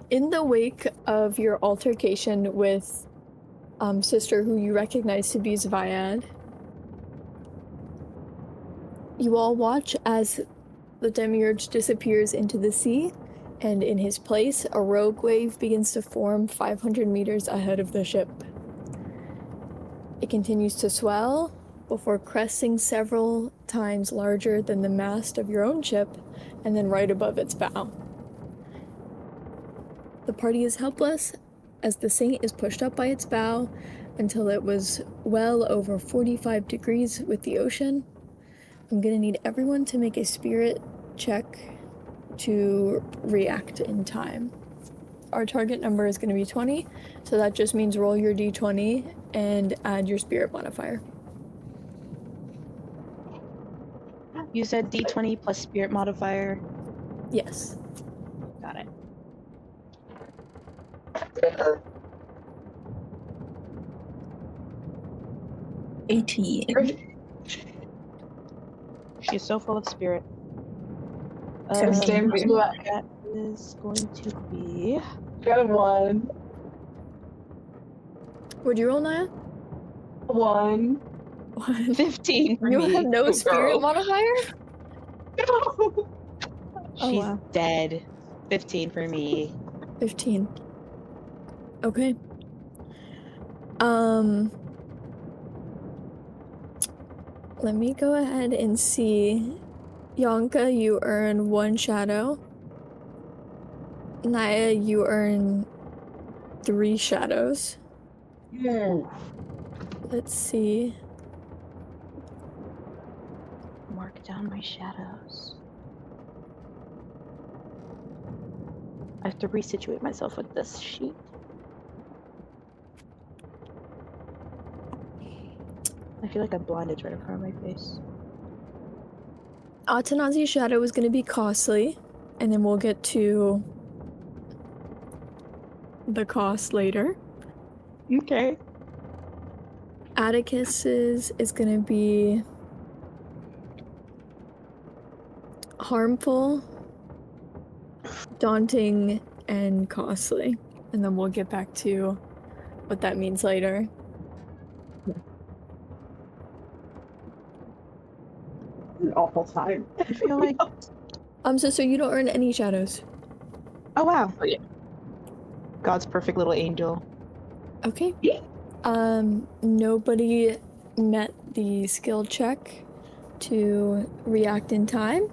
In the wake of your altercation with Sister, who you recognize to be Zviad, you all watch as the demiurge disappears into the sea, and in his place, a rogue wave begins to form 500 meters ahead of the ship. It continues to swell before cresting several times larger than the mast of your own ship, and then right above its bow. The party is helpless as the Saint is pushed up by its bow until it was well over 45 degrees with the ocean. I'm gonna need everyone to make a spirit check to react in time. Our target number is gonna be 20, so that just means roll your d20 and add your spirit modifier. You said d20 plus spirit modifier? Yes. Got it. She's so full of spirit. Same So that is going to be... Got a 1. What'd you roll, Naya? 1. 15 for You me. have no Oh, spirit girl. modifier? No. She's wow. dead. 15 for me. 15. Okay. Let me go ahead and see. Yonka, you earn 1 shadow. Naya, you earn 3 shadows. Let's see. Mark down my shadows. I have to resituate myself with this sheet. I feel like I'm blinded right in front of my face. Atanazi's shadow is going to be costly, and then we'll get to the cost later. Okay. Atticus's is going to be harmful, daunting, and costly. And then we'll get back to what that means later. An awful time. I feel like... So you don't earn any shadows. Oh, wow. Oh, yeah. God's perfect little angel. Okay. Yeah. Nobody met the skill check to react in time.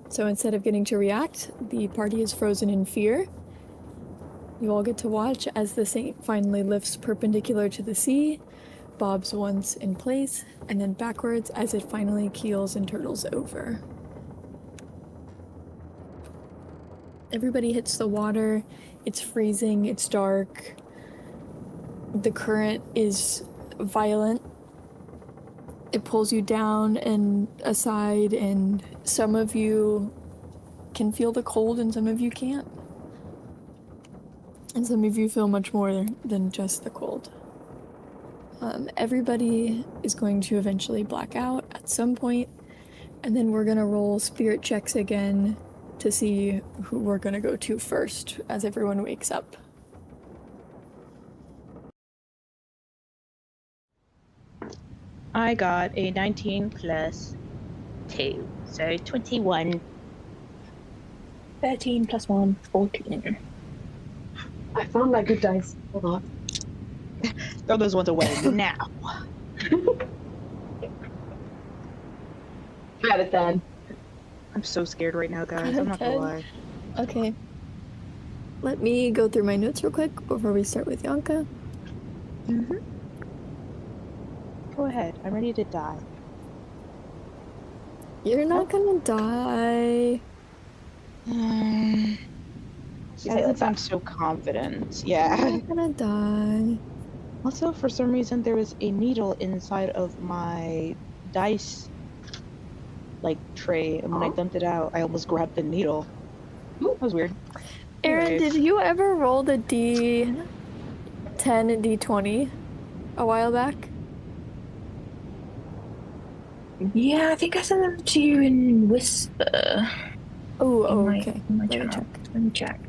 So instead of getting to react, the party is frozen in fear. You all get to watch as the Saint finally lifts perpendicular to the sea, bobs once in place, and then backwards as it finally keels and turtles over. Everybody hits the water. It's freezing, it's dark. The current is violent. It pulls you down and aside, and some of you can feel the cold and some of you can't. And some of you feel much more than just the cold. Everybody is going to eventually black out at some point, and then we're gonna roll spirit checks again to see who we're gonna go to first as everyone wakes up. I got a 19 plus 2, so 21. 13 plus 1, 14. I found my good dice. Hold on. Throw those ones away now. Got it then. I'm so scared right now, guys. I'm not gonna lie. Okay. Let me go through my notes real quick before we start with Yonka. Go ahead. I'm ready to die. You're not gonna die. Since I'm so confident. Yeah. You're not gonna die. Also, for some reason, there was a needle inside of my dice, tray, and when I dumped it out, I almost grabbed the needle. That was weird. Aaron, Anyways. did you ever roll the D10 and D20 a while back? Yeah, I think I sent them to you in Whisper. Oh, In my okay. in my Let me chat. check. Let me check.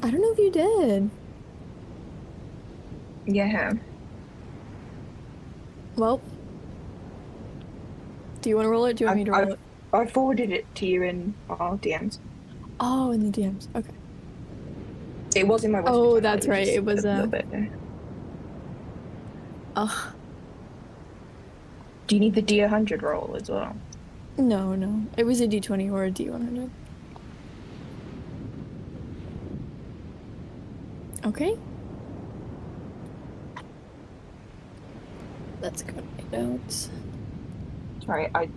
I don't know if you did. Yeah. Well, do you want to roll it? Do you want me to roll it? I forwarded it to you in our DMs. Oh, in the DMs. Okay. It was in my whisper Oh, chat, that's right. just It was a little bit. Ugh. Do you need the D100 roll as well? No. It was a D20 or a D100. Okay. Let's go to my notes. Sorry, I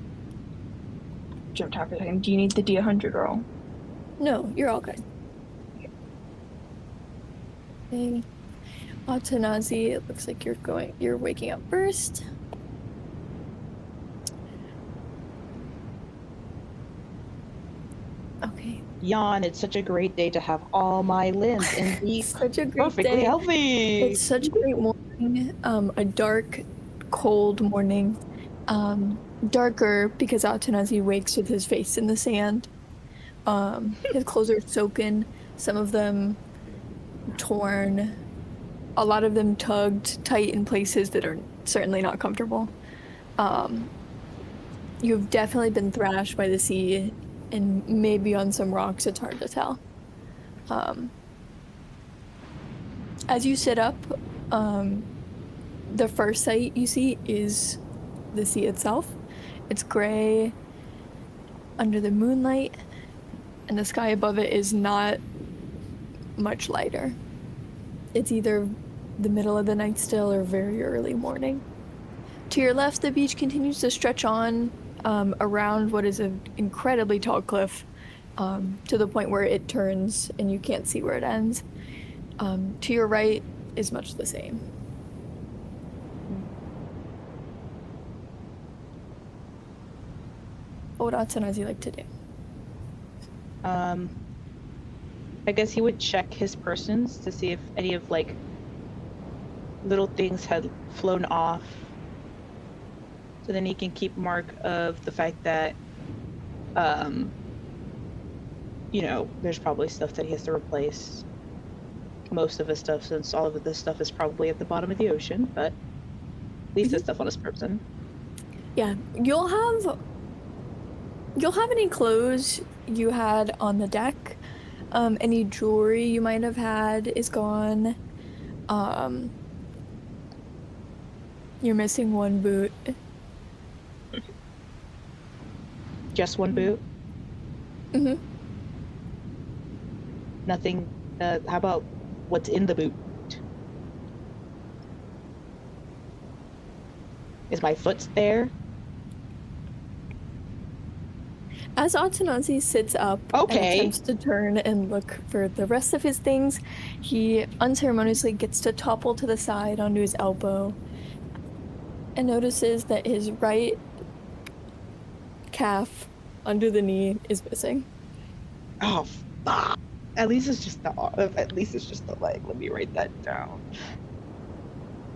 jumped half a second. Do you need the D100 roll? No, you're all good. Okay. Atanazi, it looks like you're waking up first. Okay. Yawn, it's such a great day to have all my limbs and be Such a great perfectly day. healthy. It's such a great morning. A dark, cold morning. Darker because Atanazi wakes with his face in the sand. His clothes are soaking, some of them torn, a lot of them tugged tight in places that are certainly not comfortable. You've definitely been thrashed by the sea, and maybe on some rocks, it's hard to tell. As you sit up, the first sight you see is the sea itself. It's gray under the moonlight, and the sky above it is not much lighter. It's either the middle of the night still or very early morning. To your left, the beach continues to stretch on around what is an incredibly tall cliff to the point where it turns and you can't see where it ends. To your right is much the same. What would Atanazi like to do? I guess he would check his persons to see if any of like little things had flown off, so then he can keep mark of the fact that you know, there's probably stuff that he has to replace. Most of his stuff, since all of this stuff is probably at the bottom of the ocean, but at least there's stuff on his person. Yeah, you'll have any clothes you had on the deck. Any jewelry you might have had is gone. You're missing one boot. Just one boot? Mm-hmm. Nothing. How about what's in the boot? Is my foot there? As Atanazi sits up and attempts to turn and look for the rest of his things, he unceremoniously gets to topple to the side onto his elbow and notices that his right calf under the knee is missing. Oh, fuck. At least it's just the leg. Let me write that down.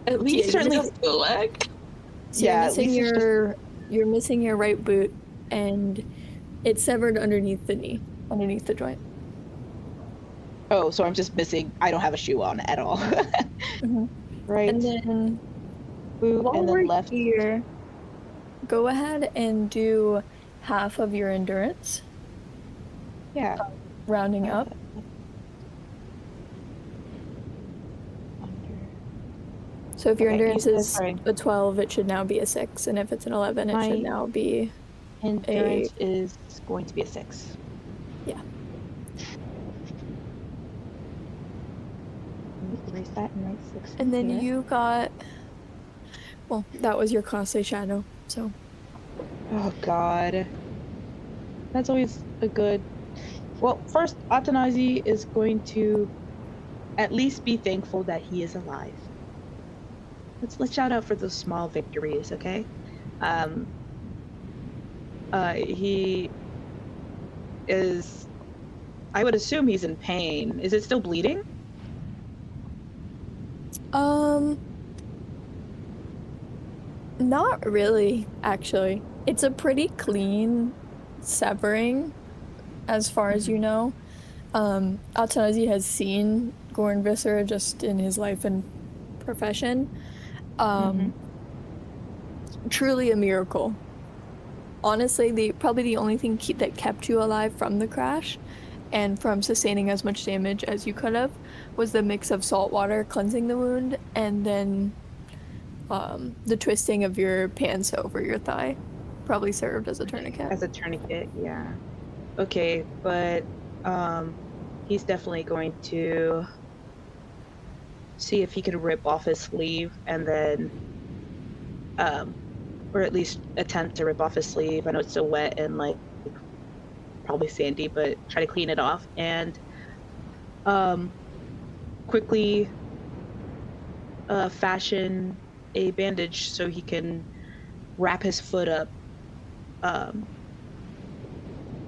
At least certainly the leg. So you're missing your right boot, and it's severed underneath the knee, underneath the joint. Oh, so I'm just missing. I don't have a shoe on at all. Mm-hmm. Right. And then boot while and we're then left. here, go ahead and do half of your endurance. Yeah. Rounding up. So if your endurance is a 12, it should now be a 6, and if it's an 11, it should now be endurance is going to be a 6. Yeah. Erase that and write 6. And then you got, well, that was your costly shadow, so. Oh god. That's always a good. Well, first, Atanazi is going to at least be thankful that he is alive. Let's shout out for those small victories, okay? He is. I would assume he's in pain. Is it still bleeding? Not really, actually. It's a pretty clean severing, as far as you know. Atanazi has seen Gorn Viscera just in his life and profession. Truly a miracle. Honestly, probably the only thing that kept you alive from the crash and from sustaining as much damage as you could have was the mix of salt water cleansing the wound and then the twisting of your pants over your thigh probably served as a tourniquet. As a tourniquet, yeah. Okay, but he's definitely going to see if he can rip off his sleeve and then or at least attempt to rip off his sleeve. I know it's still wet and like probably sandy, but try to clean it off and quickly fashion a bandage so he can wrap his foot up. I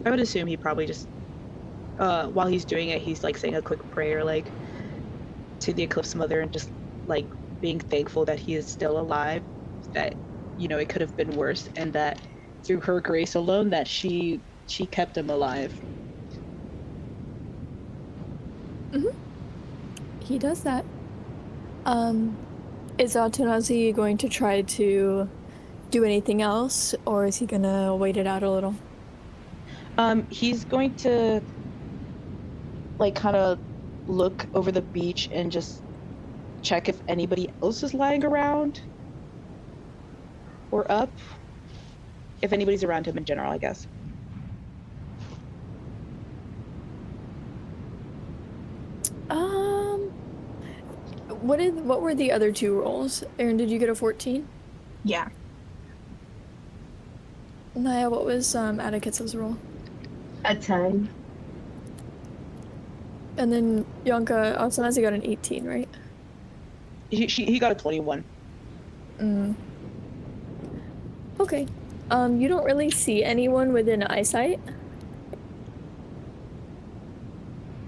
would assume he probably just while he's doing it, he's like saying a quick prayer like to the Eclipse Mother and just like being thankful that he is still alive, that you know it could have been worse, and that through her grace alone that she kept him alive. He does that. Is Atanazi going to try to do anything else, or is he gonna wait it out a little? He's going to like kind of look over the beach and just check if anybody else is lying around or up, if anybody's around him in general, I guess. What were the other two rolls? Aaron, did you get a 14? Yeah. Naya, what was Atticus's roll? A 10. And then Yonka, Atanazi got an 18, right? He got a 21. Okay. You don't really see anyone within eyesight.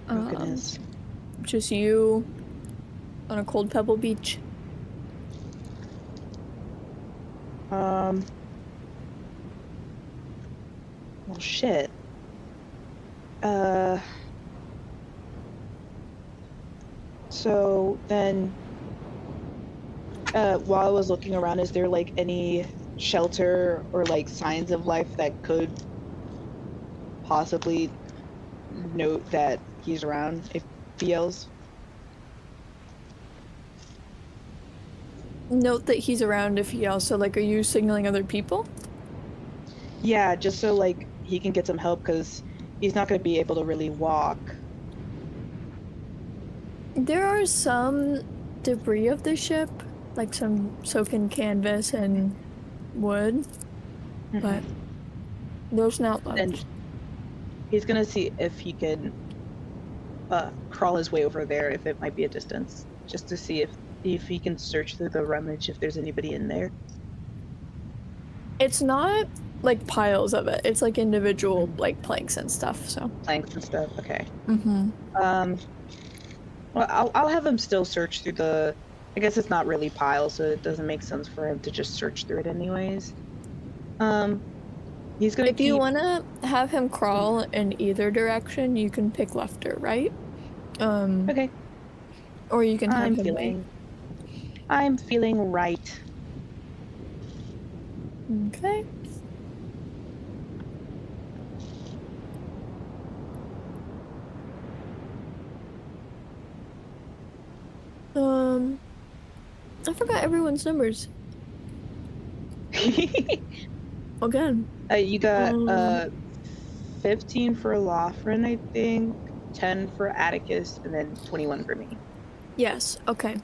Oh goodness. Just you on a cold pebble beach. Well, shit. So then, while I was looking around, is there like any shelter or like signs of life that could possibly note that he's around if he yells? Note that he's around if he also, like, are you signaling other people? Yeah, just so like he can get some help because he's not going to be able to really walk. There are some debris of the ship, like some soaking canvas and wood, but there's not much. And he's going to see if he can crawl his way over there, if it might be a distance, just to see if he can search through the rummage if there's anybody in there. It's not like piles of it. It's like individual like planks and stuff. So Planks and stuff. Okay. Mm-hmm. Well, I'll have him still search through the. I guess it's not really piles, so it doesn't make sense for him to just search through it anyways. He's gonna. If you wanna have him crawl in either direction, you can pick left or right. Okay. Or you can have him wait. I'm feeling right. Okay. I forgot everyone's numbers. Again. You got 15 for Lofren, I think, 10 for Atticus, and then 21 for me. Yes, okay.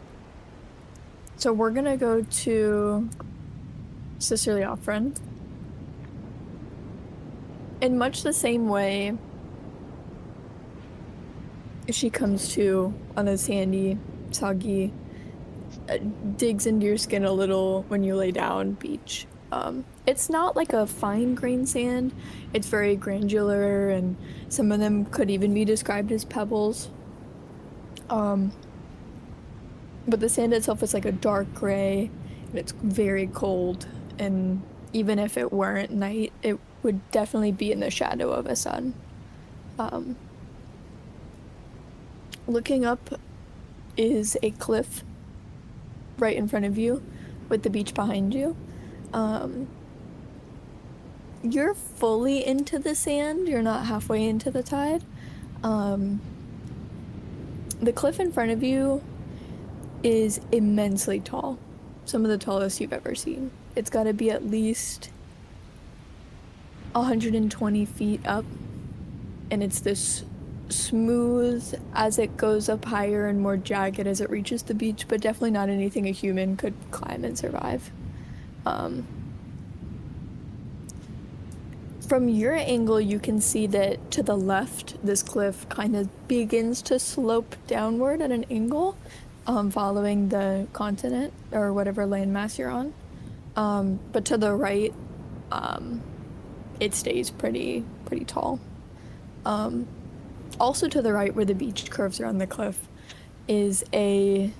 So we're gonna go to Sister Leofren. In much the same way she comes to on a sandy, soggy, digs into your skin a little when you lay down beach. It's not like a fine grained sand. It's very granular, and some of them could even be described as pebbles. But the sand itself is like a dark gray, and it's very cold, and even if it weren't night, it would definitely be in the shadow of a sun. looking up is a cliff right in front of you with the beach behind you. You're fully into the sand, you're not halfway into the tide. The cliff in front of you is immensely tall. Some of the tallest you've ever seen. It's got to be at least 120 feet up, and it's this smooth as it goes up higher and more jagged as it reaches the beach, but definitely not anything a human could climb and survive. From your angle, you can see that to the left, this cliff kind of begins to slope downward at an angle, following the continent or whatever landmass you're on. But to the right, it stays pretty tall. Also to the right, where the beach curves around the cliff, is a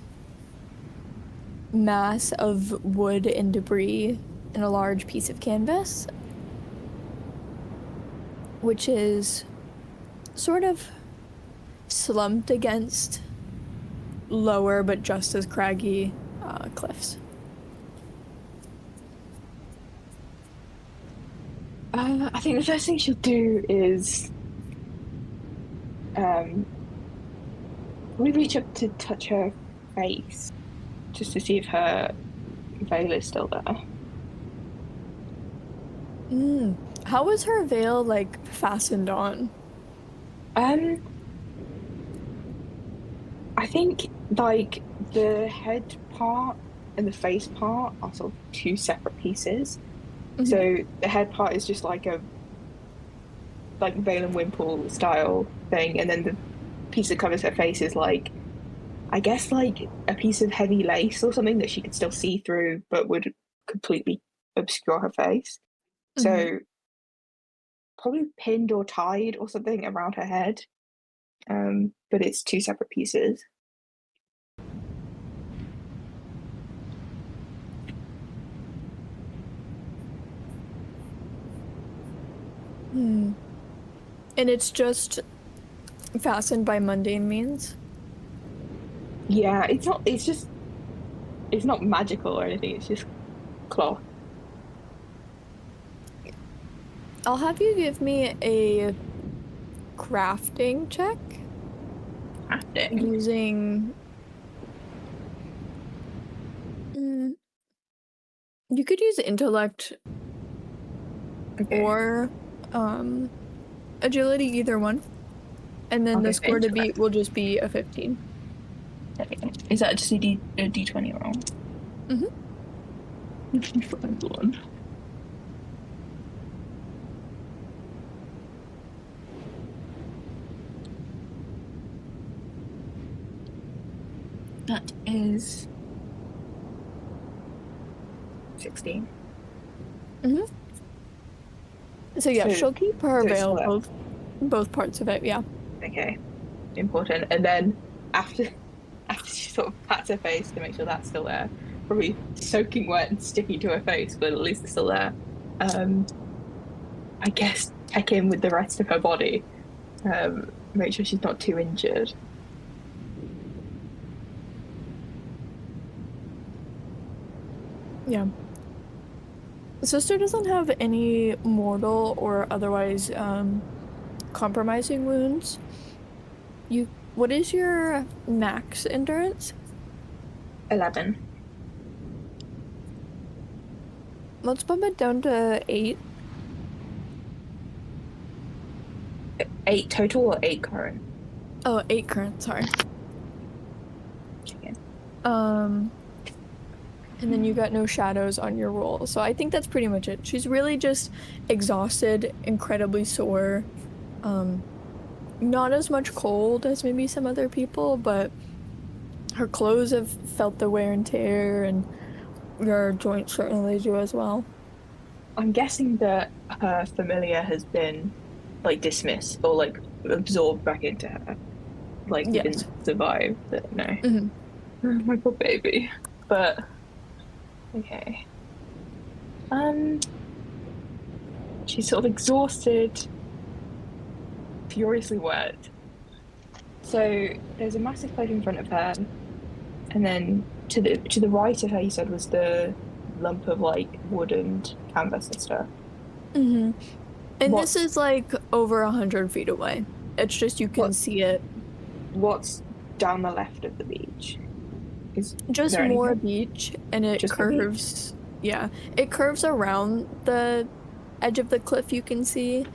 mass of wood and debris and a large piece of canvas, which is sort of slumped against lower but just as craggy cliffs. I think the first thing she'll do is probably reach up to touch her face just to see if her veil is still there. How was her veil, like, fastened on? I think like the head part and the face part are sort of two separate pieces. Mhm. So the head part is just like a veil and wimple style thing, and then the piece that covers her face is like, I guess, like a piece of heavy lace or something that she could still see through, but would completely obscure her face. So probably pinned or tied or something around her head, but it's two separate pieces. And it's just fastened by mundane means? Yeah, it's not. It's not magical or anything. It's just cloth. I'll have you give me a crafting check Crafting. using... You could use intellect Okay. or agility, either one. And then I'll the go for score to beat intellect. will just be a 15. Okay. Is that just a D20 roll? One. That is 16. So yeah, So- she'll keep her so it's veil, still both parts of it, yeah. Okay, important. And then after she sort of pats her face to make sure that's still there, probably soaking wet and sticking to her face, but at least it's still there. I guess check in with the rest of her body, make sure she's not too injured. Yeah. Sister doesn't have any mortal or otherwise compromising wounds. What is your max endurance? 11. Let's bump it down to 8. 8 total or 8 current? Oh, 8 current, sorry. Chicken. And then you got no shadows on your roll. So I think that's pretty much it. She's really just exhausted, incredibly sore. Not as much cold as maybe some other people, but her clothes have felt the wear and tear, and your joints certainly do as well. I'm guessing that her familiar has been like dismissed or like absorbed back into her. Like he Yes. didn't survive, but no. Mhm. Oh, my poor baby. But okay. She's sort of exhausted, furiously wet. So there's a massive cliff in front of her, and then to the right of her, you said, was the lump of like wood and canvas and stuff. Mm-hmm. And What's- this is like over 100 feet away. It's just you can What- see it. What's down the left of the beach? Is Just there more anything? beach, and it Just the beach? curves. Yeah, it curves around the edge of the cliff. You can see.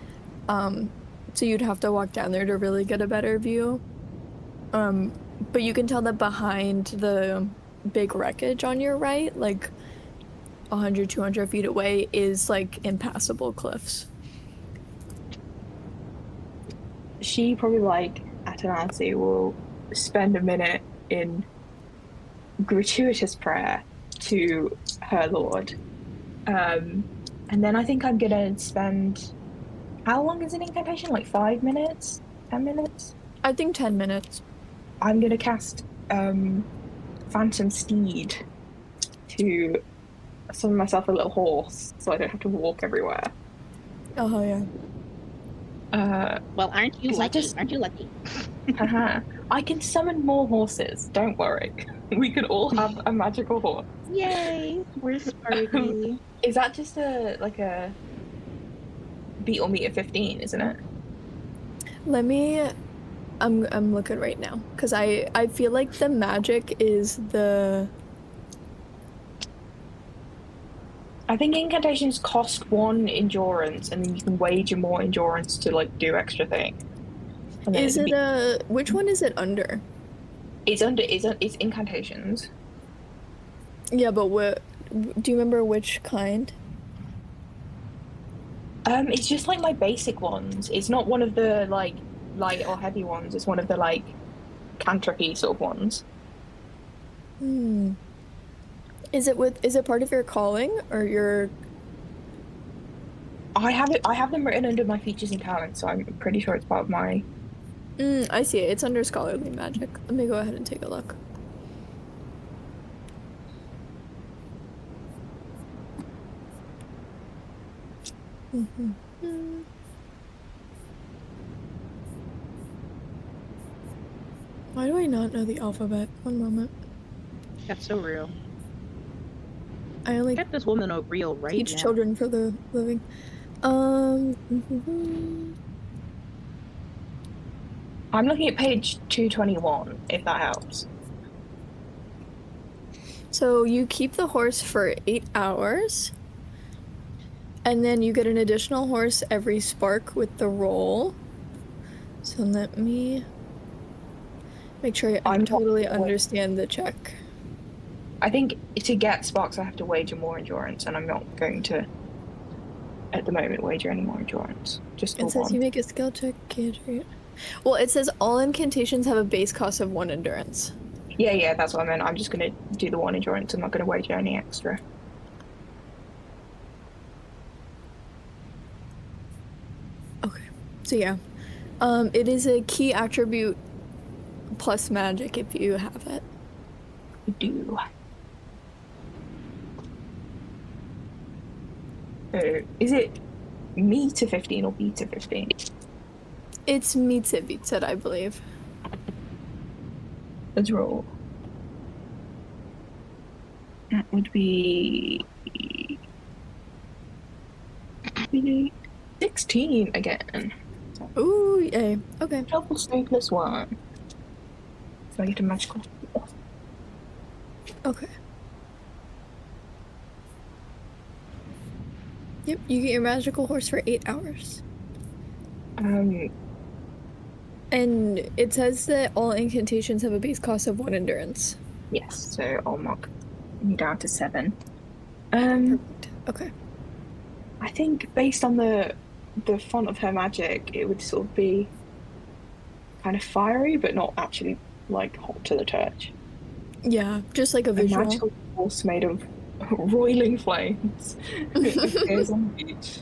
So you'd have to walk down there to really get a better view. But you can tell that behind the big wreckage on your right, like 100, 200 feet away, is like impassable cliffs. She probably like Atanasi will spend a minute in gratuitous prayer to her lord, and then I think I'm gonna spend. How long is an incantation? Like 5 minutes, 10 minutes. I think 10 minutes. I'm gonna cast Phantom Steed to summon myself a little horse, so I don't have to walk everywhere. Oh, yeah. Well, aren't you Is that lucky? just- Aren't you lucky? Haha. I can summon more horses. Don't worry. We can all have a magical horse. Yay! We're Sparky. Is that just a beetle meter 15, isn't it? Let me. I'm looking right now because I feel like the magic is the. I think incantations cost 1 endurance, and then you can wager more endurance to like do extra things. And then Is it a? Which one is it under? It's incantations. Yeah, but what? Do you remember which kind? It's just like my basic ones. It's not one of the like light or heavy ones. It's one of the like cantrip-y sort of ones. Hmm. Is it part of your calling or your? I have them written under my features and talents, so I'm pretty sure it's part of my. I see it. It's under scholarly magic. Let me go ahead and take a look. Why do I not know the alphabet? One moment. That's so real. I only Get this woman a real right teach now. children for the living. I'm looking at page 221, if that helps. So you keep the horse for 8 hours, and then you get an additional horse every spark with the roll. So let me make sure I I'm not totally sure. understand the check. I think to get sparks, I have to wager more endurance, and I'm not going to, at the moment, wager any more endurance. Just for It says one. you make a skill check. Well, it says all incantations have a base cost of 1 endurance. Yeah, that's what I meant. I'm just going to do the 1 endurance. I'm not going to wager any extra. Okay. So yeah. It is a key attribute plus magic if you have it. I do. Is it me to 15 or B to 15? It's Mitsivitsa, I believe. Let's roll. That would be 16 again. Ooh, yay. Okay. Double stay plus 1. So I get a magical. Okay. Yep, you get your magical horse for 8 hours. And it says that all incantations have a base cost of 1 endurance. Yes, so I'll mark me down to 7. Perfect. Okay. I think based on the font of her magic, it would sort of be kind of fiery, but not actually like hot to the touch. Yeah, just like a A visual. magical horse made of roiling flames appears on the beach.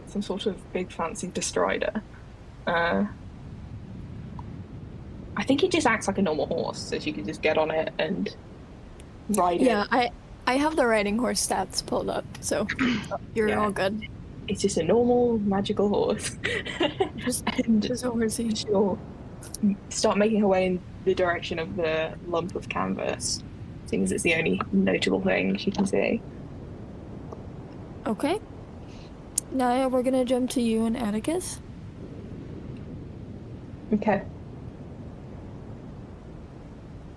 Some sort of big fancy destrider. I think it just acts like a normal horse, so she could just get on it and ride Yeah, it. I have the riding horse stats pulled up, so you're Yeah. all good. It's just a normal magical horse. Just and a horsey. she'll start making her way in the direction of the lump of canvas, seeing as it's the only notable thing she can see. Okay. Naya, we're gonna jump to you and Atticus. Okay.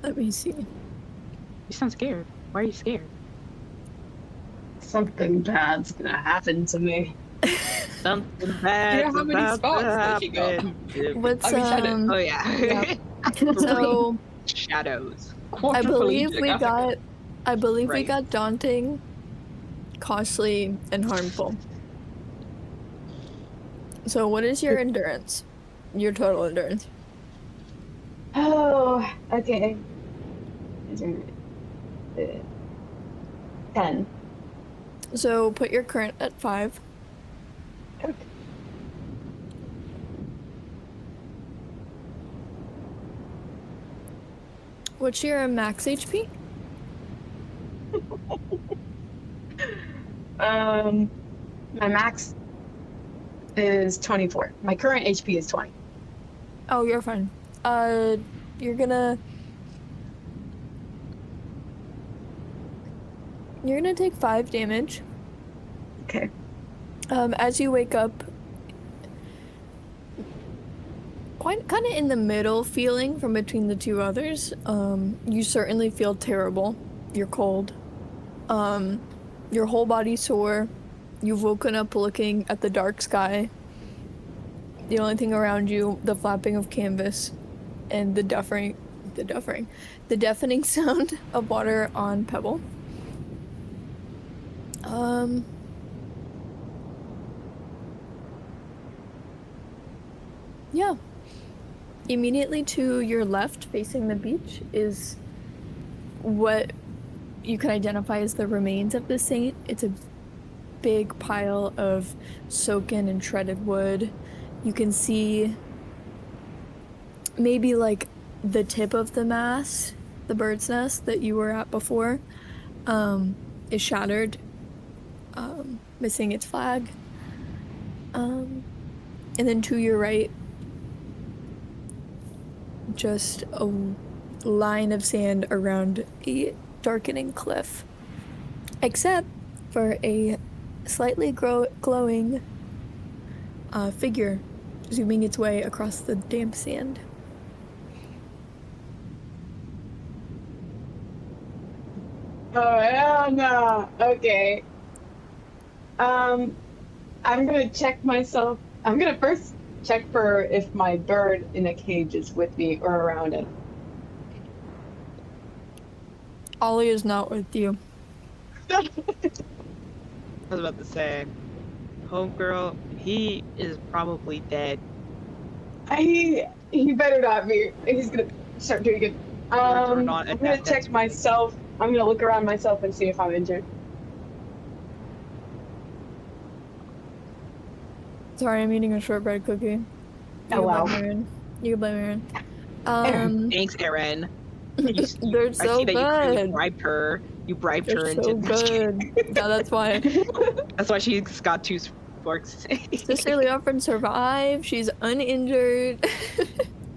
Let me see. You sound scared. Why are you scared? Something bad's gonna happen to me. Something bad's how many about sparks to that she got? happen. to- What's I mean, shadow. Oh yeah. yeah. So Shadows. I believe Quadriplegic we Attica. we Right. got daunting, costly, and harmful. So what is your endurance? Your total endurance. Oh, okay. 10. So put your current at 5. Okay. What's your max HP? My max is 24. My current HP is 20. Oh, you're fine. You're gonna take 5 damage. Okay. As you wake up, quite kind of in the middle feeling from between the two others. You certainly feel terrible. You're cold. Your whole body's sore. You've woken up looking at the dark sky. The only thing around you, the flapping of canvas, and the deafening sound of water on pebble. Yeah. Immediately to your left, facing the beach, is what you can identify as the remains of the saint. It's a big pile of soaken and shredded wood. You can see maybe like the tip of the mast, the bird's nest that you were at before, is shattered, missing its flag. And then to your right, just a line of sand around a darkening cliff. Except for a slightly glowing figure zooming its way across the damp sand. Oh, hell no. Okay. I'm gonna check myself. I'm gonna first check for if my bird in a cage is with me or around it. Ollie is not with you. I was about to say, homegirl, he is probably dead. He better not be. He's gonna start doing it. Turn on I'm gonna attack check that myself. I'm gonna look around myself and see if I'm injured. Sorry, I'm eating a shortbread cookie. You Oh can wow. blame Aaron. You can blame Aaron. Thanks, Aaron. They're I so see that you clearly good. bribed her. You bribed They're her so into good. Yeah, that's why. That's why she's got 2 forks. Sister Leofrin survived. She's uninjured.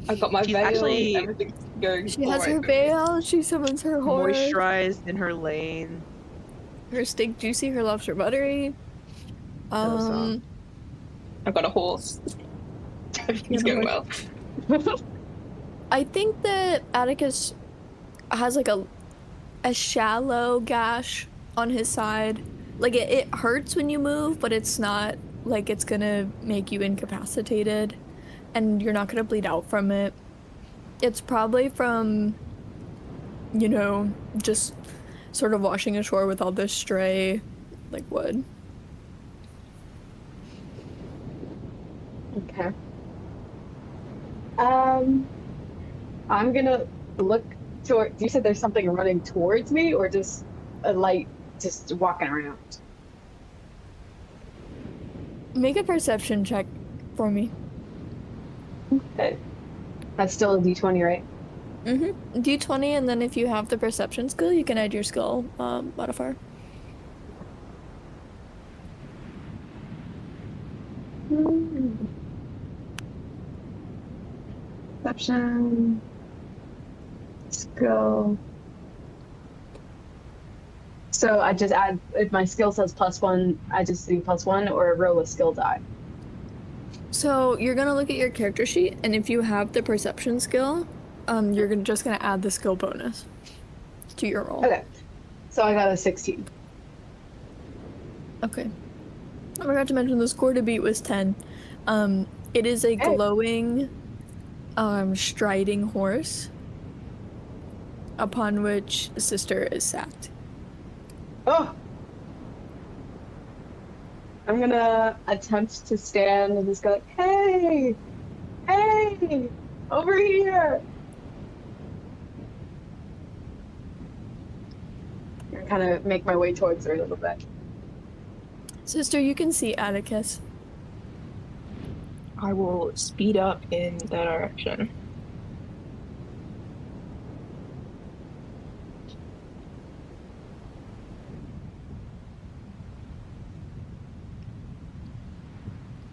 I've got my She's veil. actually Everything's going She all has right her for me. veil. She summons her horse. moisturized in her lane. Her steak juicy. Her lobster buttery. Awesome. I've got a horse. Everything's going well. I think that Atticus has like a shallow gash on his side. Like it hurts when you move, but it's not like it's gonna make you incapacitated and you're not gonna bleed out from it. It's probably from, just sort of washing ashore with all this stray, like, wood. Okay. I'm gonna look toward. You said there's something running towards me, or just a light just walking around? Make a perception check for me. Okay. That's still a D20, right? Mm-hmm. D20, and then if you have the perception skill, you can add your skill modifier. Perception. Skill. So I just add, if my skill says +1, I just do +1 or roll a skill die. So you're gonna look at your character sheet, and if you have the perception skill, you're just gonna add the skill bonus to your roll. Okay. So I got a 16. Okay. I forgot to mention the score to beat was 10. It is a Okay. glowing, striding horse upon which Sister is sat. Oh! I'm gonna attempt to stand and just go like, hey! Hey! Over here! And kind of make my way towards her a little bit. Sister, you can see Atticus. I will speed up in their direction.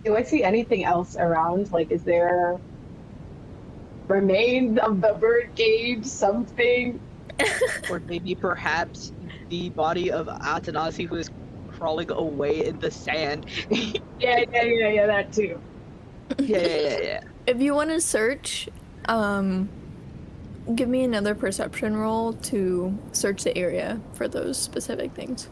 Do I see anything else around? Like, is there remains of the bird cage, something? Or maybe perhaps the body of Atanasi who is crawling away in the sand. Yeah, that too. Yeah. If you want to search, give me another perception roll to search the area for those specific things.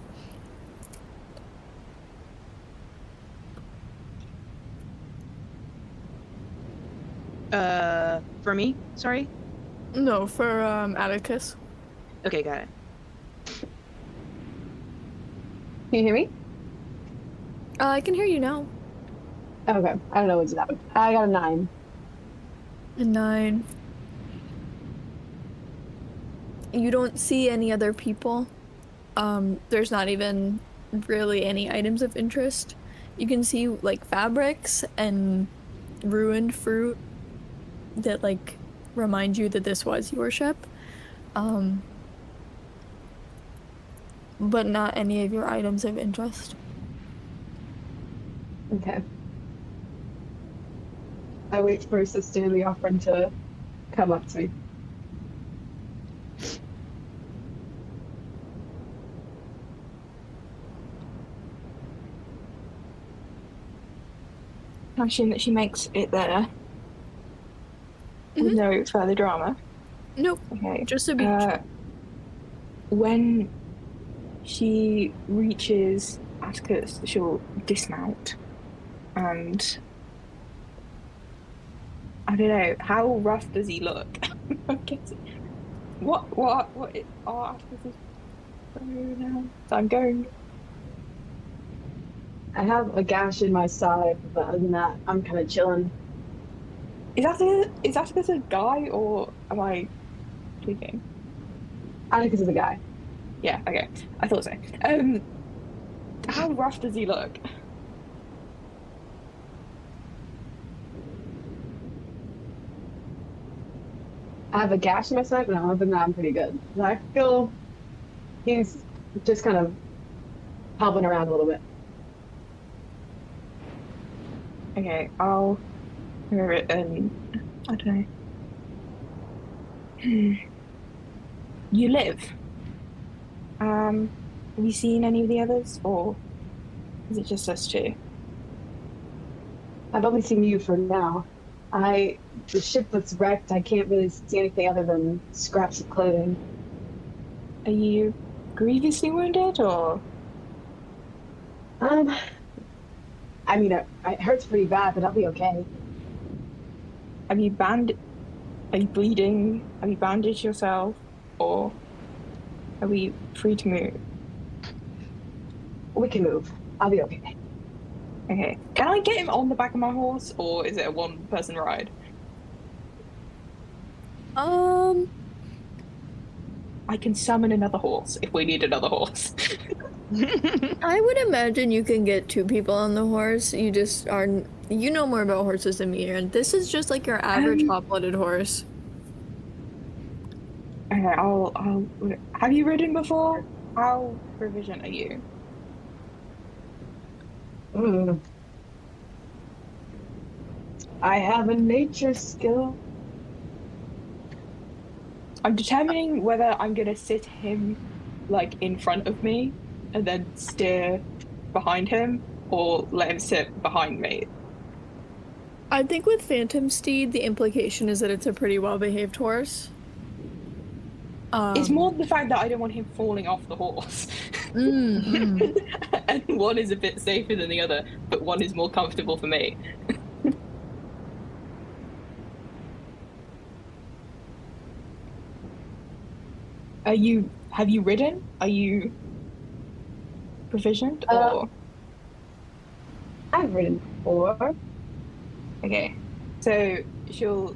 For me? Sorry? No, for Atticus. Okay, got it. Can you hear me? I can hear you now. Okay, I don't know what's happening. I got a 9. A 9. You don't see any other people. There's not even really any items of interest. You can see like fabrics and ruined fruit that like remind you that this was your ship. But not any of your items of interest. Okay. I wait for Sister Leofrin to come up to me. I assume that she makes it there with no further drama. Nope. Okay. Just a beach. When she reaches Atticus, she'll dismount and I don't know, how rough does he look? I'm guessing. What Atticus is now? So I'm going. I have a gash in my side, but other than that, I'm kind of chilling. Is Atticus a guy or am I tweaking? Atticus is a guy. Yeah, okay. I thought so. How rough does he look? I have a gash in my side, but other than that, I'm pretty good. I feel he's just kind of hobbling around a little bit. Okay, I'll hear it and I don't know. You live. Have you seen any of the others, or is it just us two? I've only seen you for now. The ship that's wrecked, I can't really see anything other than scraps of clothing. Are you grievously wounded, or? I mean, it hurts pretty bad, but I'll be okay. Are you bleeding? Have you bandaged yourself, or are we free to move? We can move. I'll be okay. Okay. Can I get him on the back of my horse, or is it a one-person ride? I can summon another horse if we need another horse. I would imagine you can get 2 people on the horse. You just are. You know more about horses than me, and this is just like your average hot-blooded horse. Okay, I'll. Have you ridden before? How proficient are you? I have a nature skill. I'm determining whether I'm gonna sit him like in front of me and then steer behind him, or let him sit behind me. I think with Phantom Steed, the implication is that it's a pretty well-behaved horse. It's more the fact that I don't want him falling off the horse. Mm. And one is a bit safer than the other, but one is more comfortable for me. Have you ridden? Are you proficient or? I've ridden before. Okay, so she'll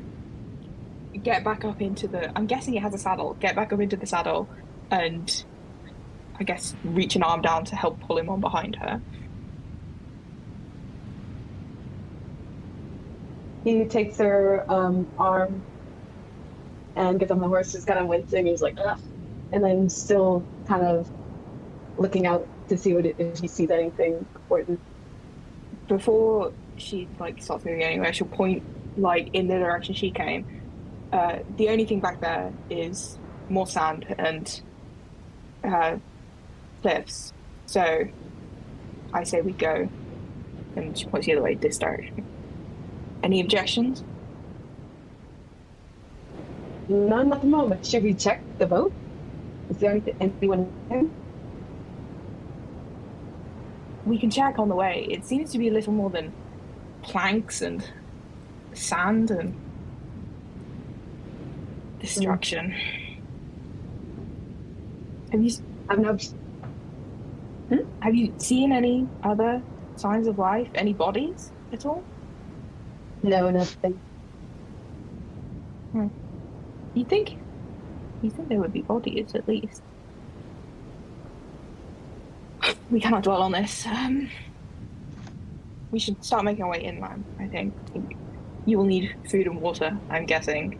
get back up into the. I'm guessing it has a saddle. Get back up into the saddle, and I guess reach an arm down to help pull him on behind her. He takes her arm and gets on the horse, just kind of wincing. He's like, ugh. And then still kind of looking out to see if he sees anything important. Before she like starts moving anywhere, she'll point like in the direction she came. The only thing back there is more sand and cliffs. So I say we go, and she points the other way, this direction. Any objections? None at the moment. Should we check the boat? Is there anyone there? We can check on the way. It seems to be a little more than planks and sand and destruction. Have you seen any other signs of life? Any bodies at all? No, nothing. You think there would be bodies at least? We cannot dwell on this. We should start making our way inland, I think. You will need food and water, I'm guessing.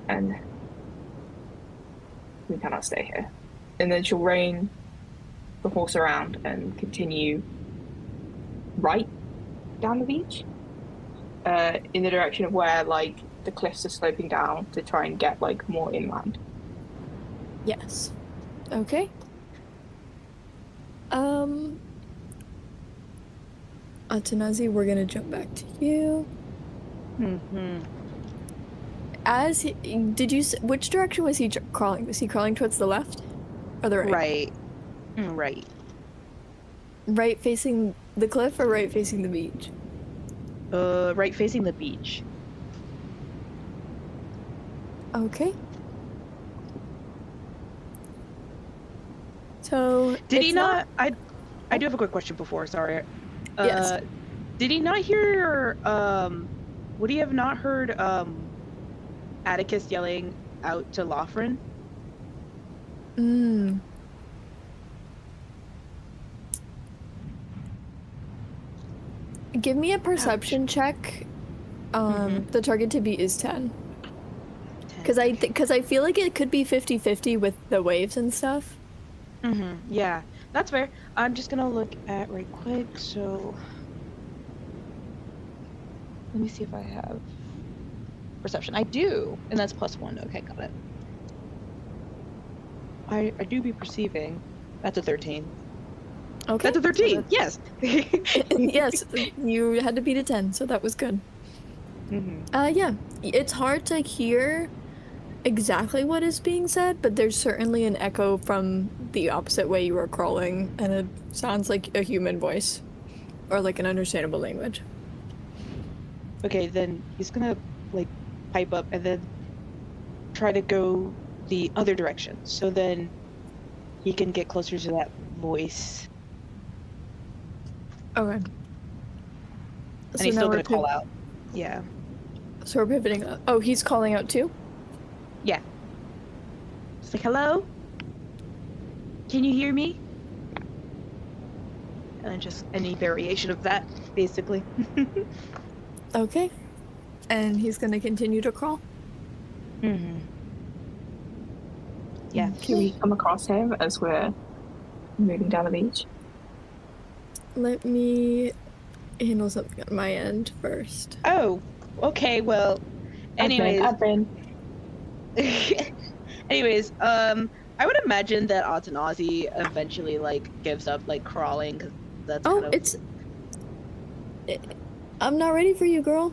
And we cannot stay here. And then she'll rein the horse around and continue right down the beach. In the direction of where, like, the cliffs are sloping down to try and get, like, more inland. Yes. Okay. Atanazi, we're gonna jump back to you. Which direction was he crawling? Was he crawling towards the left or the right? Right. Right facing the cliff or right facing the beach? Right facing the beach. Okay. So Did he not? I do have a quick question before. Sorry. Yes. Did he not hear? Would he have not heard? Atticus yelling out to Lothrin? Give me a perception check. The target to beat is 10. Because I feel like it could be 50-50 with the waves and stuff. Yeah, that's fair. I'm just gonna look at right quick. So let me see if I have perception. I do, and that's +1. Okay, got it. I do be perceiving. That's a 13. Okay. That's a 13. Yes. Yes, you had to beat a 10, so that was good. Yeah, it's hard to hear exactly what is being said, but there's certainly an echo from the opposite way you were crawling, and it sounds like a human voice, or like an understandable language. Okay, then he's gonna like pipe up and then try to go the other direction, so then he can get closer to that voice. Okay. And So he's now still we're gonna call out. Yeah. So we're pivoting. Oh, he's calling out too? Yeah. It's like, hello? Can you hear me? And then just any variation of that, basically. Okay. And he's gonna continue to crawl? Yeah. Can we come across him as we're moving down the beach? Let me handle something on my end first. Oh, okay, well, anyways. Admin. Anyways, I would imagine that Atanazi eventually like gives up like crawling because that's Oh, kind of. I'm not ready for you, girl.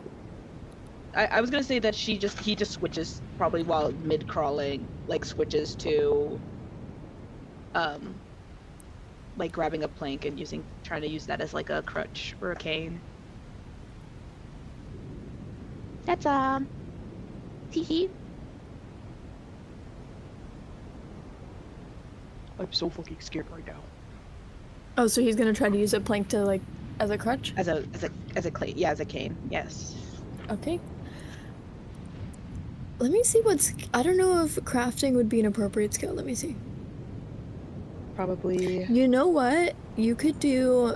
I was gonna say that he just switches probably while mid crawling, like switches to like grabbing a plank and trying to use that as like a crutch or a cane. That's hee. I'm so fucking scared right now. Oh, so he's gonna try to use a plank to like as a crutch? As a cane. Yes. Okay. Let me see I don't know if crafting would be an appropriate skill. Let me see. Probably. You know what? You could do.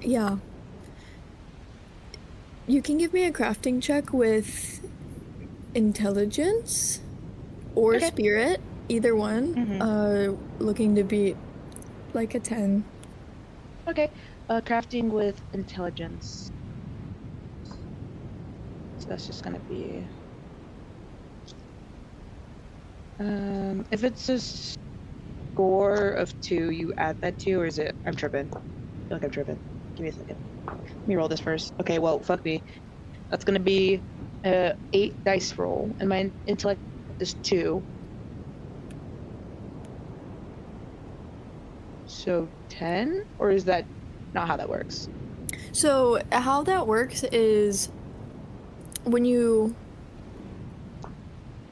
Yeah. You can give me a crafting check with intelligence or Okay. spirit, either one. Looking to beat like a 10. Okay. Crafting with intelligence. So that's just gonna be. If it's a score of 2, you add that 2, or is it? I'm tripping. I feel like I'm tripping. Give me a second. Let me roll this first. Okay, well, fuck me. That's gonna be 8 dice roll, and my intellect is 2. So 10, or is that not how that works? So how that works is when you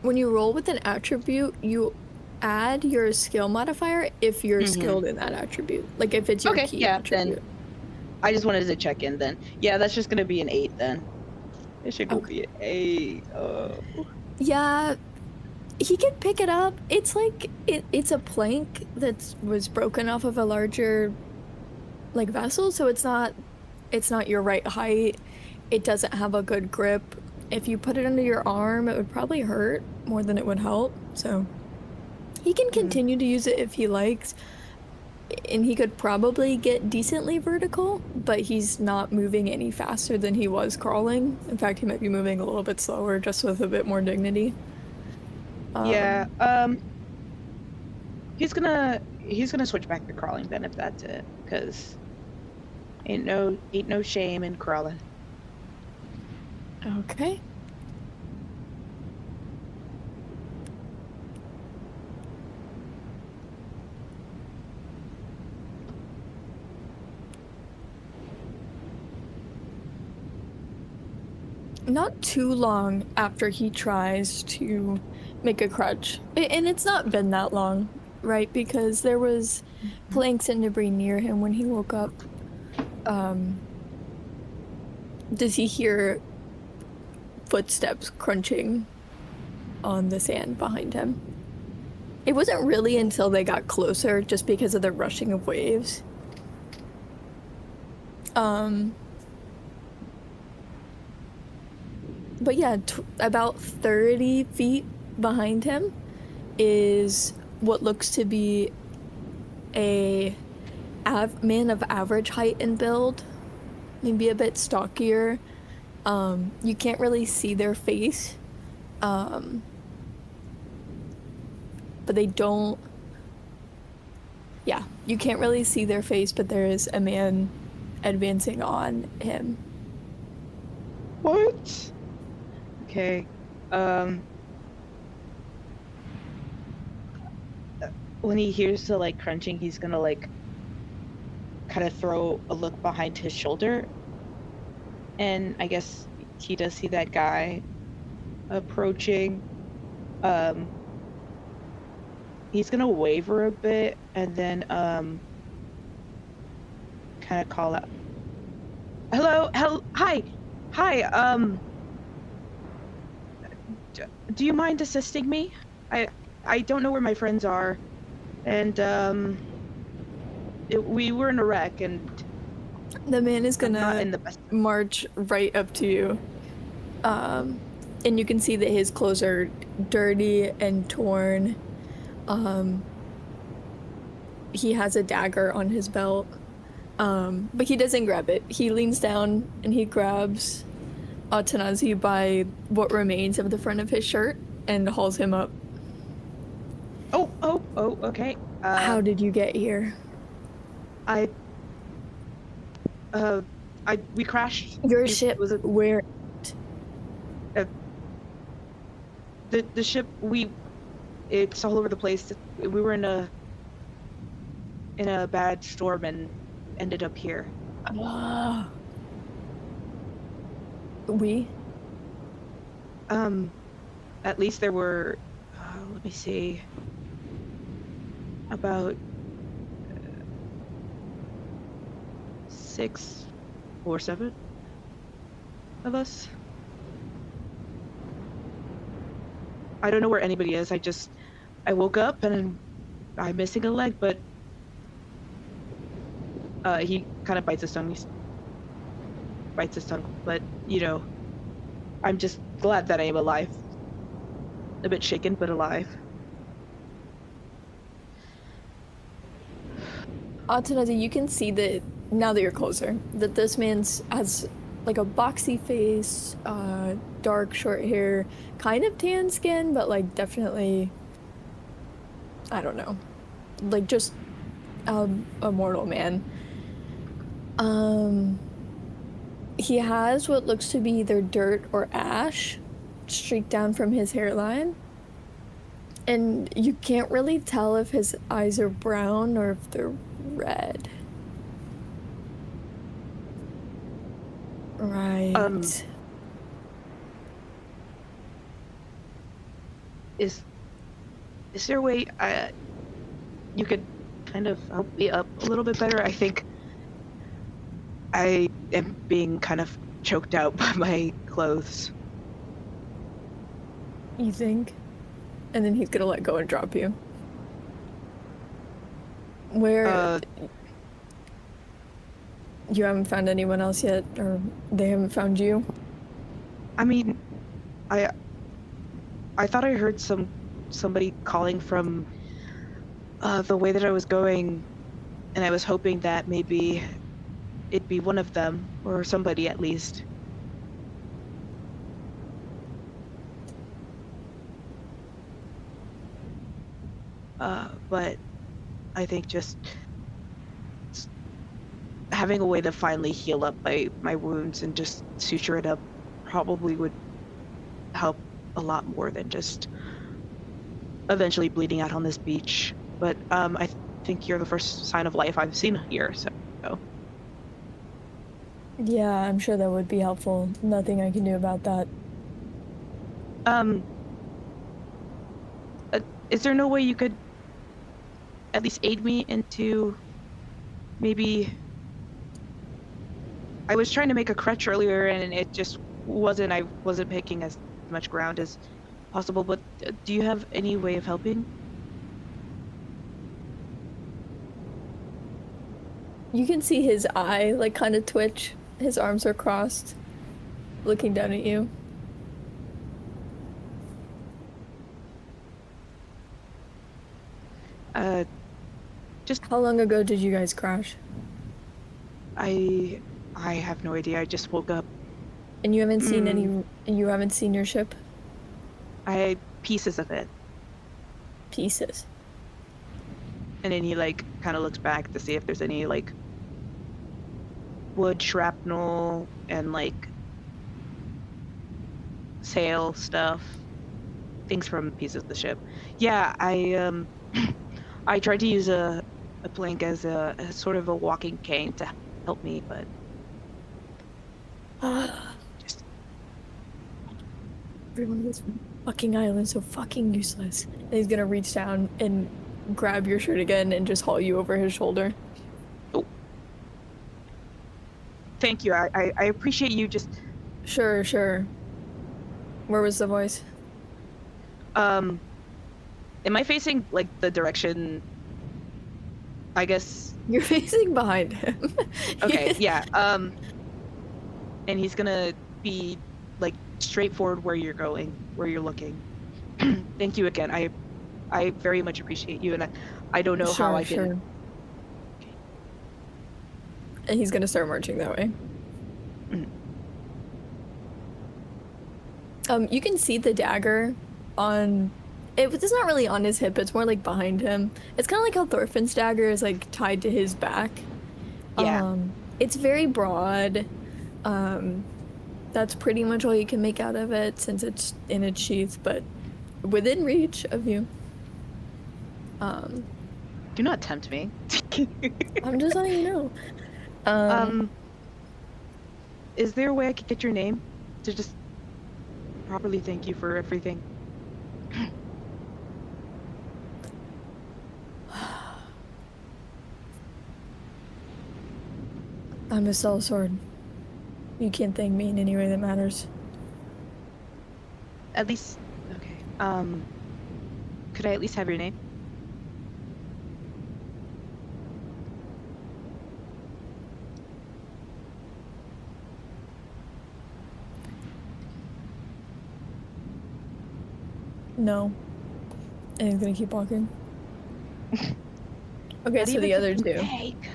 roll with an attribute, you add your skill modifier if you're skilled in that attribute. Like if it's your key attribute. Then I just wanted to check in then. Yeah, that's just gonna be an 8 then. It should go be an 8. Oh. Yeah, he can pick it up. It's like it's a plank that was broken off of a larger like vessel, so it's not your right height. It doesn't have a good grip. If you put it under your arm, it would probably hurt more than it would help. So he can continue to use it if he likes, and he could probably get decently vertical, but he's not moving any faster than he was crawling. In fact, he might be moving a little bit slower, just with a bit more dignity. Yeah. He's gonna switch back to crawling then, if that's it, because ain't no shame in crawling. Okay. Not too long after he tries to make a crutch, and it's not been that long, right? Because there was planks and debris near him when he woke up. Does he hear footsteps crunching on the sand behind him? It wasn't really until they got closer, just because of the rushing of waves. But yeah, about 30 feet behind him is what looks to be a man of average height and build, maybe a bit stockier. You can't really see their face, but they don't. Yeah, you can't really see their face, but there is a man advancing on him. What? Okay. When he hears the like crunching, he's gonna like kind of throw a look behind his shoulder, and I guess he does see that guy approaching. He's gonna waver a bit and then kind of call out, hello, hi, do you mind assisting me? I don't know where my friends are, and we were in a wreck, and the man is gonna in the best march right up to you, and you can see that his clothes are dirty and torn. He has a dagger on his belt, but he doesn't grab it. He leans down and he grabs Atanazi by what remains of the front of his shirt and hauls him up. Oh, okay. How did you get here? I we crashed. Your It ship, was where? the ship. It's all over the place. We were in a bad storm and ended up here. We? At least there were, let me see, about 6 or 7 of us. I don't know where anybody is. I woke up and I'm missing a leg, but he kind of bites his tongue. But I'm just glad that I am alive. A bit shaken, but alive. Atanazi, you can see that now that you're closer, that this man's has like a boxy face, dark short hair, kind of tan skin, but like definitely, I don't know, like just a mortal man. He has what looks to be either dirt or ash streaked down from his hairline. And you can't really tell if his eyes are brown or if they're red. Right. Is there a way you could kind of help me up a little bit better? I think I am being kind of choked out by my clothes. You think? And then he's gonna let go and drop you. Where you haven't found anyone else yet, or they haven't found you? I mean, I thought I heard somebody calling from the way that I was going, and I was hoping that maybe it'd be one of them, or somebody at least. But I think just having a way to finally heal up my wounds and just suture it up probably would help a lot more than just eventually bleeding out on this beach. But I think you're the first sign of life I've seen here, so. Yeah, I'm sure that would be helpful. Nothing I can do about that. Is there no way you could at least aid me into maybe... I was trying to make a crutch earlier and it just I wasn't picking as much ground as possible, but do you have any way of helping? You can see his eye, like, kind of twitch. His arms are crossed, looking down at you. Just... How long ago did you guys crash? I have no idea. I just woke up. And you haven't seen you haven't seen your ship? Pieces of it. Pieces. And then he, like, kind of looks back to see if there's any, like, wood shrapnel and, like, sail stuff. Things from pieces of the ship. Yeah, I tried to use a plank as a sort of a walking cane to help me, but... just... Everyone on this fucking island is so fucking useless. And he's gonna reach down and grab your shirt again and just haul you over his shoulder. Oh. Thank you. I appreciate you just... Sure. Where was the voice? Am I facing, like, the direction... I guess... You're facing behind him. Okay, yeah. And he's gonna be, like, straightforward where you're going, where you're looking. Thank you again. I very much appreciate you, and I don't know how I did. Sure. Okay. And he's gonna start marching that way. You can see the dagger on... It's not really on his hip, it's more like behind him. It's kind of like how Thorfinn's dagger is like tied to his back. Yeah. It's very broad. That's pretty much all you can make out of it since it's in its sheath, but within reach of you. Do not tempt me. I'm just letting you know. Is there a way I could get your name to just properly thank you for everything? I'm a sellsword. You can't thank me in any way that matters. At least, okay. Could I at least have your name? No. And he's gonna keep walking. Okay, Not so even the other something two. fake.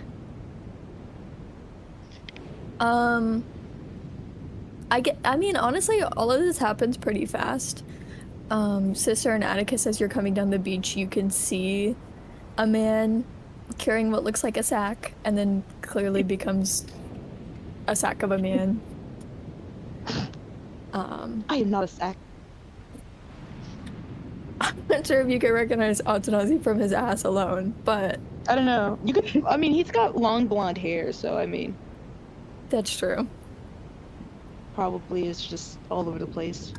I mean, honestly, all of this happens pretty fast. Sister and Atticus, as you're coming down the beach, you can see a man carrying what looks like a sack, and then clearly becomes a sack of a man. I am not a sack. I'm not sure if you can recognize Atanazi from his ass alone, but I don't know. You could. I mean, he's got long blonde hair, so I mean, that's true. probably is just all over the place.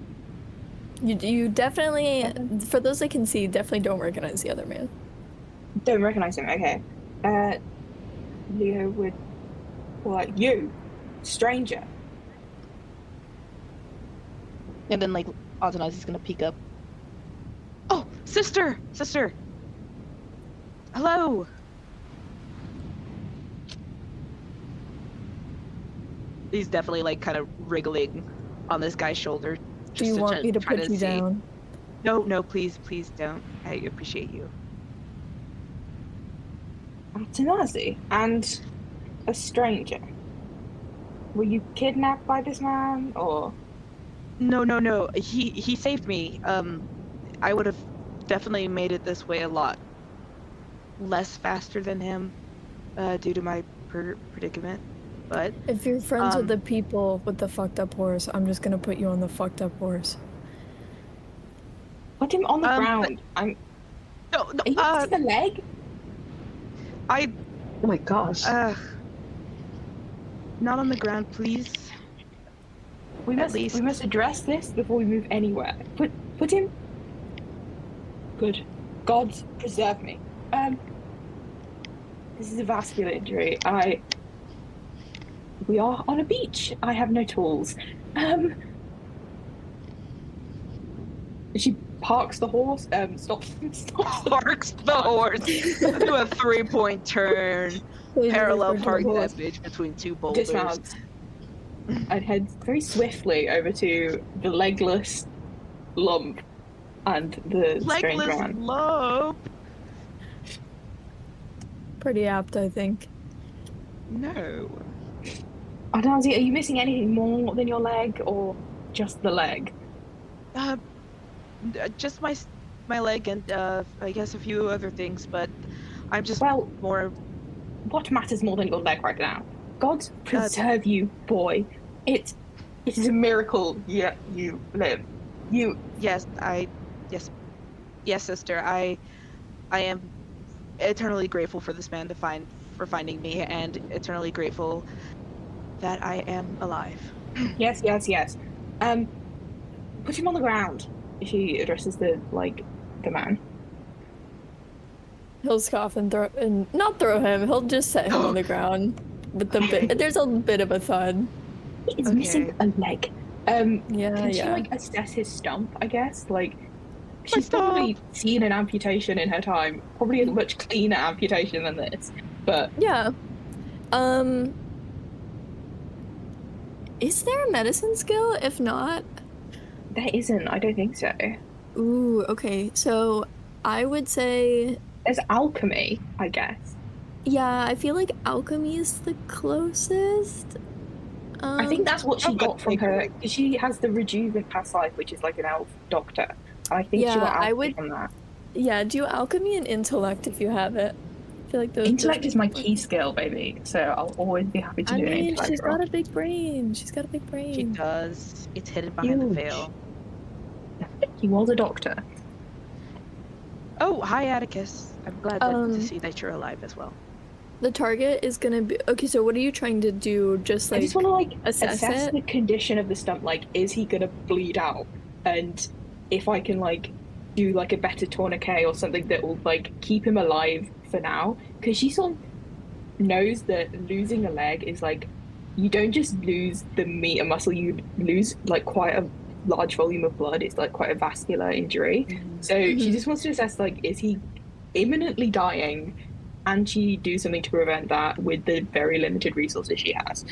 You definitely, for those that can see, definitely don't recognize the other man. Don't recognize him. Okay. Leo would like you, stranger. And then like Atanazi's gonna peek up. Oh, sister! Hello! He's definitely like kind of wriggling on this guy's shoulder. Do you want me to put you down? No, please don't. I appreciate you. Atanazi and a stranger. Were you kidnapped by this man, or? No. He saved me. I would have definitely made it this way a lot less faster than him, due to my predicament. But If you're friends with the people with the fucked up horse, I'm just gonna put you on the fucked up horse. Put him on the ground. no. Are you missing a leg? I Oh my gosh. not on the ground, please. We must address this before we move anywhere. Put him. Good. God preserve me. This is a vascular injury. We are on a beach. I have no tools. She parks the horse. Stops. Parks the horse. Do a 3-point turn. Parallel park horse. that bitch between two boulders. Dismounts. I'd head very swiftly over to the legless lump and the strange Legless man. lump. Pretty apt, I think. No. Atanazi, are you missing anything more than your leg, or just the leg? Just my leg and I guess a few other things, but I'm just more. What matters more than your leg right now? God preserve you, boy. It is a miracle. Yeah, you live. Yes, sister. I am eternally grateful for this man for finding me, and eternally grateful that I am alive. Yes. Put him on the ground. She addresses the man. He'll scoff and not throw him. He'll just set him on the ground with the bit. There's a bit of a thud. He is missing a leg. Yeah. Can she assess his stump? I guess she's probably seen an amputation in her time. Probably a much cleaner amputation than this. But yeah. Is there a medicine skill? If not, there isn't. I don't think so. Ooh. Okay. So I would say there's alchemy, I guess. Yeah, I feel like alchemy is the closest. I think that's what she Oh, got from take her, away. because she has the rejuvenate past life, which is like an elf doctor. And I think she Yeah, got I alchemy would. from that. Yeah, do alchemy and intellect if you have it. I feel like those. Intellect is make my it work. key skill, baby. So I'll always be happy to I do an mean, intellect she's roll. got a big brain. She's got a big She brain. does. It's hidden behind the Huge. veil. He was a doctor. Oh, hi, Atticus. I'm glad to Um, see that you're alive as well. The target is gonna be okay. So, what are you trying to do? Just I like just want to like assess assess it. the condition of the stump. Like, is he gonna bleed out? And if I can like do like a better tourniquet or something that will like keep him alive for now, because she sort of knows that losing a leg is like you don't just lose the meat and muscle, you lose like quite a large volume of blood. It's like quite a vascular injury. So she just wants to assess like, is he imminently dying? And she do something to prevent that with the very limited resources she has.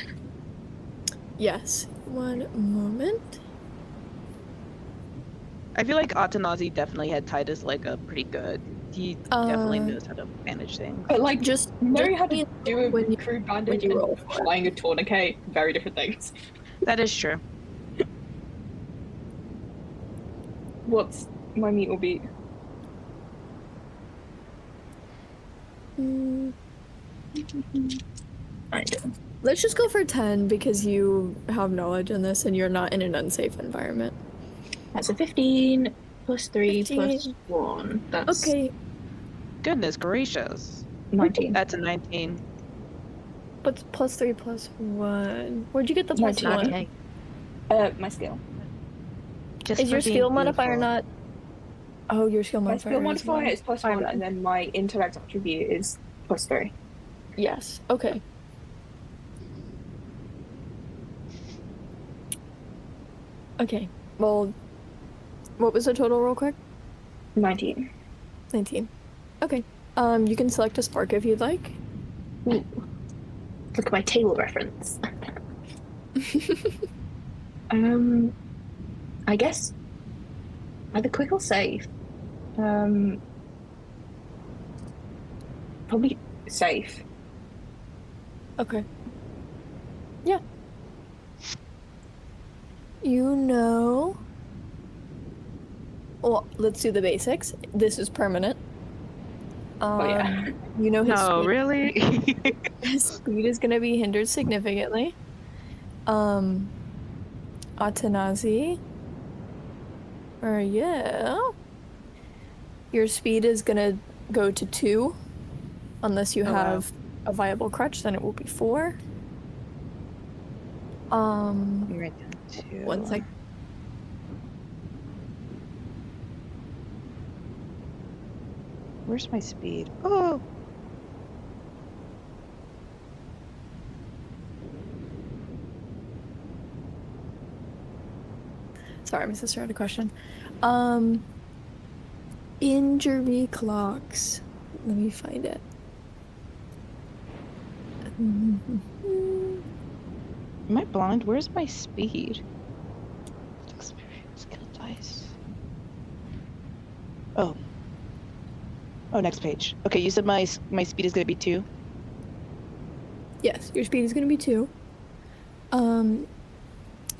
Yes. One moment. I feel like Atanazi definitely had tied his leg up pretty good. He definitely knows how to manage things. But like, Just knowing how to you do know a when you crude bandage you and roll for it. applying a tourniquet, very different things. That is true. What's my meat will be? I do. Let's just go for 10 because you have knowledge in this and you're not in an unsafe environment. That's a 15 plus 3 plus 15. 1. That's Okay, Goodness gracious. 19. That's a 19. but plus 3 plus 1. Where'd you get the plus 19. 1? Okay. My skill. Just Is for your being skill modifier beautiful. not? Oh, your skill My modifier. skill is modifier one. is plus My 1, bad. and then my intellect attribute is plus 3. Yes. Okay. Okay. Well, what was the total real quick? 19. 19. Okay. You can select a spark if you'd like. Ooh. Look at my table reference. I guess either quick or safe. Probably safe. Okay. Yeah. You know. Well, let's do the basics. This is permanent. Yeah. You know his No, speed. really? His speed is going to be hindered significantly. Atanazi. Yeah. Your speed is going to go to 2. Unless you Oh, wow. have a viable crutch, then it will be 4. You're right down to... 1 sec. Where's my speed? Oh! Sorry, my sister had a question. Injury clocks. Let me find it. Am I blind? Where's my speed? Experience, kill dice. Oh. Oh, next page. Okay, you said my speed is gonna be 2? Yes, your speed is going to be 2.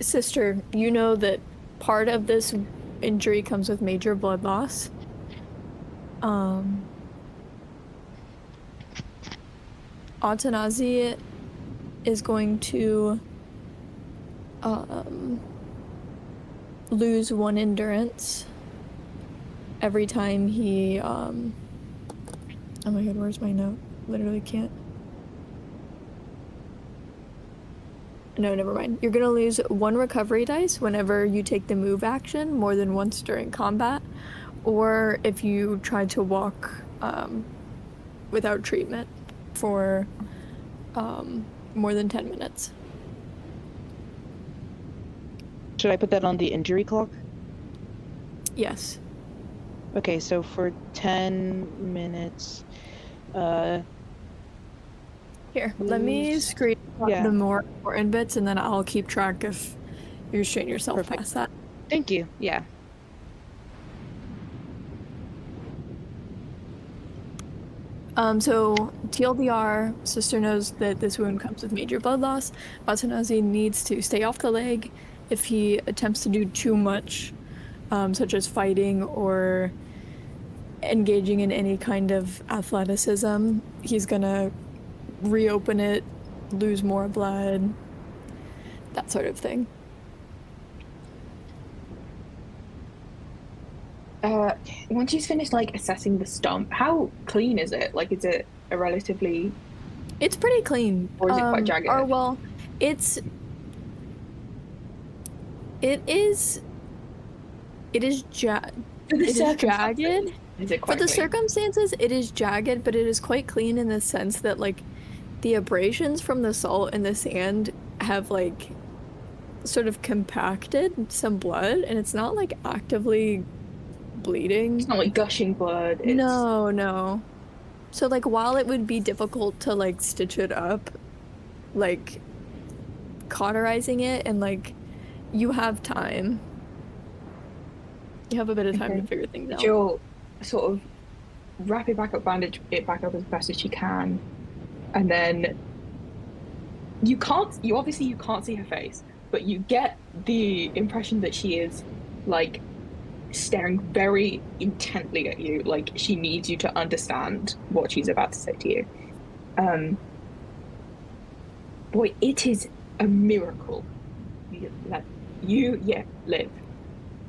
Sister, you know that part of this injury comes with major blood loss. Atanazi is going to lose 1 endurance every time he oh my god, where's my note? Literally can't. No, never mind. You're gonna lose 1 recovery dice whenever you take the move action more than once during combat, or if you try to walk without treatment for more than 10 minutes. Should I put that on the injury clock? Yes. Okay, so for 10 minutes, Here, let me Lose- screen yeah. the more important bits, and then I'll keep track if you strain yourself Perfect. past that. Thank you. Yeah. So TLDR, sister knows that this wound comes with major blood loss. Atanazi needs to stay off the leg. If he attempts to do too much, such as fighting or engaging in any kind of athleticism, he's gonna reopen it, lose more blood, that sort of thing. Once he's finished like assessing the stump, how clean is it? Like, is it a relatively, It's pretty clean. or is it quite jagged? Or well, it is it is jagged. Is it For quite the clean? circumstances, it is jagged, but it is quite clean in the sense that like the abrasions from the salt and the sand have like sort of compacted some blood, and it's not like actively bleeding. It's not like gushing blood. It's... No. So like while it would be difficult to like stitch it up, like cauterizing it, and like you have time. You have a bit of time to figure things out. You'll sort of wrap it back up, bandage it back up as best as you can, and then you obviously can't see her face, but you get the impression that she is like staring very intently at you, like she needs you to understand what she's about to say to you. Boy, it is a miracle that you yet live.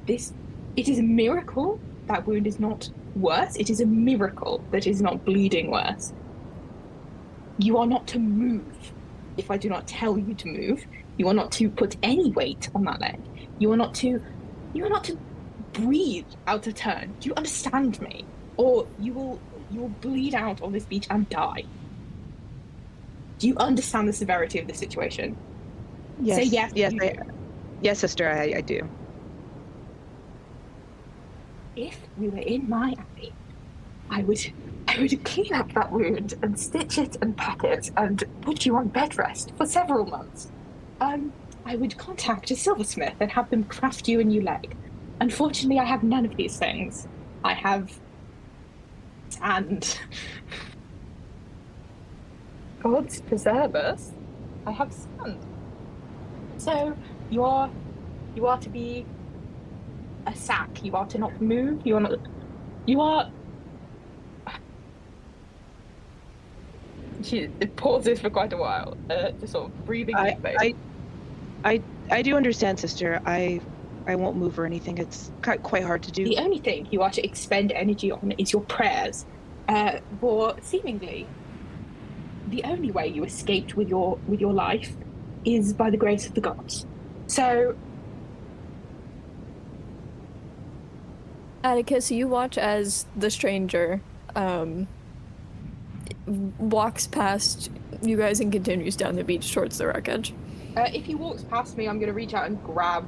It is a miracle that wound is not worse. It is a miracle that it is not bleeding worse. You are not to move if I do not tell you to move. You are not to put any weight on that leg. You are not to breathe out of turn. Do you understand me? Or you will bleed out on this beach and die. Do you understand the severity of the situation? Yes. Say yes. Yes, sister, I do. If we were in Miami, I would clean up that wound and stitch it and pack it and put you on bed rest for several months. I would contact a silversmith and have them craft you a new leg. Unfortunately, I have none of these things. I have sand. Gods preserve us. I have sand. So you are to be a sack. You are to not move. You are. She pauses for quite a while, just sort of breathing deeply. I do understand, sister. I won't move or anything. It's quite hard to do. The only thing you are to expend energy on is your prayers. For seemingly, the only way you escaped with your life is by the grace of the gods. So, Atticus, you watch as the stranger walks past you guys and continues down the beach towards the wreckage. if he walks past me, I'm going to reach out and grab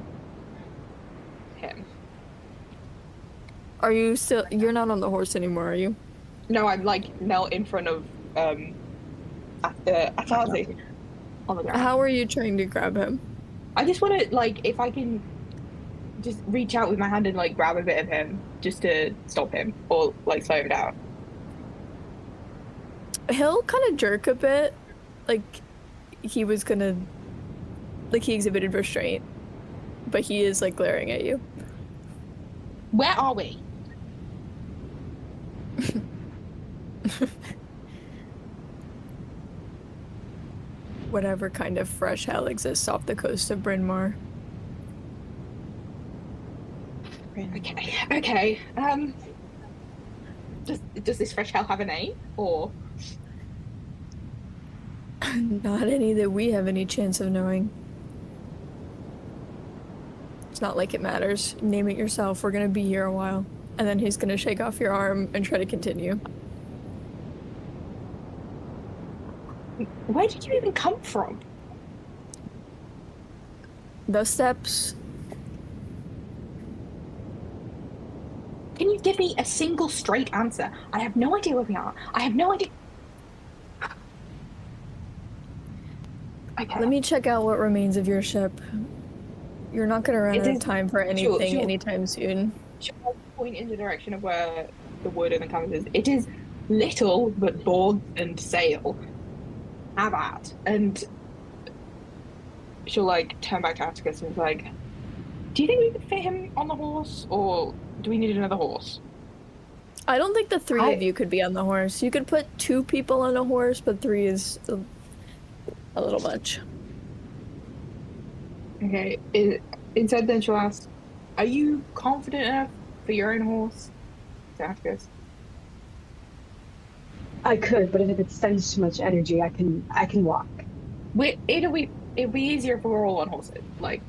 him. Are you still... You're not on the horse anymore, are you? No, I'm like knelt in front of Atazi on the ground. How are you trying to grab him? I just want to, like, if I can just reach out with my hand and like grab a bit of him just to stop him or like slow him down. He'll kind of jerk a bit, like he was gonna... Like he exhibited restraint, but he is like glaring at you. Where are we? Whatever kind of fresh hell exists off the coast of Bryn Mawr. Okay. Does this fresh hell have a name, or? Not any that we have any chance of knowing. It's not like it matters. Name it yourself. We're gonna be here a while. And then he's gonna shake off your arm and try to continue. Where did you even come from? The steps. Can you give me a single straight answer? I have no idea where we are. I have no idea. Okay. Let me check out what remains of your ship. You're not gonna run out of time for anything anytime soon. She'll point in the direction of where the wood and the canvas is. It is little, but boards and sail. Have at. And she'll like turn back to Atticus and is like, do you think we could fit him on the horse, or do we need another horse? I don't think the three of I- you could be on the horse. You could put 2 people on a horse, but 3 is a little much. Okay. Instead, then she'll ask, are you confident enough for your own horse? To Atticus. I could, but if it spends too much energy, I can walk. It'll be easier if we're all on horses. Like,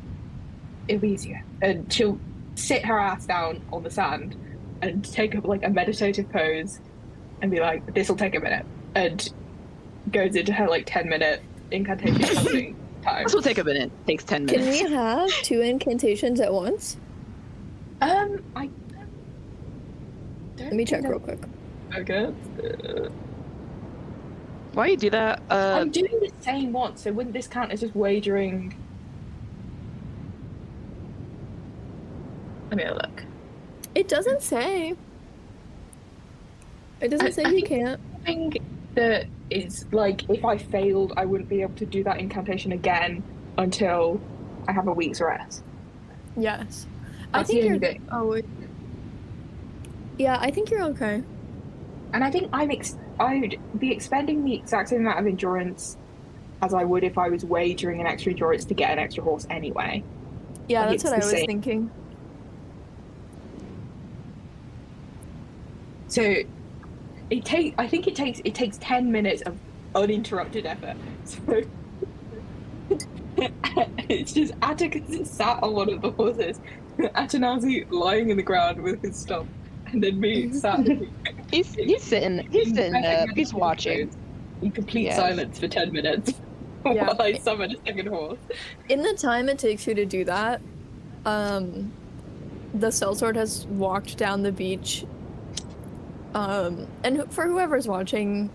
it'll be easier. And she'll sit her ass down on the sand and take up like a meditative pose and be like, this will take a minute. And goes into her like 10-minute incantation casting time. This will take a minute. Takes 10 minutes. Can we have 2 incantations at once? I Let me check real quick. Okay. Why you do that? I'm doing the same one, so wouldn't this count as just wagering? Let me have a look. It doesn't say. It doesn't say I you think- can't. I think that is like if I failed, I wouldn't be able to do that incantation again until I have a week's rest. Yes. That's I think the only you're. thing. Yeah, I think you're okay. And I think I'd be expending the exact same amount of endurance as I would if I was wagering an extra endurance to get an extra horse anyway. Yeah, Like, that's it's what I the was same. thinking. So I think it takes 10 minutes of uninterrupted effort. So it's just Atticus is sat on one of the horses, Atanazi lying in the ground with his stump, and then me sat He's sitting. He's sitting up. He's watching. in complete Yes. silence for 10 minutes Yeah. while I summon a second horse. In the time it takes you to do that, the sellsword has walked down the beach. And for whoever's watching,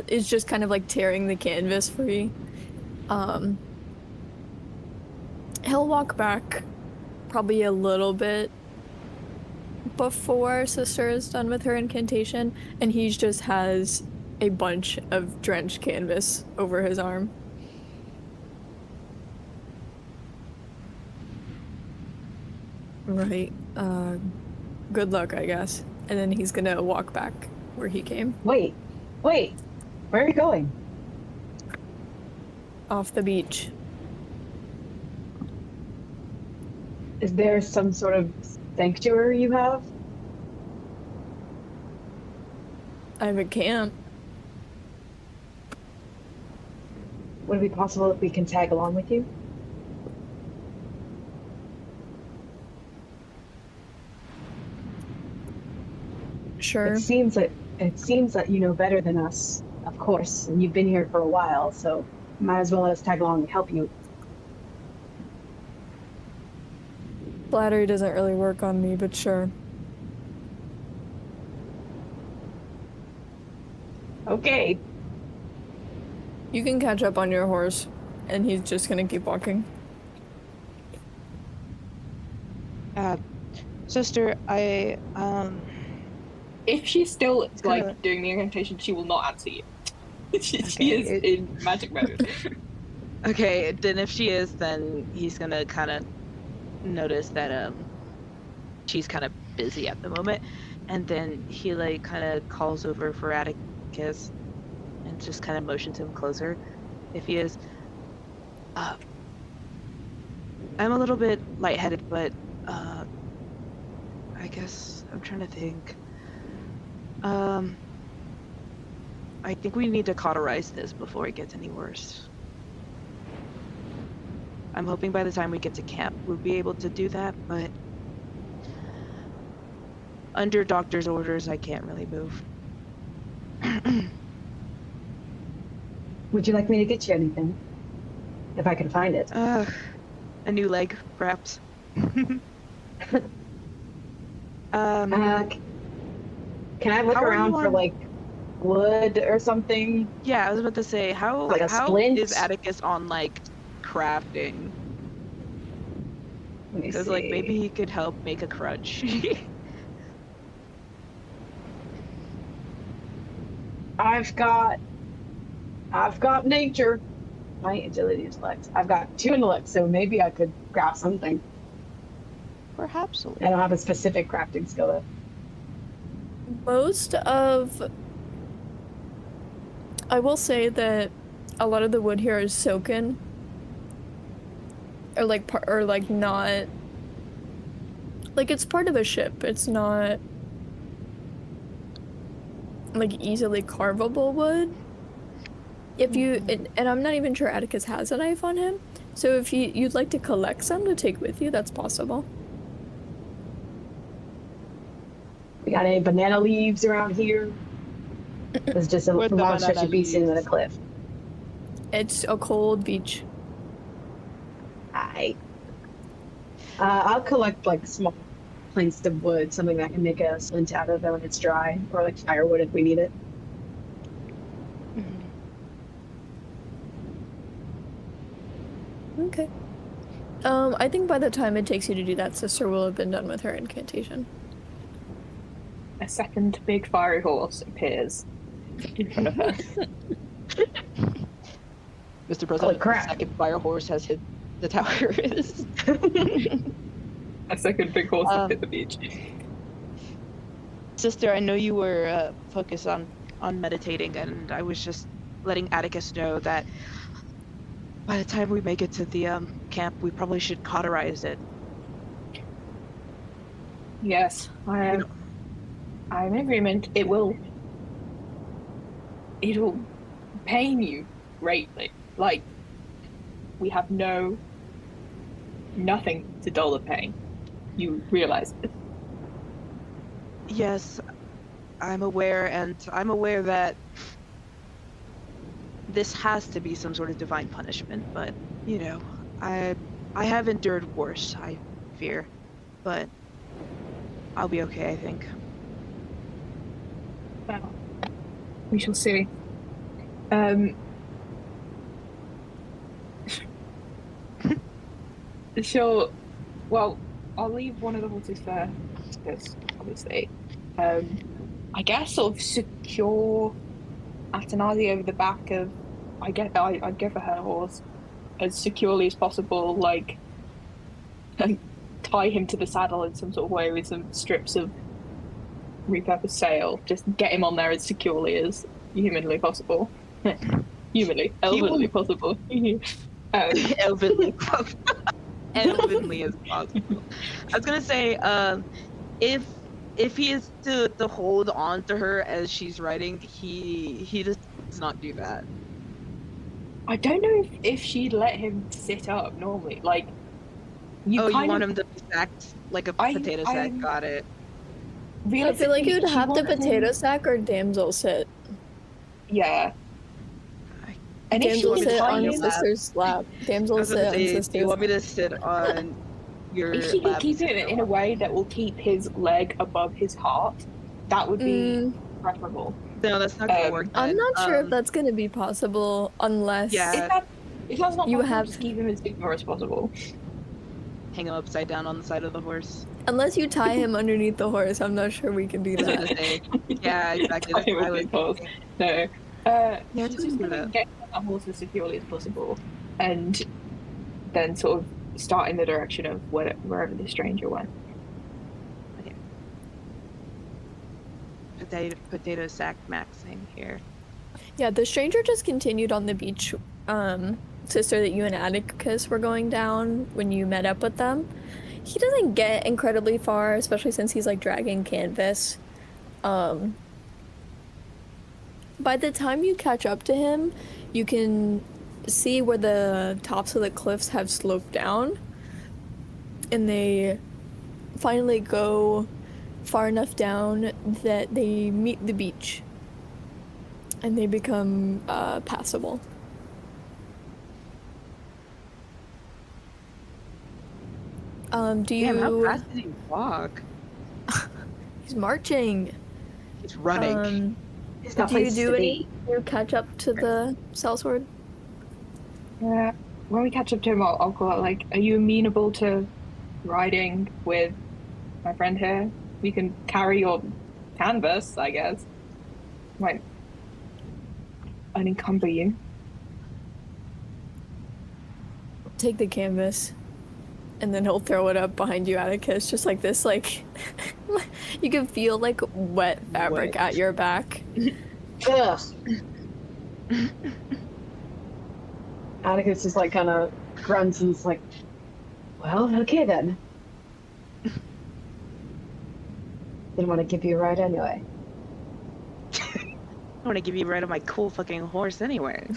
is just kind of like tearing the canvas free. He'll walk back probably a little bit before Sister is done with her incantation, and he just has a bunch of drenched canvas over his arm. Right. Good luck, I guess. And then he's gonna walk back where he came, Wait, where are you going? off the beach. Is there some sort of sanctuary you have? I have a camp. Would it be possible if we can tag along with you? Sure. It seems that you know better than us, of course, and you've been here for a while, so might as well let us tag along and help you. Flattery doesn't really work on me, but sure. Okay. You can catch up on your horse, and he's just gonna keep walking. Sister, I If she's still kinda- like doing the incantation, she will not answer you. she Okay, is in magic mode. Okay, then if she is, then he's gonna kind of notice that she's kind of busy at the moment, and then he like kind of calls over for Atticus and just kind of motions him closer. If he is, I'm a little bit lightheaded, but I guess I'm trying to think. I think we need to cauterize this before it gets any worse. I'm hoping by the time we get to camp, we'll be able to do that, but under doctor's orders, I can't really move. Would you like me to get you anything? If I can find it. A new leg, perhaps. Can I look How are around you for on- like wood or something? Yeah, I was about to say, how Like a how splint? is Atticus on like crafting? Let me Because like see. maybe he could help make a crutch. I've got nature. My agility is flex. I've got 2 intellect, so maybe I could craft something. Perhaps a I little. don't have a specific crafting skill though. I will say that a lot of the wood here is soaken. Or like not. Like it's part of a ship. It's not like easily carvable wood. If you and I'm not even sure Atticus has a knife on him. So if you'd like to collect some to take with you, that's possible. We got any banana leaves around here? It's just a Where'd the long stretch banana of beach sitting at a leaves? cliff. It's a cold beach. I'll collect like small planks of wood, something that can make a splint out of it when it's dry, or like firewood if we need it. Okay. I think by the time it takes you to do that, Sister will have been done with her incantation. A second big fiery horse appears in front of her. Mr. President, the crap. second fire horse has hit the tower. A second big horse has hit the beach. Sister, I know you were focused on meditating, and I was just letting Atticus know that by the time we make it to the camp, we probably should cauterize it. Yes, I'm in agreement. It'll pain you greatly. Like, we have nothing to dull the pain. You realize it. Yes, I'm aware, and I'm aware that this has to be some sort of divine punishment, but, you know, I have endured worse, I fear, but I'll be okay, I think. Well, we shall see. Sure. Well, I'll leave one of the horses first, because obviously, I guess sort of secure Atanazi over the back of. I'd give her her horse as securely as possible. Like, tie him to the saddle in some sort of way with some strips of repurposed sail. Just get him on there as securely as humanly possible. Elvenly possible. Elvenly as possible. I was gonna say, if he is to hold on to her as she's riding, he does not do that. I don't know if she'd let him sit up normally. Like, you want him to be sacked like a potato sack. Got it. I feel like you'd have to potato sack or damsel sit. Yeah. And damsel sit on Sister's lap. Damsel sit on Sister's lap. Do you want me to sit on your If she can keep it in a way that will keep his leg above his heart, that would be preferable. No, that's not gonna work. I'm not sure if that's gonna be possible unless if that's not you possible, have just keep him as dignified as possible. Hang him upside down on the side of the horse. Unless you tie him underneath the horse, I'm not sure we can do that. Yeah, exactly. That's what I was thinking. No. Yeah, just gonna get that horse as securely as possible, and then sort of start in the direction of wherever the stranger went. Okay. Potato sack maxing here. Yeah, the stranger just continued on the beach, Sister, that you and Atticus were going down when you met up with them. He doesn't get incredibly far, especially since he's like dragging canvas. By the time you catch up to him, you can see where the tops of the cliffs have sloped down, and they finally go far enough down that they meet the beach, and they become passable. Do you? Damn, how fast did he walk? He's marching. He's running. Do you do any? You catch up to the sellsword? Yeah. When we catch up to him, I'll call out, like, are you amenable to riding with my friend here? We can carry your canvas, I guess. Might unencumber you. Take the canvas, and then he'll throw it up behind you, Atticus, just like this, like you can feel like wet fabric Wet. at your back. Ugh. Atticus just like kind of grunts and is like, well, okay then. Didn't want to give you a ride anyway. I want to give you a ride on my cool fucking horse anyway.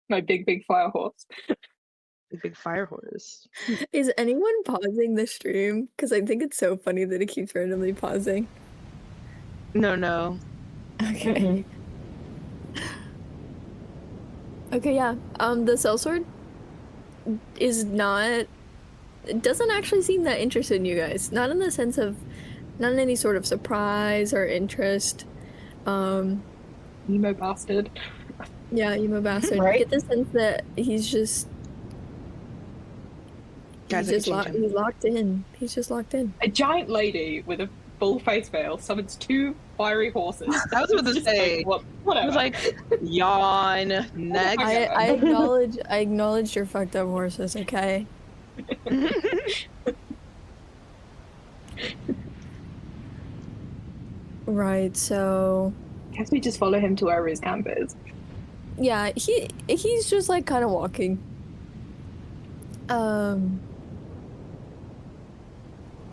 My big fire horse. The big fire horse. Is anyone pausing the stream? Because I think it's so funny that it keeps randomly pausing. No. Okay. Okay, yeah. The sellsword is not... It doesn't actually seem that interested in you guys. Not in the sense of... Not in any sort of surprise or interest. Emo bastard. Yeah, emo bastard. Right? You get the sense that he's just... Guys, I he's can change him. he's locked in. He's just locked in. A giant lady with a full face veil summons 2 fiery horses. I was about to Just say. like, whatever. I was like, yawn, next. I acknowledge your fucked up horses, okay? Right, so... Guess we just follow him to wherever his camp is. Yeah, he's just like kind of walking.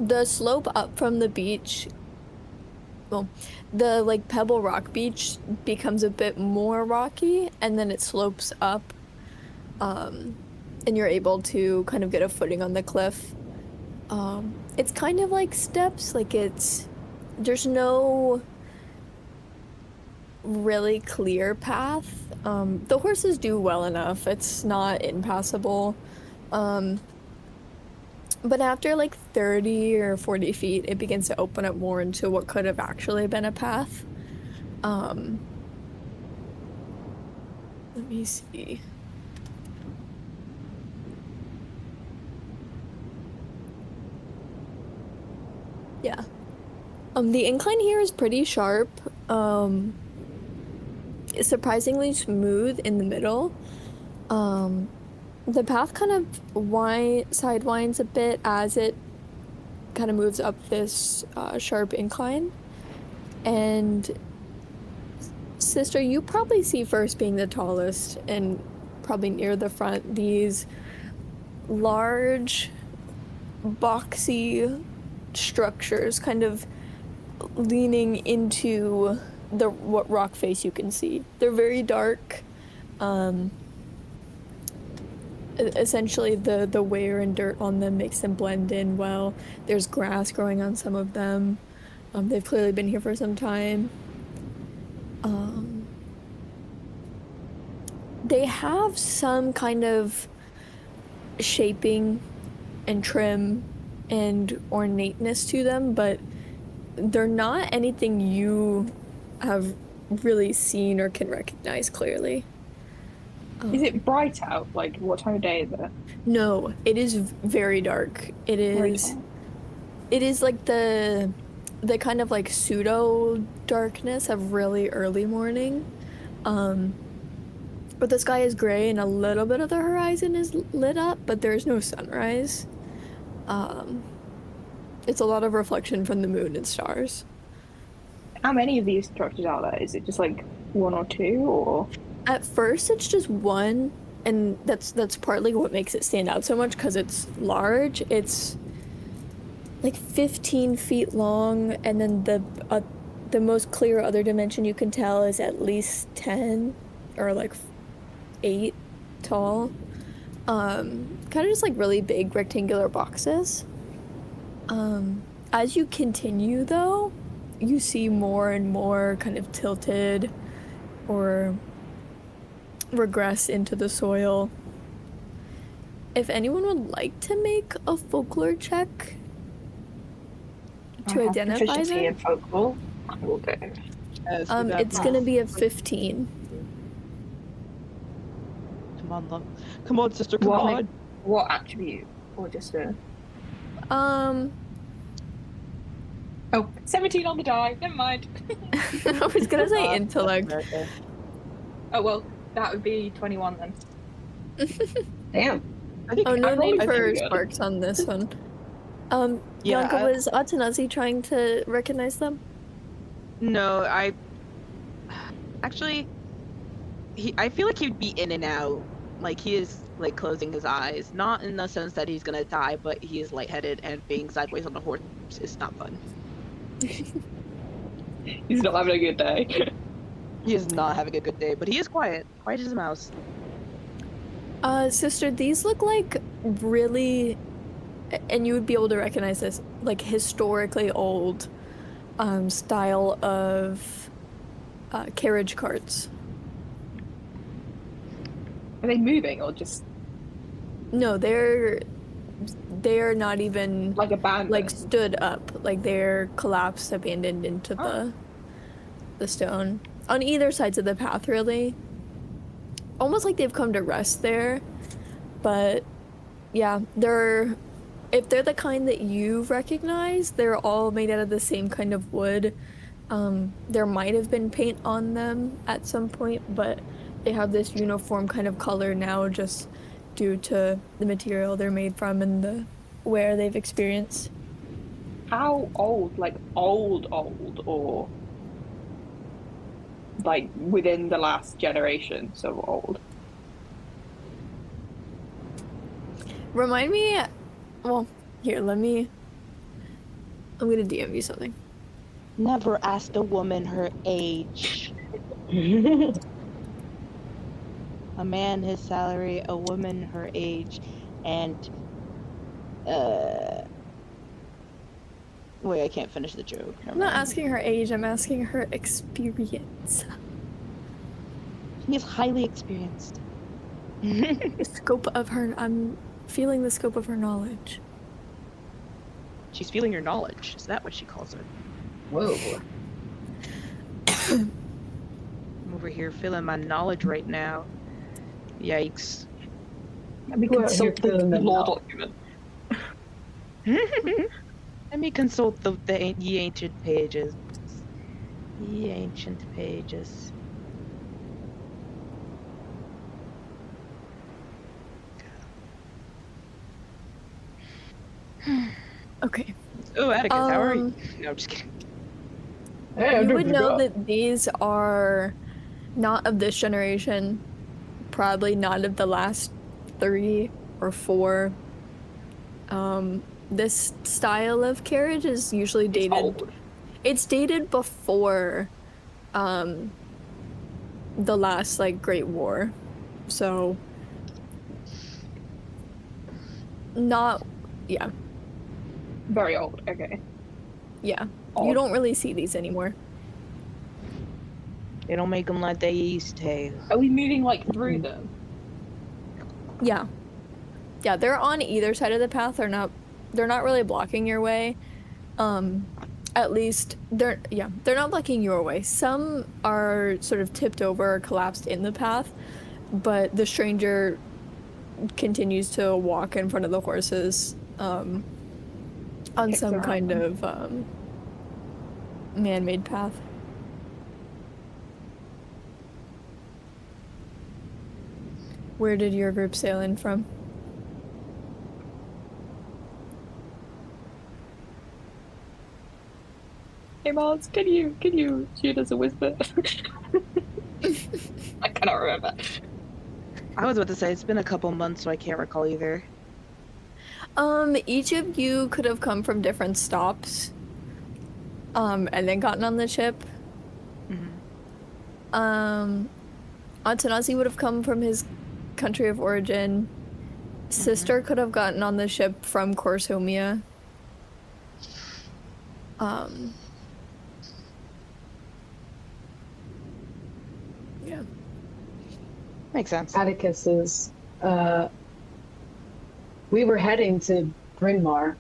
The slope up from the beach, well, the like Pebble Rock beach becomes a bit more rocky, and then it slopes up, and you're able to kind of get a footing on the cliff. It's kind of like steps, like there's no really clear path. The horses do well enough. It's not impassable. But after like 30 or 40 feet, it begins to open up more into what could have actually been a path. Let me see. Yeah. The incline here is pretty sharp. It's surprisingly smooth in the middle. The path kind of sidewinds a bit as it kind of moves up this sharp incline. And sister, you probably see first, being the tallest and probably near the front, these large, boxy structures kind of leaning into what rock face you can see. They're very dark. Essentially the wear and dirt on them makes them blend in well. There's grass growing on some of them. They've clearly been here for some time. They have some kind of shaping and trim and ornateness to them, but they're not anything you have really seen or can recognize clearly. Is it bright out? Like, what time of day is it? No, it is very dark. It is like the kind of like pseudo darkness of really early morning. But the sky is gray and a little bit of the horizon is lit up, but there's no sunrise. It's a lot of reflection from the moon and stars. How many of these structures are there? Is it just like 1 or 2, or? At first, it's just one, and that's partly what makes it stand out so much, because it's large. It's like 15 feet long, and then the most clear other dimension you can tell is at least 10 or like 8 tall. Kind of just like really big rectangular boxes. As you continue, though, you see more and more kind of tilted or regress into the soil. If anyone would like to make a folklore check to identify proficiency them, in folklore. I will go. it's gonna be a 15. Come on, love. Come on, sister. Come on. What attribute? Or just a... Oh, 17 on the die. Never mind. I was gonna say That's intellect. America. Oh well, that would be 21 then. Damn. I think Oh, no I'm need rolling for pretty good. sparks on this one. Yeah, Bianca, was Atanazi trying to recognize them? no, actually, I feel like he'd be in and out. Like he is like closing his eyes, not in the sense that he's gonna die, but he is lightheaded and being sideways on the horse is not fun. He's not having a good day. He is not having a good day, but he is quiet as a mouse. Sister, these look like really, and you would be able to recognize this, like historically old, style of, carriage carts. Are they moving or just No, they're not even like abandoned? like stood up. Like they're collapsed, abandoned into the stone on either sides of the path, really. Almost like they've come to rest there. But yeah, if they're the kind that you've recognized, they're all made out of the same kind of wood. There might have been paint on them at some point, but they have this uniform kind of color now just due to the material they're made from and the wear they've experienced. How old? Like old, or like within the last generation? So old. Remind me, well, here, I'm gonna DM you something. Never ask a woman her age. A man his salary, a woman her age, and wait, I can't finish the joke. I'm not asking her age, I'm asking her experience. He is highly experienced. The scope of her, I'm feeling the scope of her knowledge. She's feeling your knowledge. Is that what she calls it? Whoa. I'm over here feeling my knowledge right now. Yikes. Let me Who are consult you the feeling them law now? document. Let me consult the ancient pages. The ancient pages. Okay. Oh, Atticus, how are you? No, I'm just kidding. Hey, You would know that these are not of this generation, probably not of the last 3 or 4. This style of carriage is usually It's dated. old. It's dated before the last like Great War. So not yeah. Very old. Okay. Yeah. Odd. You don't really see these anymore. They don't make them like they used to. Are we moving like through them? Yeah. Yeah, they're on either side of the path. They're not really blocking your way. At least they're not blocking your way. Some are sort of tipped over or collapsed in the path, but the stranger continues to walk in front of the horses on Kicks some around kind them. of man-made path. Where did your group sail in from? Hey Mars, can you shoot us a whisper? I cannot remember. I was about to say, it's been a couple months, so I can't recall either. Each of you could have come from different stops, and then gotten on the ship. Atanazi would have come from his country of origin. Sister could have gotten on the ship from Corsomia. Yeah. Makes sense. Atticus is, we were heading to Bryn Mawr,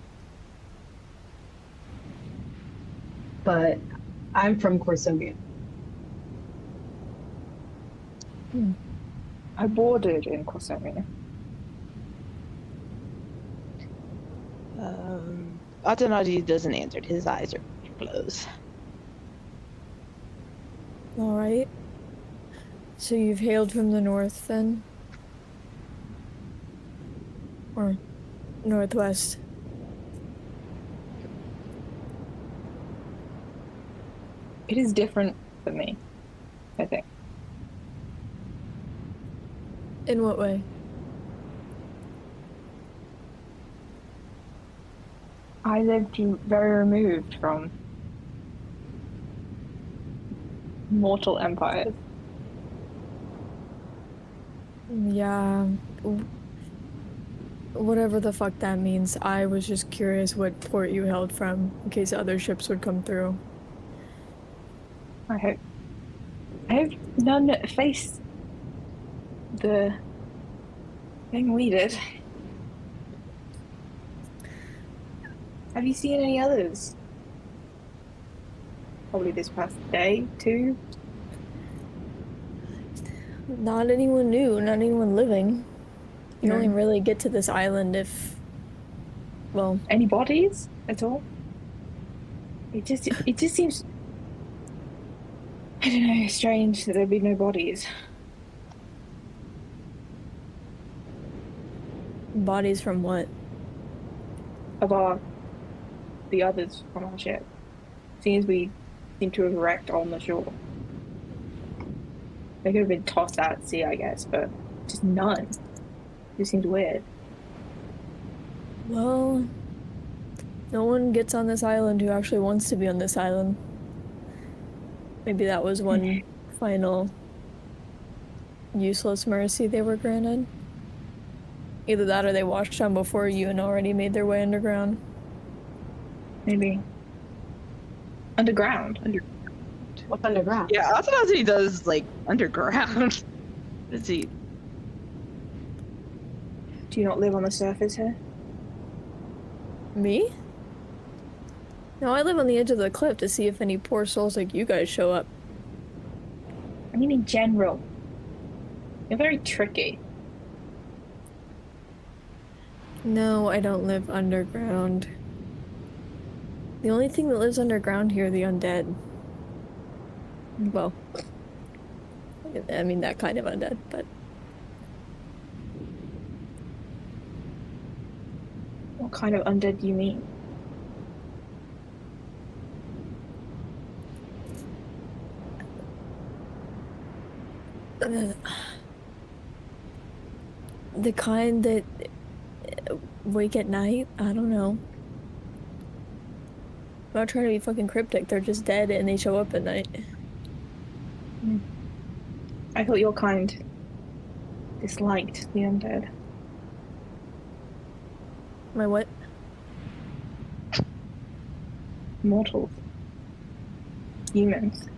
but I'm from Corsomia. I boarded in Corsomia. Atanaji doesn't answer. His eyes are close. All right. So you've hailed from the north then? Or northwest? It is different for me, I think. In what way? I lived very removed from mortal empires. Yeah. Whatever the fuck that means. I was just curious what port you hailed from, in case other ships would come through. I hope none face the thing we did. Have you seen any others? Probably this past day, too. Not anyone new, not anyone living. You No. only really get to this island if, well, Any bodies at all? It just seems, I don't know, strange that there'd be no bodies. bodies from what? Of the others from our ship. Seems we seem to have wrecked on the shore. They could have been tossed out at sea, I guess, but just none. It seems weird. Well, no one gets on this island who actually wants to be on this island. Maybe that was one final useless mercy they were granted. Either that or they washed down before you and already made their way underground. Maybe. Underground. What's underground? Yeah, that's what he does, like, underground. Let's see. Do you not live on the surface here? Me? No, I live on the edge of the cliff to see if any poor souls like you guys show up. I mean in general. You're very tricky. No, I don't live underground. The only thing that lives underground here are the undead. Well, I mean that kind of undead, but What kind of undead do you mean? the kind that wake at night. I don't know. I'm not trying to be fucking cryptic. They're just dead and they show up at night. I thought your kind disliked the undead. My what? Mortals. Humans.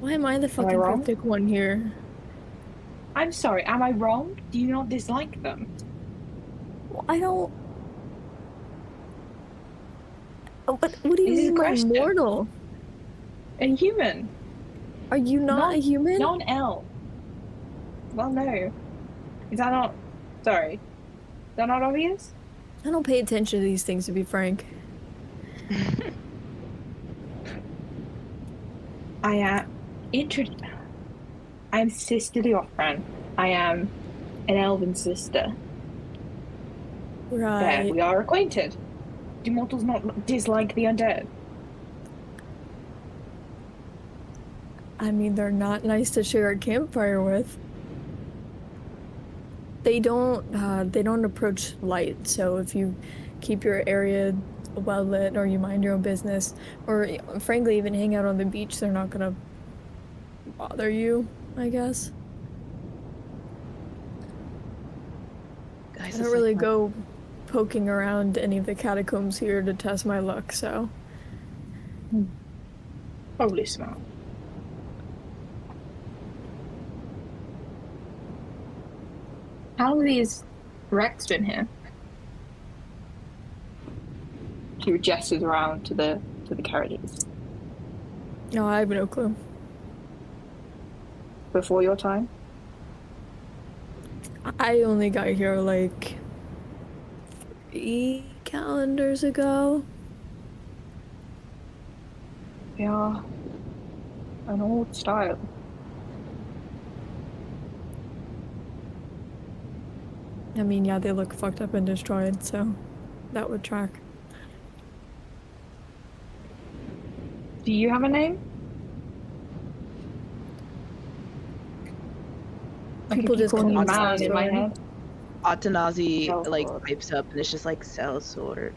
Why am I the fucking wrong? cryptic one here? I'm sorry, am I wrong? Do you not dislike them? Well, I don't. Oh, but what do you This is a mean by question. mortal? A human. Are you not a human? Not an elf. Well, no. Is that not... Sorry. Is that not obvious? I don't pay attention to these things, to be frank. I am... I am sister to your friend. I am an elven sister. Right. There, we are acquainted. Do mortals not dislike the undead? I mean, they're not nice to share a campfire with. They don't approach light, so if you keep your area well lit or you mind your own business, or frankly even hang out on the beach, they're not gonna bother you, I guess. Guys, I don't really go poking around any of the catacombs here to test my luck, so. Probably smart. How long have these wrecks been here? She gestures around to the carriages. No, I have no clue. Before your time? I only got here like 3 calendars ago. They are an old style. I mean, yeah, they look fucked up and destroyed, so that would track. Do you have a name? People just call call you him man in my Sword. head. Atanazi Sellsword. pipes up and it's just like sellsword.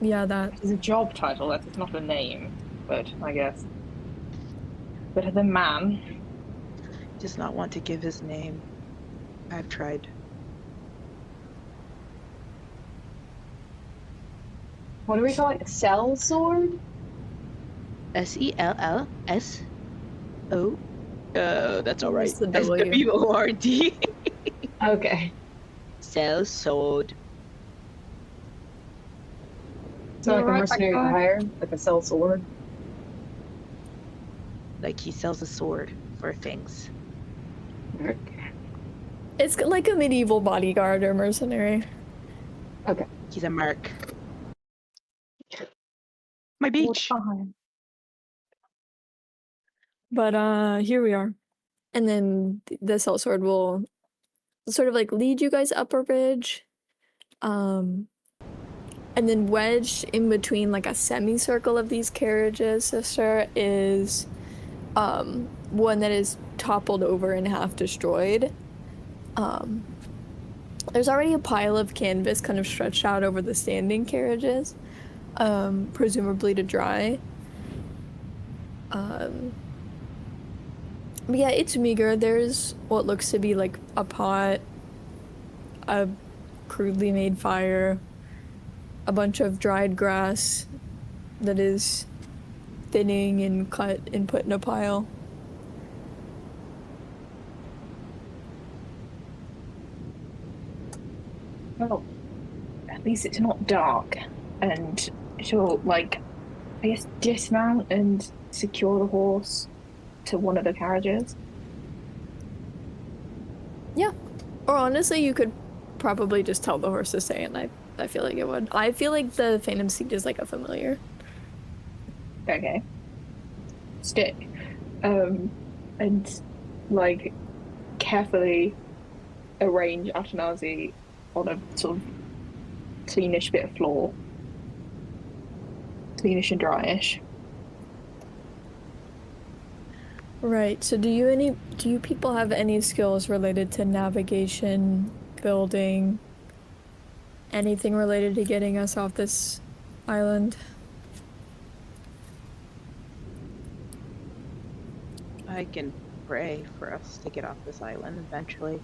Yeah, that. It's a job title. It's not a name, but I guess better than man. Does not want to give his name. I've tried. What do we call it? Cell sword? SELLSO. That's all right. What's the W? SWORD. Okay. Sellsword. So like a Alright, mercenary for guy. hire, like a cell sword. Like he sells a sword for things. It's like a medieval bodyguard or mercenary. Okay. He's a merc. My beach. But here we are. And then the sellsword will sort of like lead you guys up a ridge. And then wedged in between like a semicircle of these carriages, sister, is one that is toppled over and half destroyed. There's already a pile of canvas kind of stretched out over the standing carriages, presumably to dry. But yeah, it's meager. There's what looks to be like a pot, a crudely made fire, a bunch of dried grass that is thinning and cut and put in a pile. Well, at least it's not dark, and she'll like, I guess, dismount and secure the horse to one of the carriages. Yeah. Or honestly, you could probably just tell the horse to stay, and I feel like it would. I feel like the Phantom Steed is like a familiar. Okay. Stick. And like carefully arrange Atanazi on a sort of cleanish bit of floor. Cleanish and dryish. Right. So do you people have any skills related to navigation, building, anything related to getting us off this island? I can pray for us to get off this island eventually.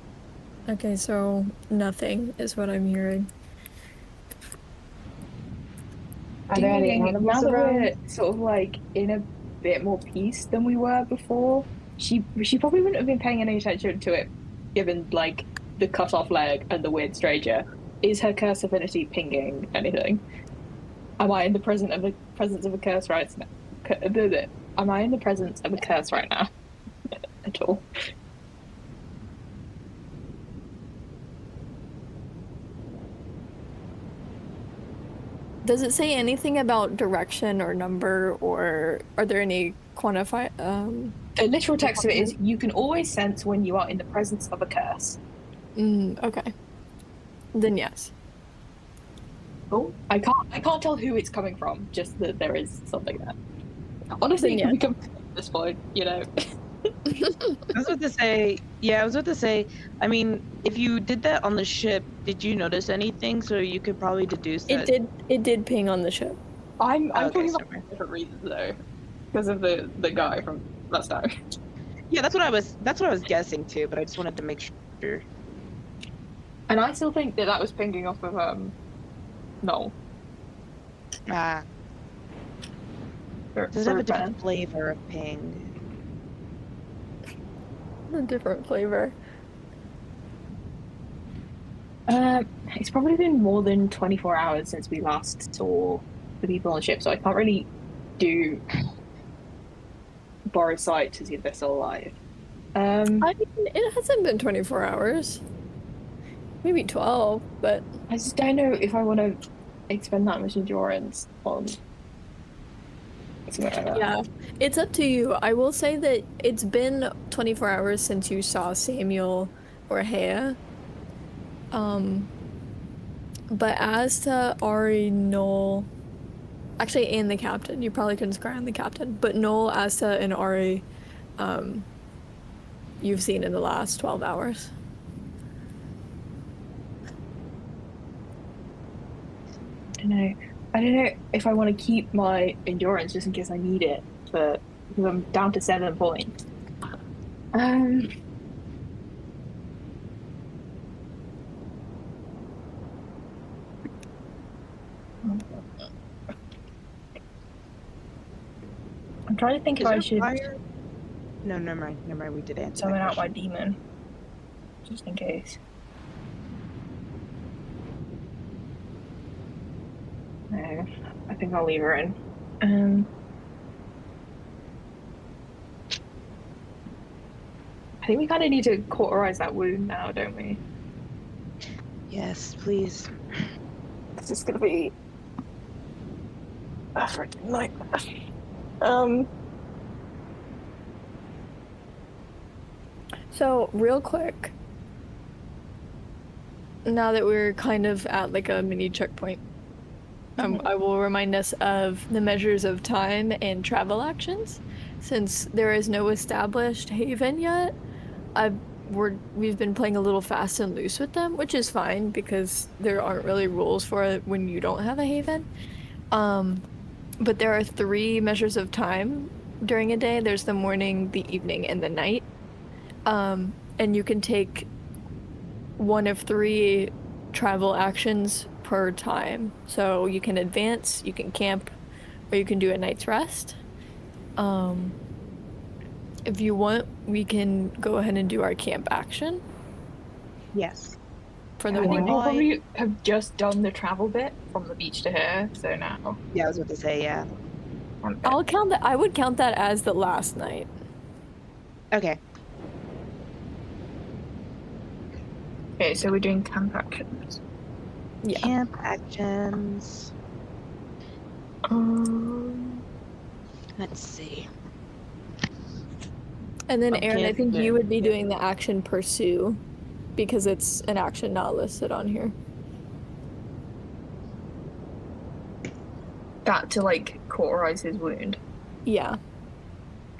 Okay, so nothing is what I'm hearing. Are there any Now animals that around? we're sort of like in a bit more peace than we were before, she probably wouldn't have been paying any attention to it, given like the cut off leg and the weird stranger. Is her curse affinity pinging anything? Am I in the presence of a curse right now? Am I in the presence of a curse right now? At all? Does it say anything about direction or number, or are there any quantify The literal text of it is: you can always sense when you are in the presence of a curse. Okay. Then yes. Oh, I can't tell who it's coming from, just that there is something there. Honestly, Then it could yes. become at this point, you know. I was about to say, yeah, I was about to say, I mean, if you did that on the ship, did you notice anything? So you could probably deduce that. It did ping on the ship. I'm Okay, talking so about different reasons though, because of the guy from last time. yeah, that's what I was guessing too, but I just wanted to make sure. And I still think that was pinging off of Noel. Ah, does it have a different flavor of ping? A different flavor. It's probably been more than 24 hours since we last saw the people on the ship, so I can't really do borrow sight to see if they're still alive. I mean, it hasn't been 24 hours. Maybe 12, but I just don't know if I want to expend that much endurance on Something like that. Yeah, it's up to you. I will say that it's been 24 hours since you saw Samuel or Hea. But as to Ari, Noel, actually, and the captain, you probably couldn't scry on the captain, but Noel, Asta, and Ari, you've seen in the last 12 hours. I don't know if I want to keep my endurance just in case I need it, but because I'm down to 7 points. I'm trying to think Is if I there should fire? No, never mind. Never mind. We did answer summon that out my question. demon, just in case. No, I think I'll leave her in. I think we kind of need to cauterize that wound now, don't we? Yes, please. This is gonna be a freaking nightmare. So, real quick, now that we're kind of at like a mini checkpoint, I will remind us of the measures of time and travel actions. Since there is no established haven yet, we've been playing a little fast and loose with them, which is fine because there aren't really rules for it when you don't have a haven. But there are 3 measures of time during a day. There's the morning, the evening, and the night. And you can take one of 3 travel actions per time. So you can advance, you can camp, or you can do a night's rest. If you want, we can go ahead and do our camp action Yes. for the I think morning. we'll probably have just done the travel bit from the beach to here, so now. Yeah, I was about to say, yeah. I'll count that. I would count that as the last night. Okay. Okay, so we're doing camp actions. Yeah. Camp actions. Let's see. And then Aaron, I Okay, think you would be yeah. doing the action pursue because it's an action not listed on here. That to like cauterize his wound. Yeah.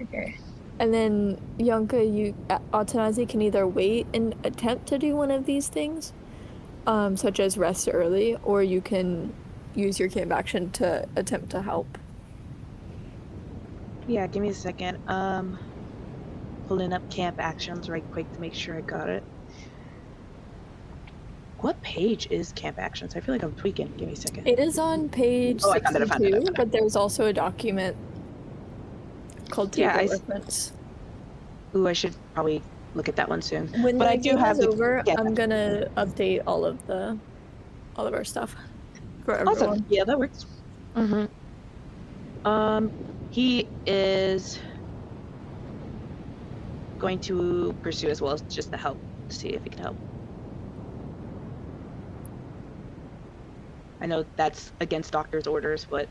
Okay. And then Yonka, Atanazi can either wait and attempt to do one of these things, such as rest early, or you can use your camp action to attempt to help. Yeah, give me a second. Pulling up camp actions right quick to make sure I got it. What page is camp actions? I feel like I'm tweaking. Give me a second. It is on page Oh, I found it, I found it, I 62, found it. but there's also a document called Table Reference. Ooh, I should probably look at that one soon. When But the I do game have is the over, camp I'm action. gonna update all of our stuff for everyone. Awesome. Yeah, that works. He is going to pursue as well, just to help, to see if he can help. I know that's against doctor's orders, but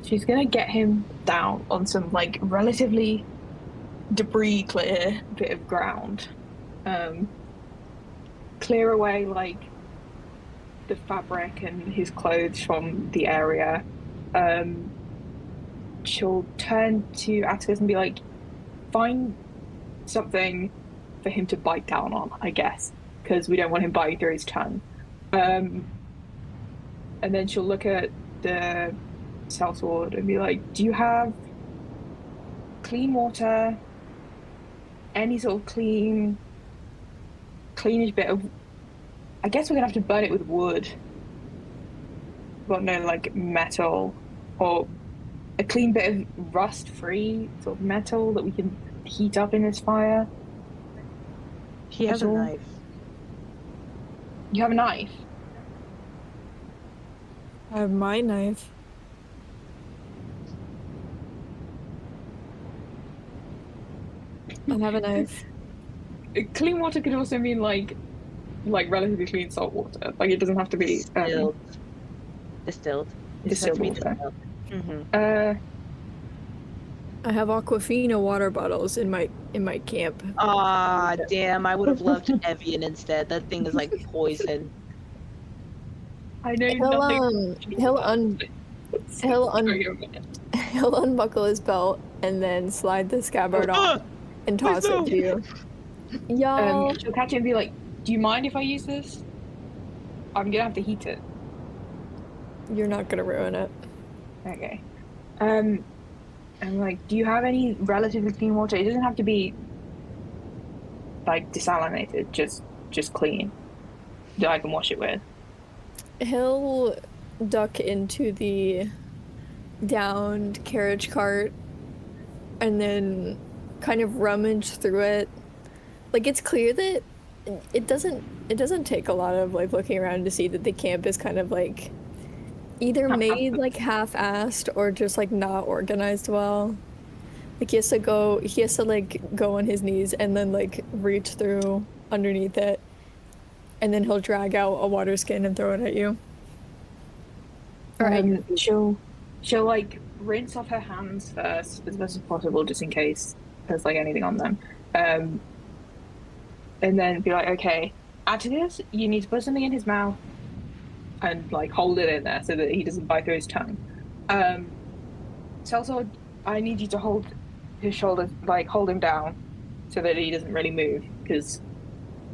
She's gonna get him down on some like relatively debris clear bit of ground. Clear away like the fabric and his clothes from the area. She'll turn to Atticus and be like, find something for him to bite down on, I guess, because we don't want him biting through his tongue. And then she'll look at the sellsword and be like, do you have clean water, any sort of cleanish bit of, I guess we're gonna have to burn it with wood, but no like metal, or a clean bit of rust free sort of metal that we can heat up in this fire. he has a all. knife. You have a knife? I have my knife. I have a knife. Clean water could also mean like relatively clean salt water. Like it doesn't have to be Distilled. Distilled me water. Mm-hmm. I have Aquafina water bottles in my camp. Ah, damn! I would have loved Evian instead. That thing is like poison. I know He'll nothing. he'll unbuckle his belt and then slide the scabbard off and Please toss it no. to you. Y'all, She'll catch it and be like, "Do you mind if I use this? I'm gonna have to heat it." you're not gonna ruin it. Okay. I'm like, "Do you have any relatively clean water? It doesn't have to be like desalinated, just clean that I can wash it with." He'll duck into the downed carriage cart and then kind of rummage through it. Like it's clear that it doesn't take a lot of like looking around to see that the camp is kind of like either made like half-assed or just like not organized well. Like he has to like go on his knees and then like reach through underneath it, and then he'll drag out a water skin and throw it at you. Or at your feet. She'll like rinse off her hands first as best as possible, just in case there's like anything on them. And then be like, okay, add to this, you need to put something in his mouth and like hold it in there so that he doesn't bite through his tongue. Sellsword, I need you to hold his shoulders, like hold him down so that he doesn't really move, because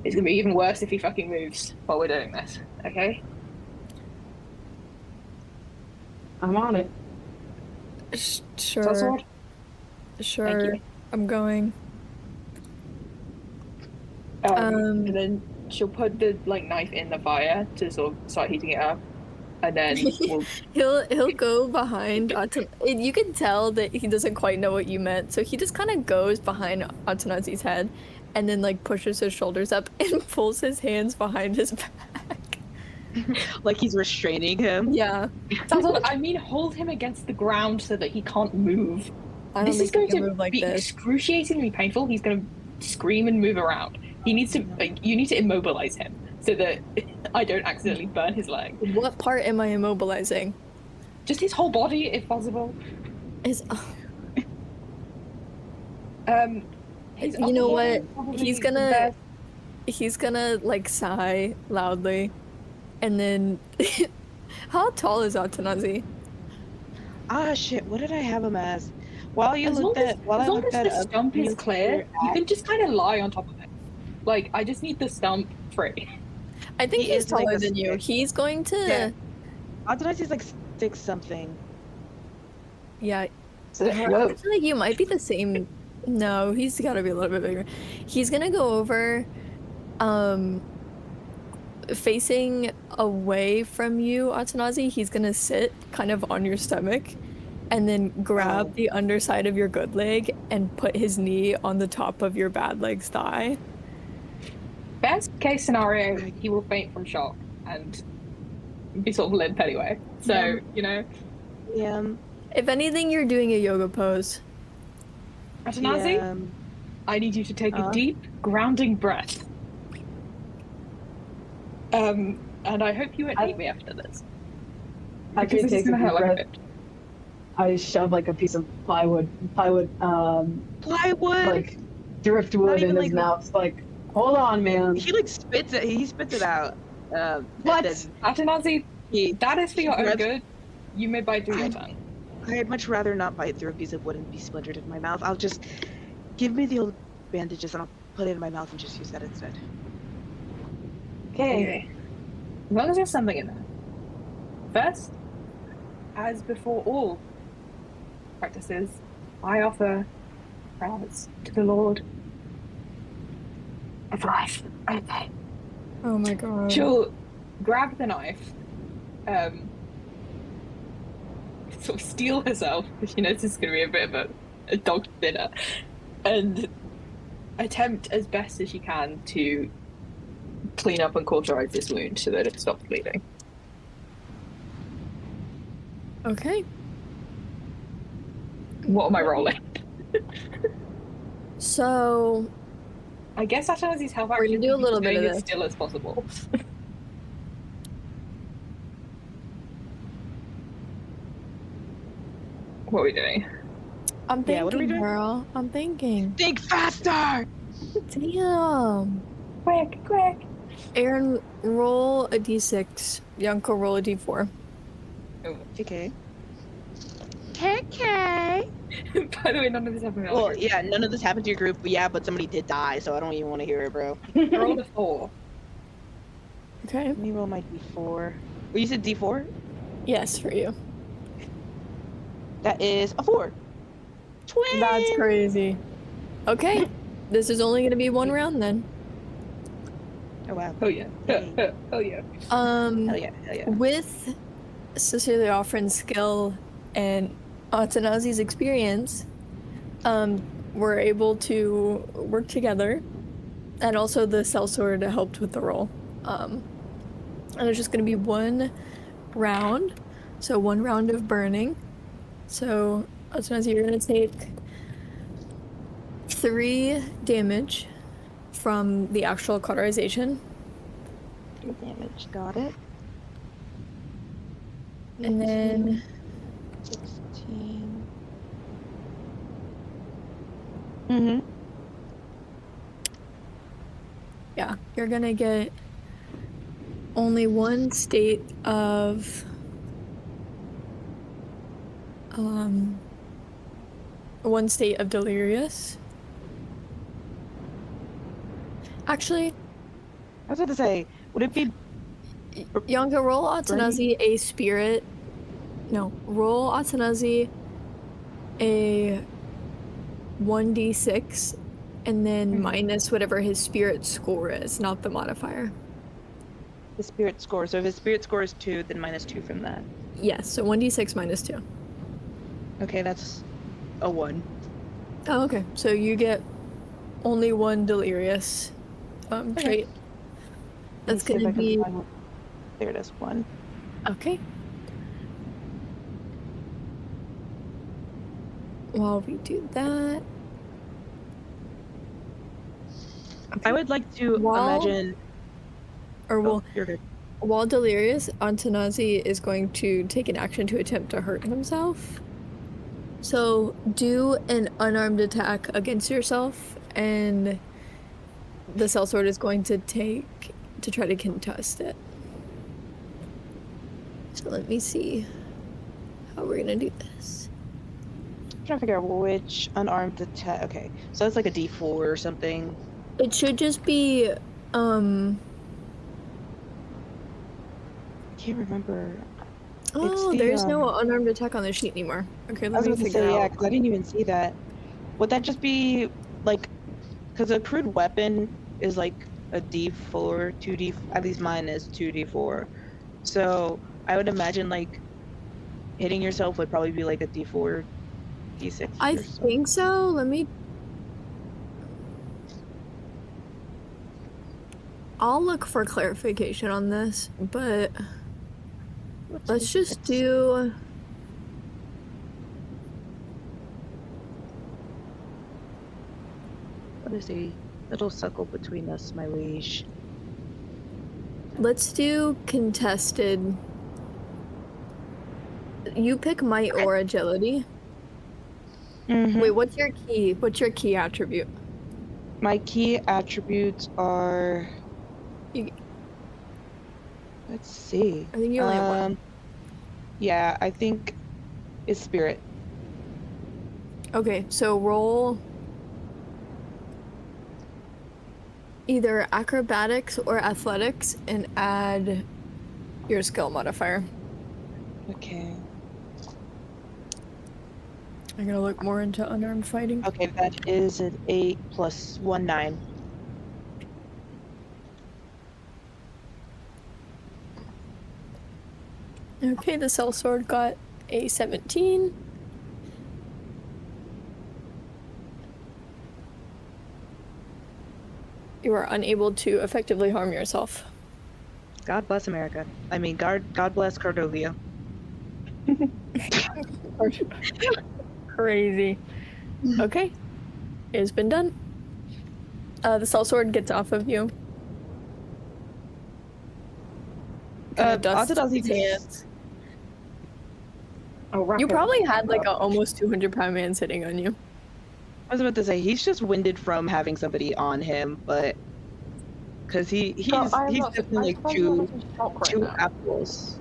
it's gonna be even worse if he fucking moves while we're doing this. Okay? I'm on it. Sure. Sellsword? Sure. Thank you. I'm going. And then she'll put the like knife in the fire to sort of start heating it up, and then He'll go behind you can tell that he doesn't quite know what you meant, so he just kind of goes behind Atanazi's head and then like pushes his shoulders up and pulls his hands behind his back. Like he's restraining him. Yeah. I mean, hold him against the ground so that he can't move. I don't This is think going he can to move like be this. excruciatingly painful. He's going to scream and move around. He needs to, like, you need to immobilize him so that I don't accidentally burn his leg. What part am I immobilizing? Just his whole body, if possible. His His you know upper what? body, He's gonna like sigh loudly, and then how tall is Atanazi? Ah, shit. What did I have him as? While you As looked long at, as, while I as long looked as that the up, stump can is you clear, clear you at- can just kind of lie on top of it. Like, I just need the stump free. I think He he's is like taller a than you. stick. He's going to. Yeah. Atanazi's like 6 something. Yeah. Whoa. I feel like you might be the same. No, he's got to be a little bit bigger. He's gonna go over, facing away from you, Atanazi. He's gonna sit kind of on your stomach, and then grab the underside of your good leg and put his knee on the top of your bad leg's thigh. Best case scenario, he will faint from shock and be sort of limp anyway. So, you know. Yeah. If anything, you're doing a yoga pose. Atanazi, Yeah. I need you to take a deep, grounding breath. And I hope you won't hate me after this. After he Because this is takes a gonna deep hurt like a breath, bitch. I shove like a piece of plywood, Plywood. like driftwood in even, his like, mouth. Like, hold on, man. He like spits it. He spits it out. What? Atanazi, that is for your own Breath- good. You may bite through your tongue. I'd much rather not bite through a piece of wood and be splintered in my mouth. I'll just give me the old bandages and I'll put it in my mouth and just use that instead. Okay. As long as there's something in there. First, as before all practices, I offer prayers to the Lord of life. Okay. Oh my god. She'll grab the knife, sort of steel herself, because she knows this is going to be a bit of a dog dinner, and attempt as best as she can to clean up and cauterize this wound so that it stops bleeding. Okay. What am I rolling? So I guess Atanazi's health We're gonna action do a little bit of as this. still as possible. What are we doing? I'm Yeah, what are we thinking, doing? girl. I'm thinking. Think faster! Damn. Quick, quick! Aaron, roll a d6. Yanko, roll a d4. Okay. Okay. By the way, none of this happened. Well, yeah, none of this happened to your group, but yeah, but somebody did die, so I don't even want to hear it, bro. I rolled a 4. Okay. Let me roll my d4. Well, you said d4? Yes, for you. That is a 4. Twin! That's crazy. Okay. This is only going to be one round then. Oh, wow. Oh yeah. Hey. Oh yeah. Hell yeah, hell yeah. With Cecilia Offren's skill and Atanazi's experience, we're able to work together, and also the sellsword helped with the roll. And it's just going to be one round, so one round of burning. So Atanazi, you're going to take 3 damage from the actual cauterization. Damage, got it. And then 16. Mm-hmm. yeah, you're gonna get only one state of delirious. Actually, I was about to say, would it be Yanka, roll Atanazi a spirit. No, roll Atanazi a 1d6 and then minus whatever his spirit score is, not the modifier. the spirit score? So if his spirit score is 2, then minus 2 from that. Yes, so 1d6 minus 2. Okay, that's a 1. Oh, okay. So you get only one delirious trait. That's Let me see if gonna I can be find one. There it is, 1. okay. While we do that, I would like to While- imagine. or Oh, well, you're good. while delirious, Atanazi is going to take an action to attempt to hurt himself. So do an unarmed attack against yourself, and the sellsword is going to try to contest it. So let me see how we're gonna do this. I'm trying to figure out which unarmed attack. Okay, so that's like a D4 or something. It should just be I can't remember. oh, the, there's no unarmed attack on the sheet anymore. Okay, I let was me about to figure say, yeah, out. because I didn't even see that. Would that just be like, because a crude weapon is like a D4, 2D, at least mine is 2D4. So I would imagine like hitting yourself would probably be like a D4, D6. I or something. think so. Let me. I'll look for clarification on this, but let's just do. What is a little suckle between us, my liege? Let's do contested. You pick might or agility. Mm-hmm. Wait, what's your key? What's your key attribute? My key attributes are. You- Let's see. I think you only have one. Yeah, I think it's spirit. Okay, so roll either acrobatics or athletics and add your skill modifier. Okay. I'm gonna look more into unarmed fighting. Okay, that is an 8 plus 1, 9. Okay, the sellsword got a 17. You are unable to effectively harm yourself. God bless America. I mean, God bless Cardovia. Crazy. Okay, it has been done. The sellsword gets off of you. Kind of dusts Atanazi his hands. Oh, You Rapper. probably had like a almost 200-pound man sitting on you. I was about to say he's just winded from having somebody on him, but because he's definitely like two apples.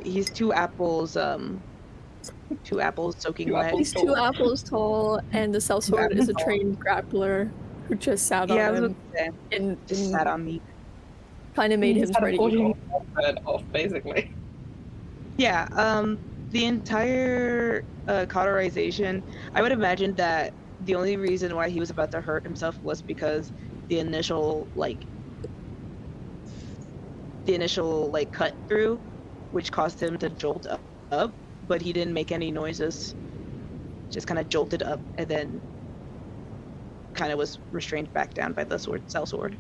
He's two apples soaking Two wet. apples. He's 2 apples tall, and the Two sellsword is a apples. trained grappler who just sat Yeah, I on was about him to say and just sat on me. kind of made him He's had a ready to portion go. off, basically. Yeah, the entire cauterization, I would imagine that the only reason why he was about to hurt himself was because the initial cut through, which caused him to jolt up, but he didn't make any noises. Just kind of jolted up and then kind of was restrained back down by the sellsword.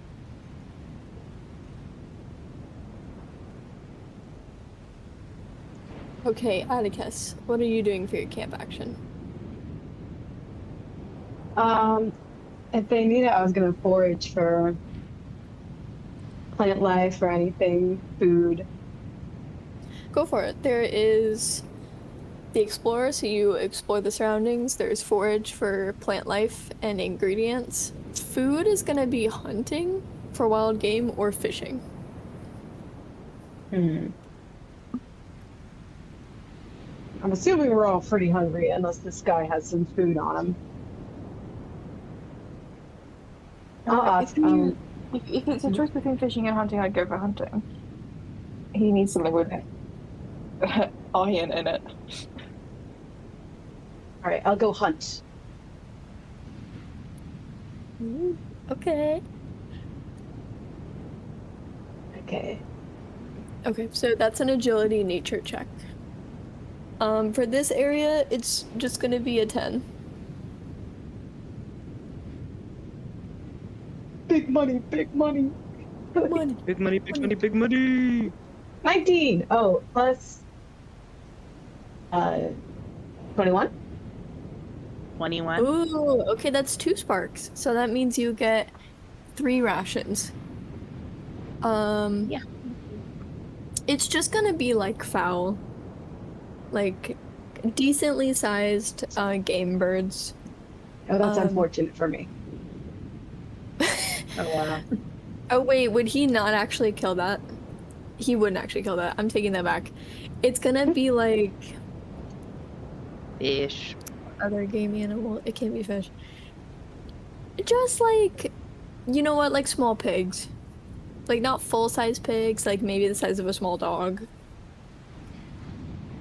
Okay, Atticus, what are you doing for your camp action? If they need it, I was gonna forage for plant life or anything, food. Go for it. There is the explorer, so you explore the surroundings. There's forage for plant life and ingredients. Food is gonna be hunting for wild game or fishing. I'm assuming we're all pretty hungry, unless this guy has some food on him. I'll ask. If it's a choice between fishing and hunting, I'd go for hunting. He needs something with iron in it. All right, I'll go hunt. Okay. Okay. Okay, so that's an agility nature check. For this area, it's just gonna be a 10. Big money, big money. Money. Big money, big money, big money. 19. Oh, plus 21. 21. Ooh, okay, that's 2 sparks. So that means you get 3 rations. Yeah. It's just gonna be like fowl. Like decently sized game birds. Oh, that's unfortunate for me. Oh wow. Oh wait, would he not actually kill that? He wouldn't actually kill that. I'm taking that back. It's gonna be like Fish. other game animal. It can't be fish. Just like, you know what, like small pigs. Like not full-size pigs, like maybe the size of a small dog.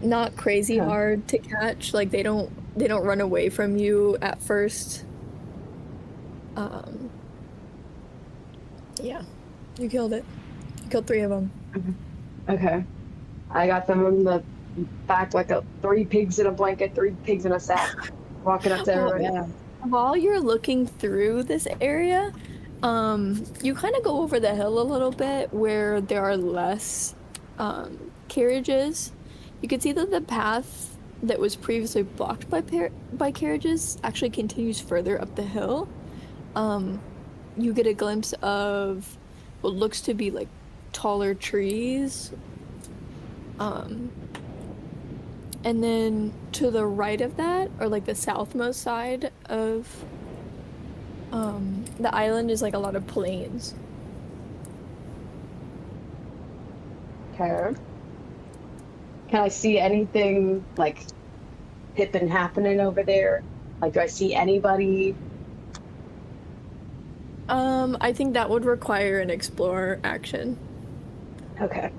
Not crazy Huh. hard to catch. Like they don't run away from you at first. Yeah. You killed it. You killed 3 of them. Okay. I got them in the back like 3 pigs in a blanket, 3 pigs in a sack, walking up to everybody. Yeah. While you're looking through this area, you kind of go over the hill a little bit where there are less carriages. You can see that the path that was previously blocked by carriages actually continues further up the hill. You get a glimpse of what looks to be like taller trees. And then to the right of that, or like the southmost side of the island, is like a lot of plains. Okay. Can I see anything like hip and happening over there? Like, do I see anybody? I think that would require an explorer action. Okay.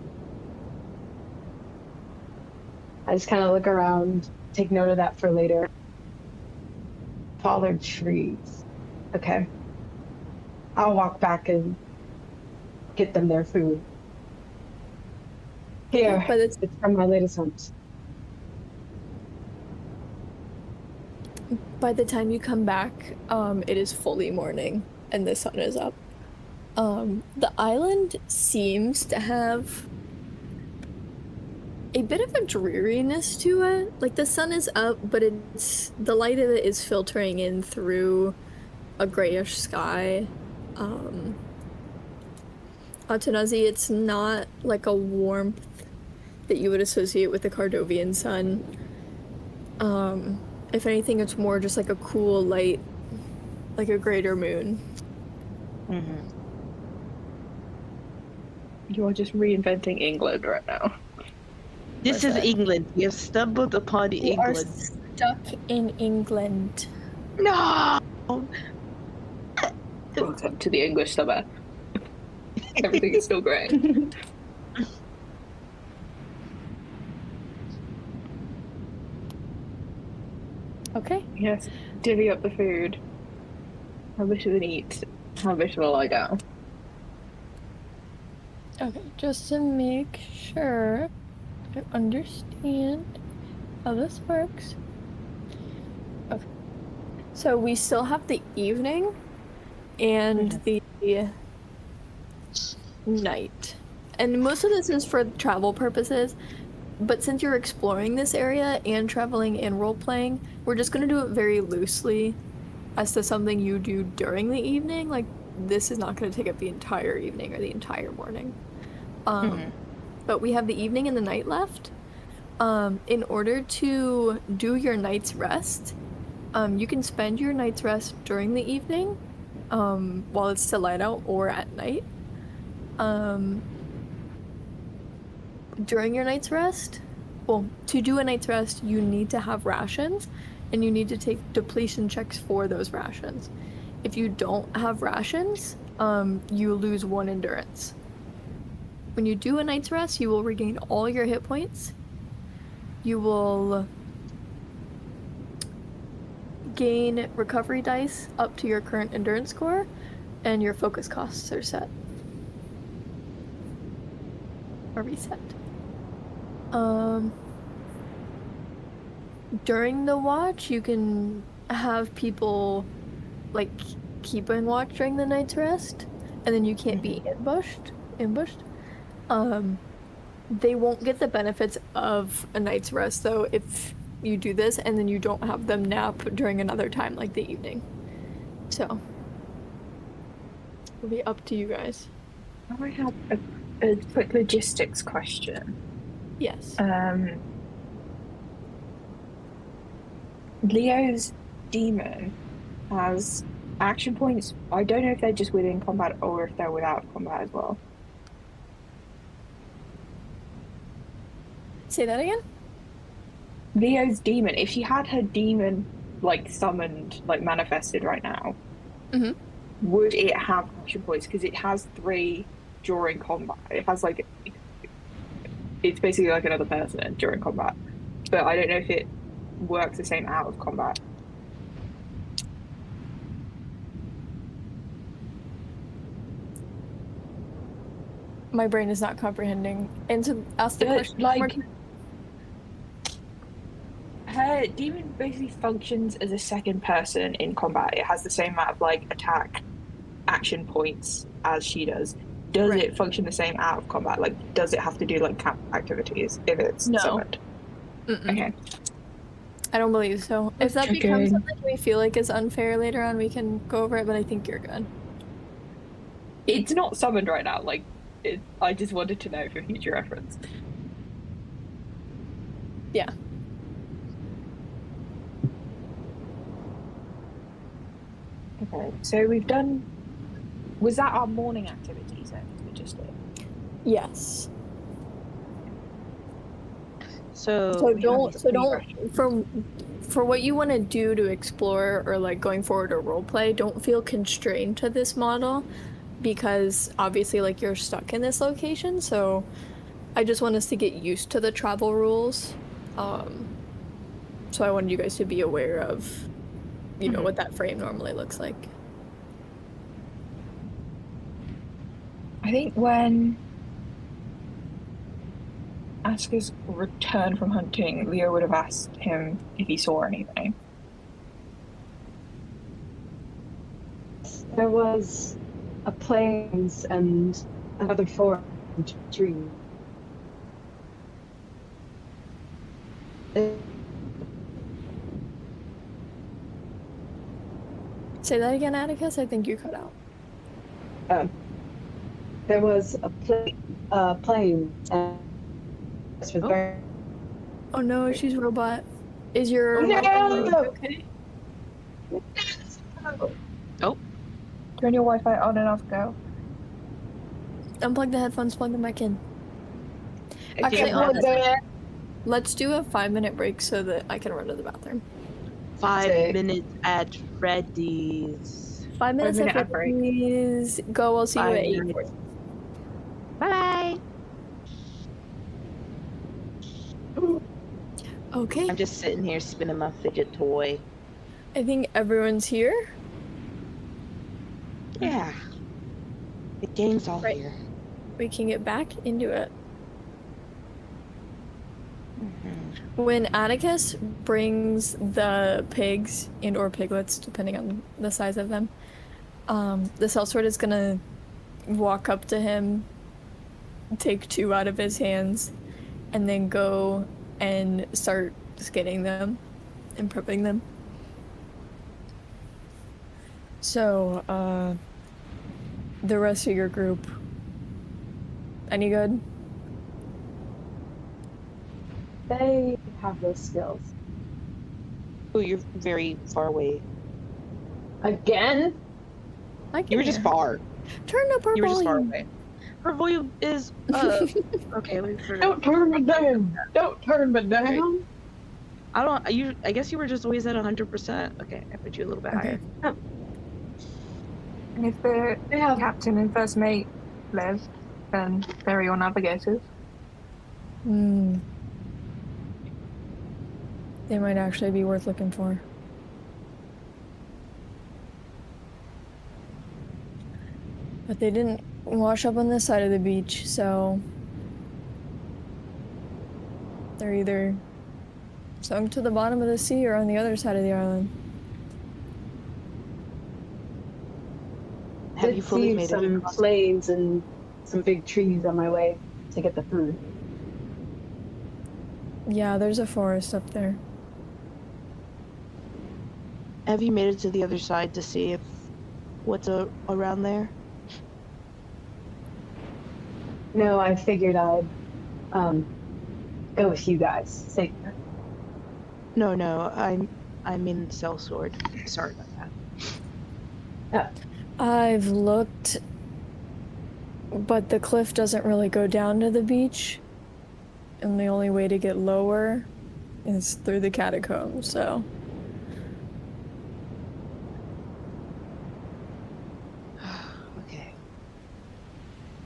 I just kind of look around, take note of that for later. Taller trees. Okay. I'll walk back and get them their food. Here, But it's from my latest hunt. by the time you come back, it is fully morning and the sun is up. The island seems to have a bit of a dreariness to it. Like the sun is up, but the light of it is filtering in through a grayish sky. Atanazi, it's not like a warmth that you would associate with the Cardovian sun. If anything, it's more just like a cool light, like a greater moon. Mm-hmm. You are just reinventing England right now. This is Listen. England. We have stumbled upon We are England. stuck in England. No! Welcome to the English summer. Everything is still great. Okay. Yes, divvy up the food. How much of it eat? How much will I go? Okay, just to make sure I understand how this works. Okay. So we still have the evening and the night. And most of this is for travel purposes, but since you're exploring this area and traveling and role playing, we're just going to do it very loosely as to something you do during the evening. Like, this is not going to take up the entire evening or the entire morning. But we have the evening and the night left. In order to do your night's rest, you can spend your night's rest during the evening, while it's still light out, or at night. During your night's rest, well, to do a night's rest, you need to have rations, and you need to take depletion checks for those rations. If you don't have rations, you lose 1 endurance. When you do a night's rest, you will regain all your hit points. You will gain recovery dice up to your current endurance score, and your focus costs are set. Or reset. During the watch, you can have people, like, keep in watch during the night's rest, and then you can't be ambushed. They won't get the benefits of a night's rest, though, if you do this and then you don't have them nap during another time, like the evening. So, it'll be up to you guys. I have a quick logistics question. Yes. Leo's demon has action points. I don't know if they're just within combat or if they're without combat as well. Say that again? Leo's demon, if she had her demon like summoned, like manifested right now, would it have action points? Because it has 3 during combat. It has like, it's basically like another person during combat. But I don't know if it works the same out of combat. My brain is not comprehending. And to ask the question, like, her demon basically functions as a second person in combat. It has the same amount of like attack action points as she does. Does Right. it function the same out of combat? Like, does it have to do like camp activities if it's No. summoned? Okay. I don't believe so. If that becomes something we feel like is unfair later on, we can go over it, but I think you're good. It's not summoned right now. Like, I just wanted to know for future reference. Yeah. Okay, so we've done. Was that our morning activities then? We just did. Yes. So don't for what you want to do to explore or like going forward or roleplay, don't feel constrained to this model, because obviously like you're stuck in this location, so I just want us to get used to the travel rules. So I wanted you guys to be aware of, you know, what that frame normally looks like. I think when Asker's return from hunting, Leo would have asked him if he saw anything. There was a plains and another forest tree. Say that again, Atticus? I think you cut out. There was a plain and Oh no, she's a robot. Is your No! Wi-Fi okay? Turn your Wi-Fi on and off, go. Unplug the headphones, plug them back in. If Actually, you're not- honestly, let's do a 5-minute break so that I can run to the bathroom. 5 Sick. minutes at Freddy's. 5 minutes 5-minute ad after break. please go. I'll see you 5 at minutes. 8:40. Bye. Okay, I'm just sitting here spinning my fidget toy. I think everyone's here. Yeah. The gang's all Right. here. We can get back into it. Mhm. When Atticus brings the pigs and or piglets, depending on the size of them, the sellsword is gonna walk up to him, take 2 out of his hands, and then go and start skinning them and prepping them. So, the rest of your group, any good? They have those skills. Oh, you're very far away. Again? I can You were just hear. far. Turn up her You were just far volume. away. Her volume is okay, let me turn it Don't up. turn me down! Don't turn me down! I guess you were just always at 100%. Okay, I put you a little bit Okay. higher. And if the They have captain and first mate live, then they're your navigators. Hmm. They might actually be worth looking for. But they didn't wash up on this side of the beach, so they're either sunk to the bottom of the sea or on the other side of the island. Have you did fully see made it some across? planes and some big trees on my way to get the food. Yeah, there's a forest up there. Have you made it to the other side to see if what's around there? No, I figured I'd go with you guys. Safer. No, I mean sellsword. Sorry about that. I've looked, but the cliff doesn't really go down to the beach. And the only way to get lower is through the catacombs, so. Okay.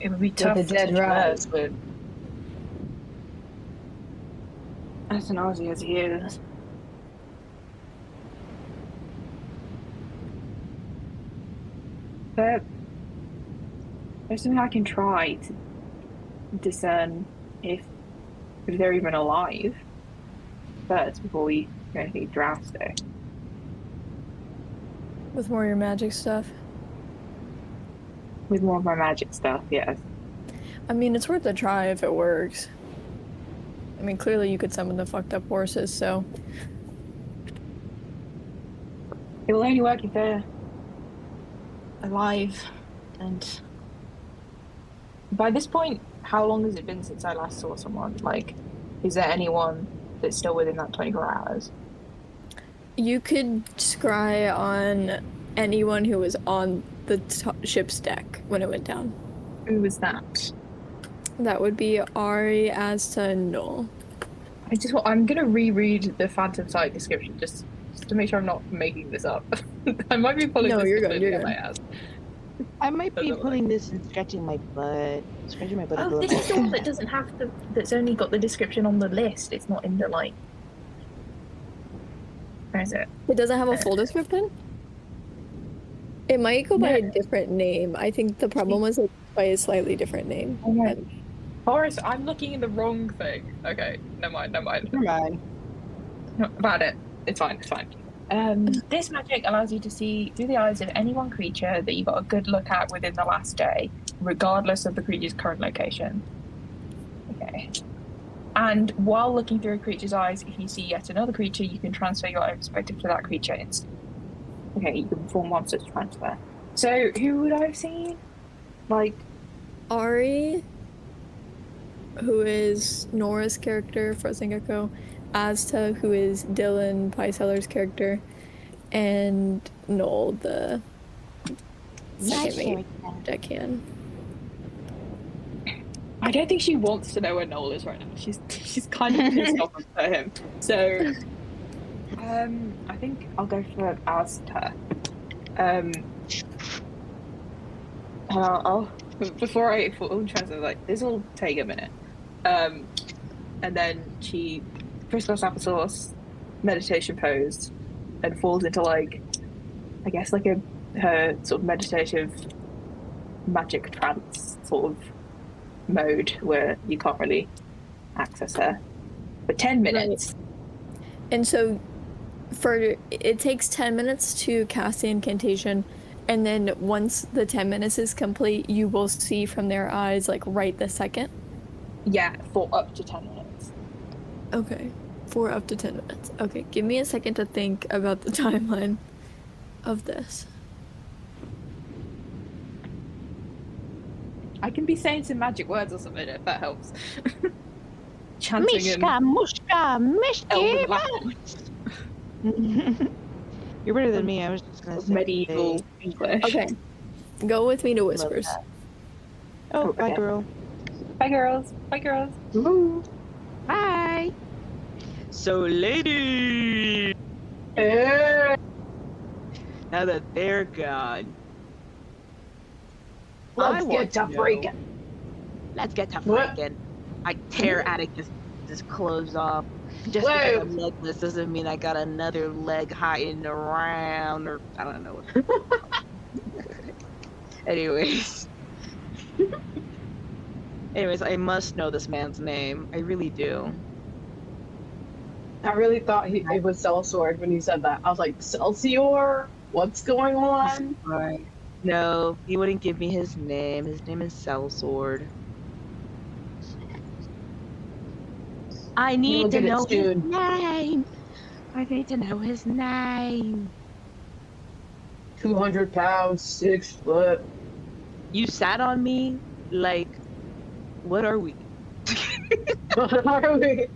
It would be With tough the for dead such rise. birds with as an Aussie as he is. But there's something I can try to discern if they're even alive first before we do anything drastic. With more of your magic stuff. With more of my magic stuff, yes. I mean, it's worth a try if it works. I mean, clearly you could summon the fucked up horses, so. It will only work if they're alive. And by this point, how long has it been since I last saw someone? Like, is there anyone that's still within that 24 hours? You could scry on anyone who was on the ship's deck when it went down. Who was that? That would be Ari, Azta, and Noel. I'm gonna reread the Phantom Sight description just to make sure I'm not making this up. I might be pulling No, this you're good, completely you're on my good. ass. I might be Doesn't look pulling this and scratching my butt. Scratching my butt a Oh, little this is bit. the one that doesn't have the. That's only got the description on the list. It's not in the like. Where is it? It doesn't have a full description? It might go by a different name. I think the problem was it's by a slightly different name. Oh no, Horace, I'm looking in the wrong thing. Okay, never mind. Never mind. Not about it. It's fine. It's fine. This magic allows you to see through the eyes of any one creature that you got a good look at within the last day, regardless of the creature's current location. Okay. And while looking through a creature's eyes, if you see yet another creature, you can transfer your own perspective to that creature instantly. Okay, you can perform monsters transfer. So, who would I have seen? Like, Ari, who is Nora's character, Frozen Gecko, Asta, who is Dylan Pieseller's character, and Noel, the second mate deckhand. I don't think she wants to know where Noel is right now. She's kind of pissed off at him. So, I think I'll go for Asta. I'll before I full translate, like this will take a minute. And then she crisscross applesauce, meditation pose, and falls into like, I guess like her sort of meditative magic trance sort of mode where you can't really access her for 10 minutes. Right. And so it takes 10 minutes to cast the incantation, and then once the 10 minutes is complete, you will see from their eyes like right this second. Yeah, for up to 10 minutes. Okay, for up to 10 minutes. Okay, give me a second to think about the timeline of this. I can be saying some magic words or something if that helps. Chanting Mishka, mushka, mishka. You're better than me. I was just gonna say medieval English. Okay, go with me to whispers. Oh, Okay. bye, girl. Bye, girls. Bye, girls. Woo. Bye. So, lady, Hey. now that they're gone, Let's get to freaking. Let's get to What? freaking. I tear Atticus' clothes off. Just Whoa. because I'm legless doesn't mean I got another leg hiding around, or I don't know. Anyways. Anyways, I must know this man's name. I really do. I really thought it was Sellsword when you said that. I was like, Celsior? What's going on? Right. No, he wouldn't give me his name. His name is Sellsword. I need to know his name. I need to know his name. 200 pounds, 6 foot. You sat on me like, what are we? What are we?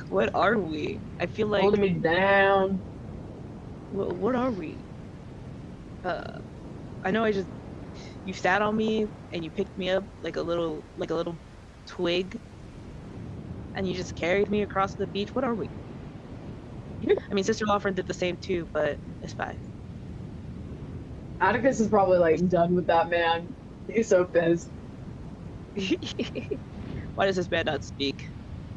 What are we? I feel like, Holding me down. what are we? I know you sat on me and you picked me up like a little twig, and you just carried me across the beach. What are we? I mean, Sister Lawford did the same too, but it's fine. Atticus is probably like done with that man. He's so pissed. Why does this man not speak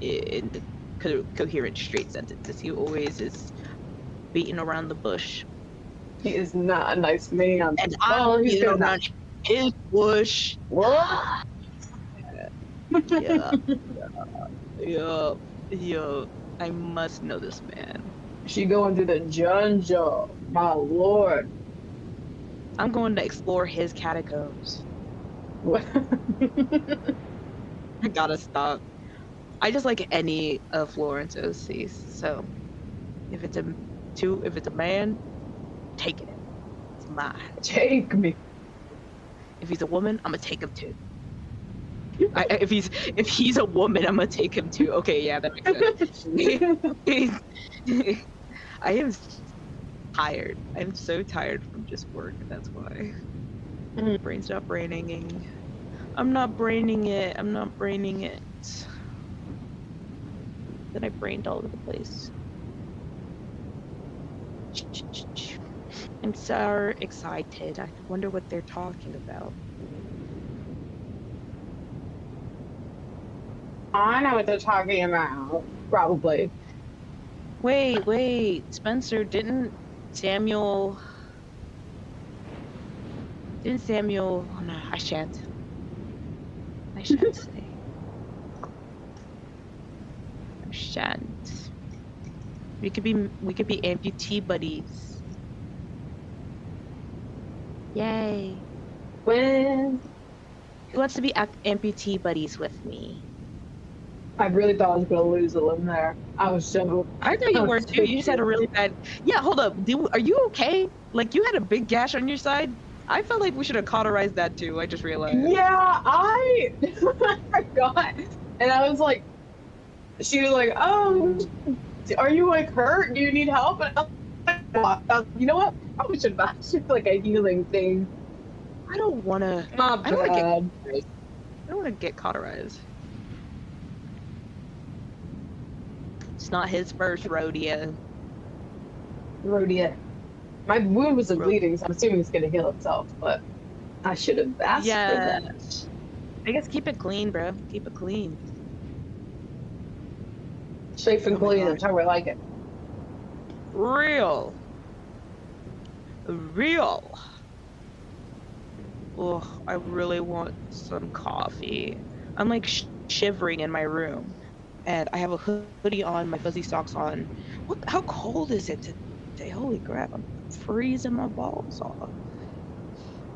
in coherent, straight sentences? He always is beating around the bush. He is not a nice man. And I'm he's beating good around his bush. What? Yeah. I must know this man. She going to the jungle, my lord. I'm going to explore his catacombs. What? I gotta stop. I just like any of Florence OCs. So if it's a man, take it. It's mine. Take me. If he's a woman, I'm gonna take him too. If he's a woman, I'm gonna take him too. Okay, yeah, that makes sense. I am tired. I'm so tired from just work. That's why. Brain stop braining. I'm not braining it. Then I brained all over the place. I'm so excited. I wonder what they're talking about. I know what they're talking about. Probably. Wait, Spencer, didn't Samuel... Oh no, I shan't say. I shan't. We could be amputee buddies. Yay. When Who wants to be amputee buddies with me? I really thought I was gonna lose a limb there. I was so. I thought you were too. You just had a really bad... Yeah, hold up. Are you okay? Like, you had a big gash on your side? I felt like we should have cauterized that too. I just realized. Yeah, I forgot. And I was like, she was like, oh, Are you like hurt? Do you need help? And you know what? Probably should have asked you like a healing thing. I don't wanna. My I don't wanna get. bad. I don't wanna get cauterized. It's not his first rodeo. Rodeo. My wound wasn't Ro- bleeding, so I'm assuming it's gonna heal itself, but I should have asked for Yeah. that. I guess keep it clean, bro. Keep it clean. Safe and Oh my clean, God. that's how I like it. Real. Real. Oh, I really want some coffee. I'm like shivering in my room, and I have a hoodie on, my fuzzy socks on. What? How cold is it today? Holy crap! I'm freezing my balls off.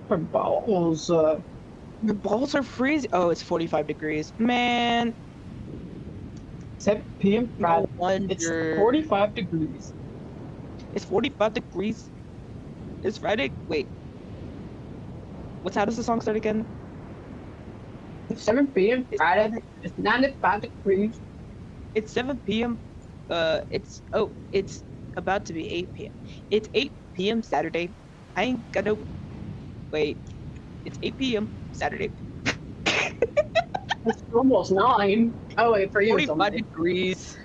For balls, My balls are freezing. Oh, it's 45 degrees. Man, 7 p.m. no Friday. It's wonder. 45 degrees. It's 45 degrees. It's Friday. Wait. How does the song start again? It's 7 p.m. Friday. It's 95 degrees. It's 7 p.m. It's about to be 8 p.m. It's 8 p.m. Saturday. I ain't got no. Wait. It's 8 p.m. Saturday. It's almost 9. Oh, wait, for you it's 45 only. degrees.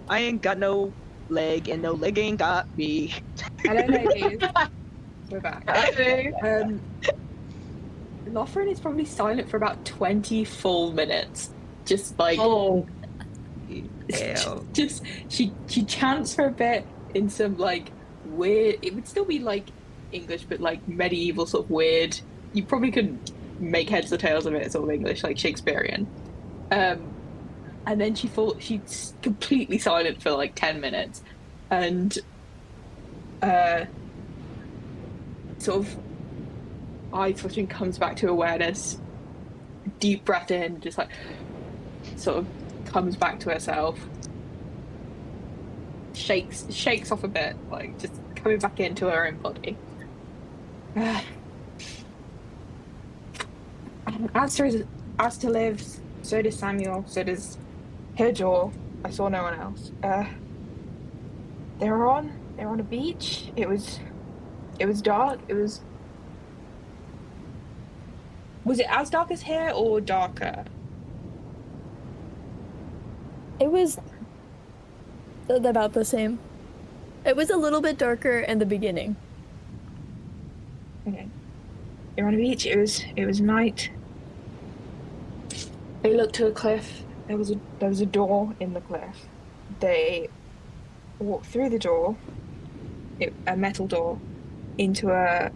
I ain't got no leg, and no leg ain't got me. Hello, ladies. We're back. Hey. Lothrin is probably silent for about 20 full minutes. Just like Oh, Hell. just she chants for a bit in some like weird, it would still be like English but like medieval sort of weird, you probably couldn't make heads or tails of it sort of English, like Shakespearean. And then she's completely silent for like 10 minutes, and sort of eye twitching, comes back to awareness, deep breath in, just like sort of comes back to herself, shakes off a bit, like just coming back into her own body. Asta lives, so does Samuel, so does Hidor. I saw no one else. They were on a beach. It was dark. Was it as dark as here or darker? It was about the same. It was a little bit darker in the beginning. Okay. They were on a beach. It was night. They looked to a cliff. There was a door in the cliff. They walked through the door, a metal door, into a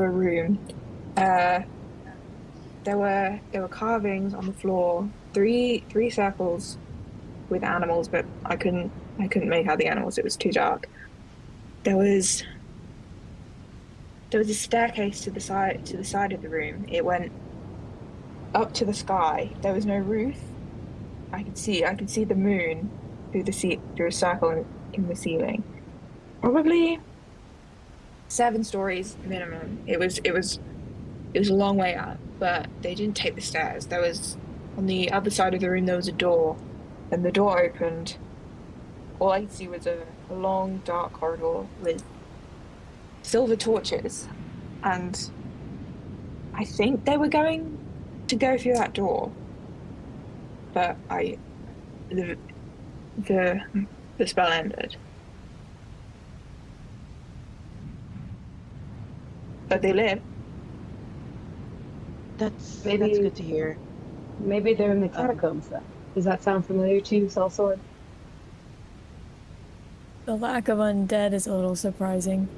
room. There were carvings on the floor, three circles with animals, but I couldn't make out the animals. It was too dark. There was a staircase to the side of the room. It went up to the sky. There was no roof. I could see the moon through a circle in the ceiling. Probably 7 stories minimum. It was a long way up, but they didn't take the stairs. There was, on the other side of the room, there was a door, and the door opened. All I could see was a long, dark corridor with silver torches, and I think they were going to go through that door, but the spell ended. But they live. That's Maybe- good to hear. maybe they're in the catacombs then. Does that sound familiar to you, Sellsword? The lack of undead is a little surprising,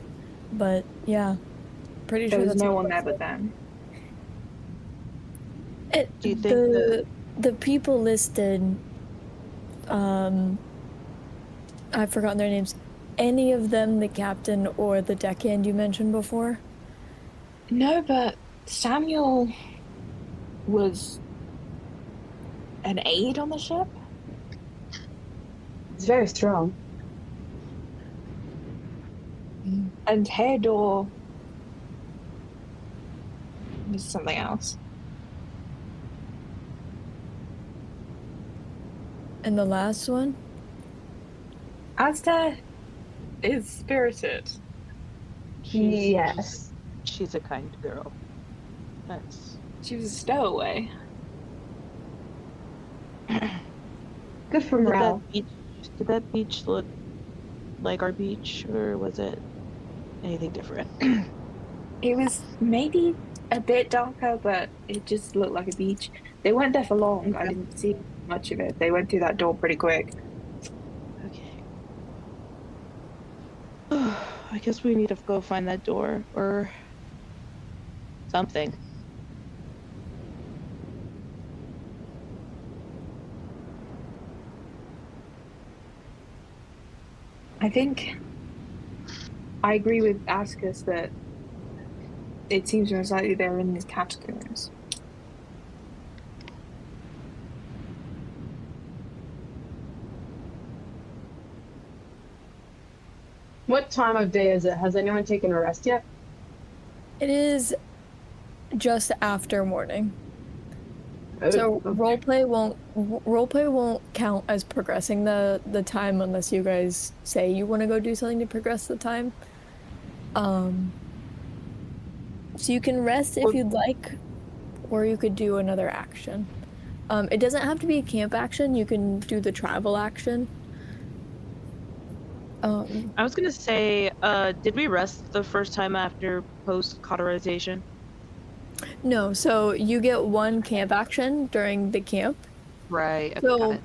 but yeah, pretty There sure was that's no what one it there was. but them. Do you think The people listed, I've forgotten their names. Any of them the captain or the deckhand you mentioned before? No, but Samuel was an aide on the ship. It's very strong. And Hedor was something else. And the last one? Asta is spirited. Yes. She's a kind girl. That's She was a stowaway. Good for morale. Did that beach look like our beach, or was it anything different? It was maybe a bit darker, but it just looked like a beach. They weren't there for long. I didn't see much of it. They went through that door pretty quick. Okay. I guess we need to go find that door or something. I think I agree with Askus that it seems most likely they're in these catacombs. What time of day is it? Has anyone taken a rest yet? It is just after morning. Oh, So okay. roleplay won't count as progressing the time unless you guys say you want to go do something to progress the time. So you can rest if you'd like, or you could do another action. It doesn't have to be a camp action. You can do the travel action. I was gonna say, did we rest the first time after post-cauterization? No, so you get one camp action during the camp. Right, okay, got it.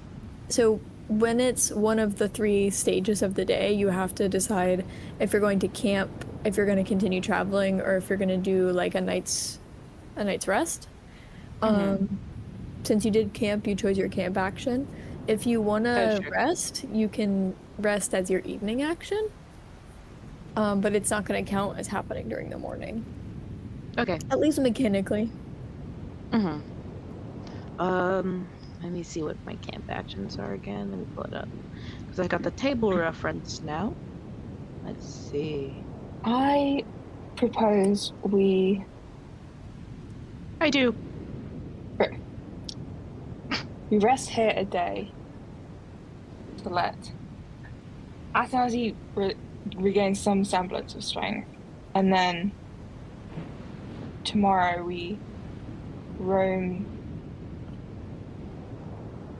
So when it's one of the 3 stages of the day, you have to decide if you're going to camp, if you're going to continue traveling, or if you're going to do like a night's rest. Since you did camp, you chose your camp action. If you want to sure. rest, you can rest as your evening action. But it's not going to count as happening during the morning. Okay. At least mechanically. Let me see what my camp actions are again. Let me pull it up. Because I got the table reference now. Let's see. I propose we. I do. We rest here a day to let Athanasi regain some semblance of strength, and then tomorrow we roam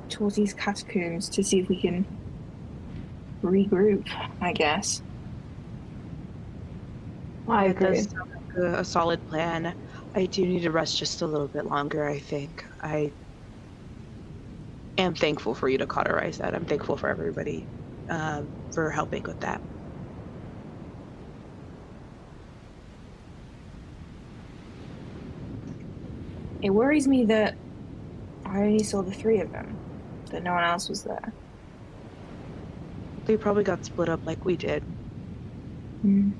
towards these catacombs to see if we can regroup, I guess. I That agree. does sound like a solid plan. I do need to rest just a little bit longer, I think. I am thankful for you to cauterize that. I'm thankful for everybody for helping with that. It worries me that I only saw the 3 of them, that no one else was there. They probably got split up like we did. The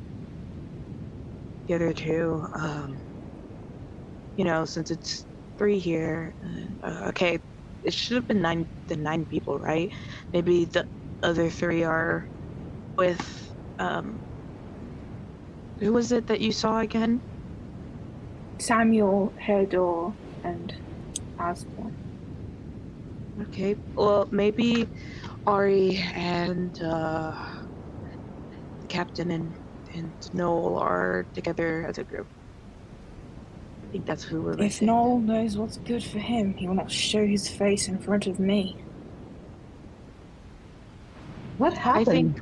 other 2, since it's 3 here, okay, it should have been 9 people, right? Maybe the other 3 are with, who was it that you saw again? Samuel, Herdor, and Asper. Okay, well, maybe Ari and the captain and Noel are together as a group. I think that's who we're If missing. Noel knows what's good for him, he will not show his face in front of me. What happened?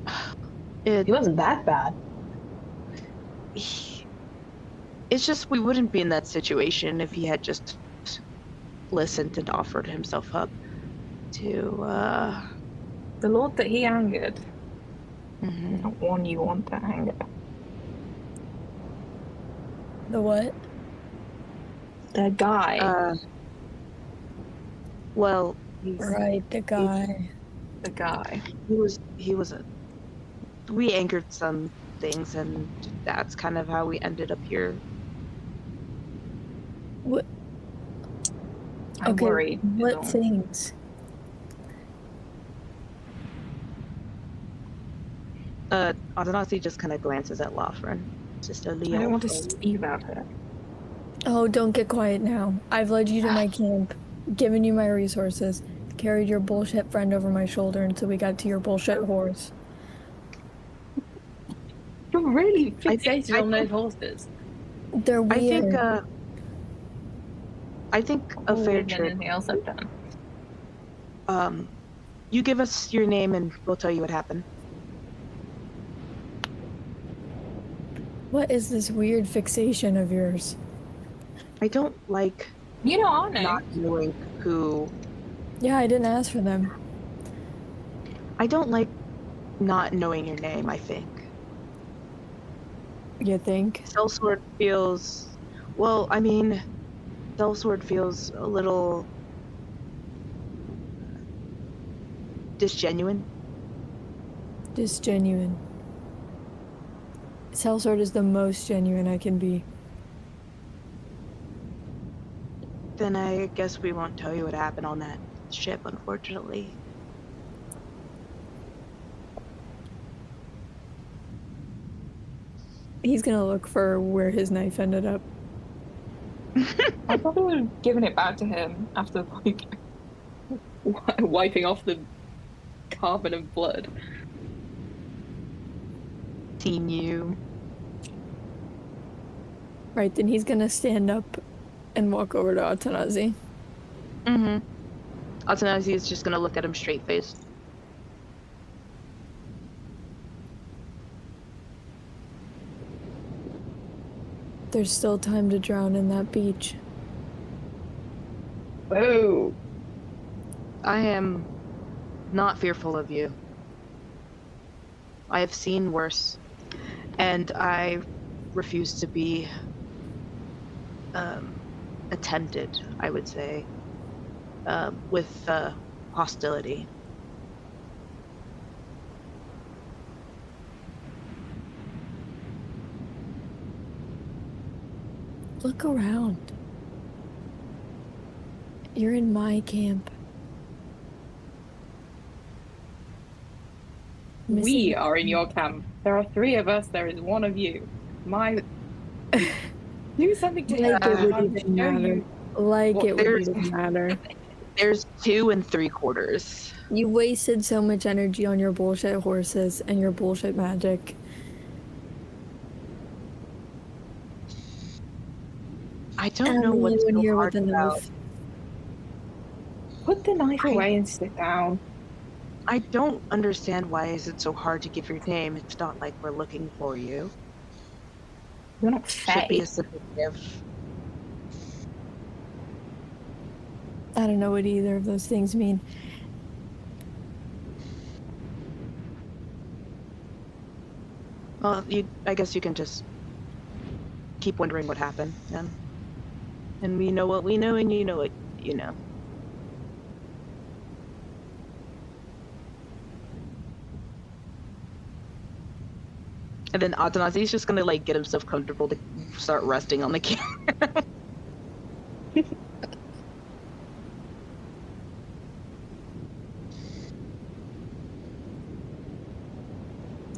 I think He wasn't that bad. It's just we wouldn't be in that situation if he had just listened and offered himself up to The lord that he angered. Not one you want to anger. The what? The guy. Well, Right, the guy. The guy. he was we angered some things, and that's kind of how we ended up here. What? I'm Okay, worried. what things? Adanasi just kind of glances at Lofren. Just a Leo. I don't want to speak about her. Oh, don't get quiet now. I've led you to my camp, given you my resources. carried your bullshit friend over my shoulder until we got to your bullshit horse. You're really I fixated on those think- horses. They're I weird. think a More fair weird than trick. anything else I've done. You give us your name and we'll tell you what happened. What is this weird fixation of yours? I don't like You know our names. not knowing who. Yeah, I didn't ask for them. I don't like not knowing your name, I think. You think? Sellsword feels. Well, I mean, Sellsword feels a little disgenuine. Just genuine. Sellsword is the most genuine I can be. Then I guess we won't tell you what happened on that ship, unfortunately. He's gonna look for where his knife ended up. I probably would have given it back to him after like wiping off the carbon and blood. Seen you. Right, then he's gonna stand up and walk over to Atanazi. Mm-hmm. Atanazi is just gonna look at him straight faced. There's still time to drown in that beach. Whoa. I am not fearful of you. I have seen worse, and I refuse to be attempted, I would say, with hostility. Look around. You're in my camp. We are in your camp. There are 3 of us. There is 1 of you. Do something to Like him. it would I'll even show matter. you. Like Well, it would there's- even matter. There's 2 3/4. You wasted so much energy on your bullshit horses and your bullshit magic. I don't know what's you in so here hard with a about. knife. Put the knife away and sit down. I don't understand why is it so hard to give your name. It's not like we're looking for you. You're not Should be fey. a simple gift. I don't know what either of those things mean. Well, I guess you can just keep wondering what happened, then. And we know what we know, and you know what you know. And then Atanazi's just gonna like get himself comfortable to start resting on the camera.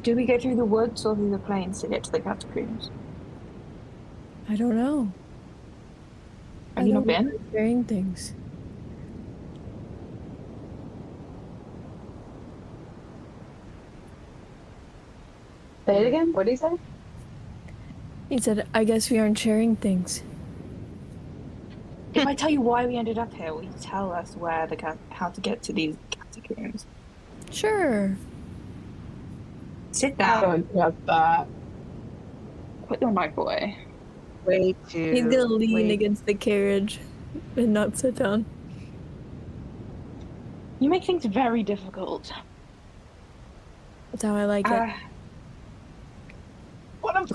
Do we go through the woods or through the plains to get to the catacombs? I don't know. Have you not been? Sharing things. Say it again. What did he say? He said, I guess we aren't sharing things. If I tell you why we ended up here, will you tell us where how to get to these catacombs? Sure. Sit I down. don't trust that. Put your knife away. Way too. He's gonna lean way- against the carriage and not sit down. You make things very difficult. That's how I like it.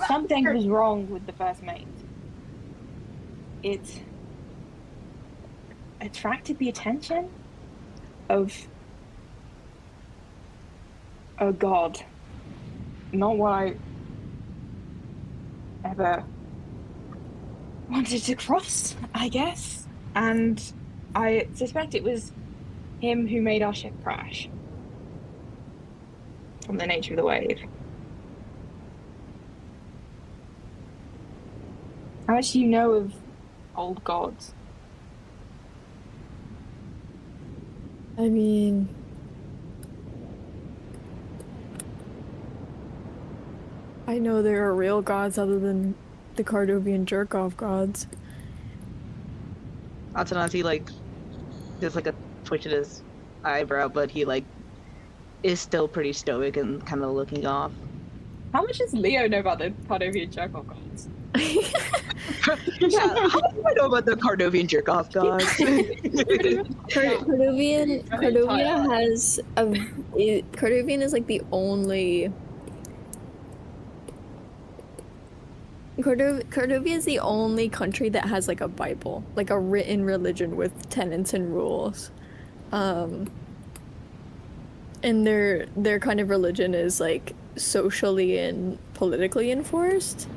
Something was wrong with the first mate. It attracted the attention of a god. Not what I ever wanted to cross, I guess. And I suspect it was him who made our ship crash. From the nature of the wave. How much do you know of old gods? I mean, I know there are real gods other than the Cardovian jerk-off gods. Atanazi like does like a twitch in his eyebrow, but he like is still pretty stoic and kind of looking off. How much does Leo know about the Cardovian jerk-off gods? Yeah, how do I know about the Cardovian jerk-off gods? Cardovia has Cardovian is like the only Cordovia is the only country that has like a Bible, like a written religion with tenets and rules. And their kind of religion is like socially and politically enforced.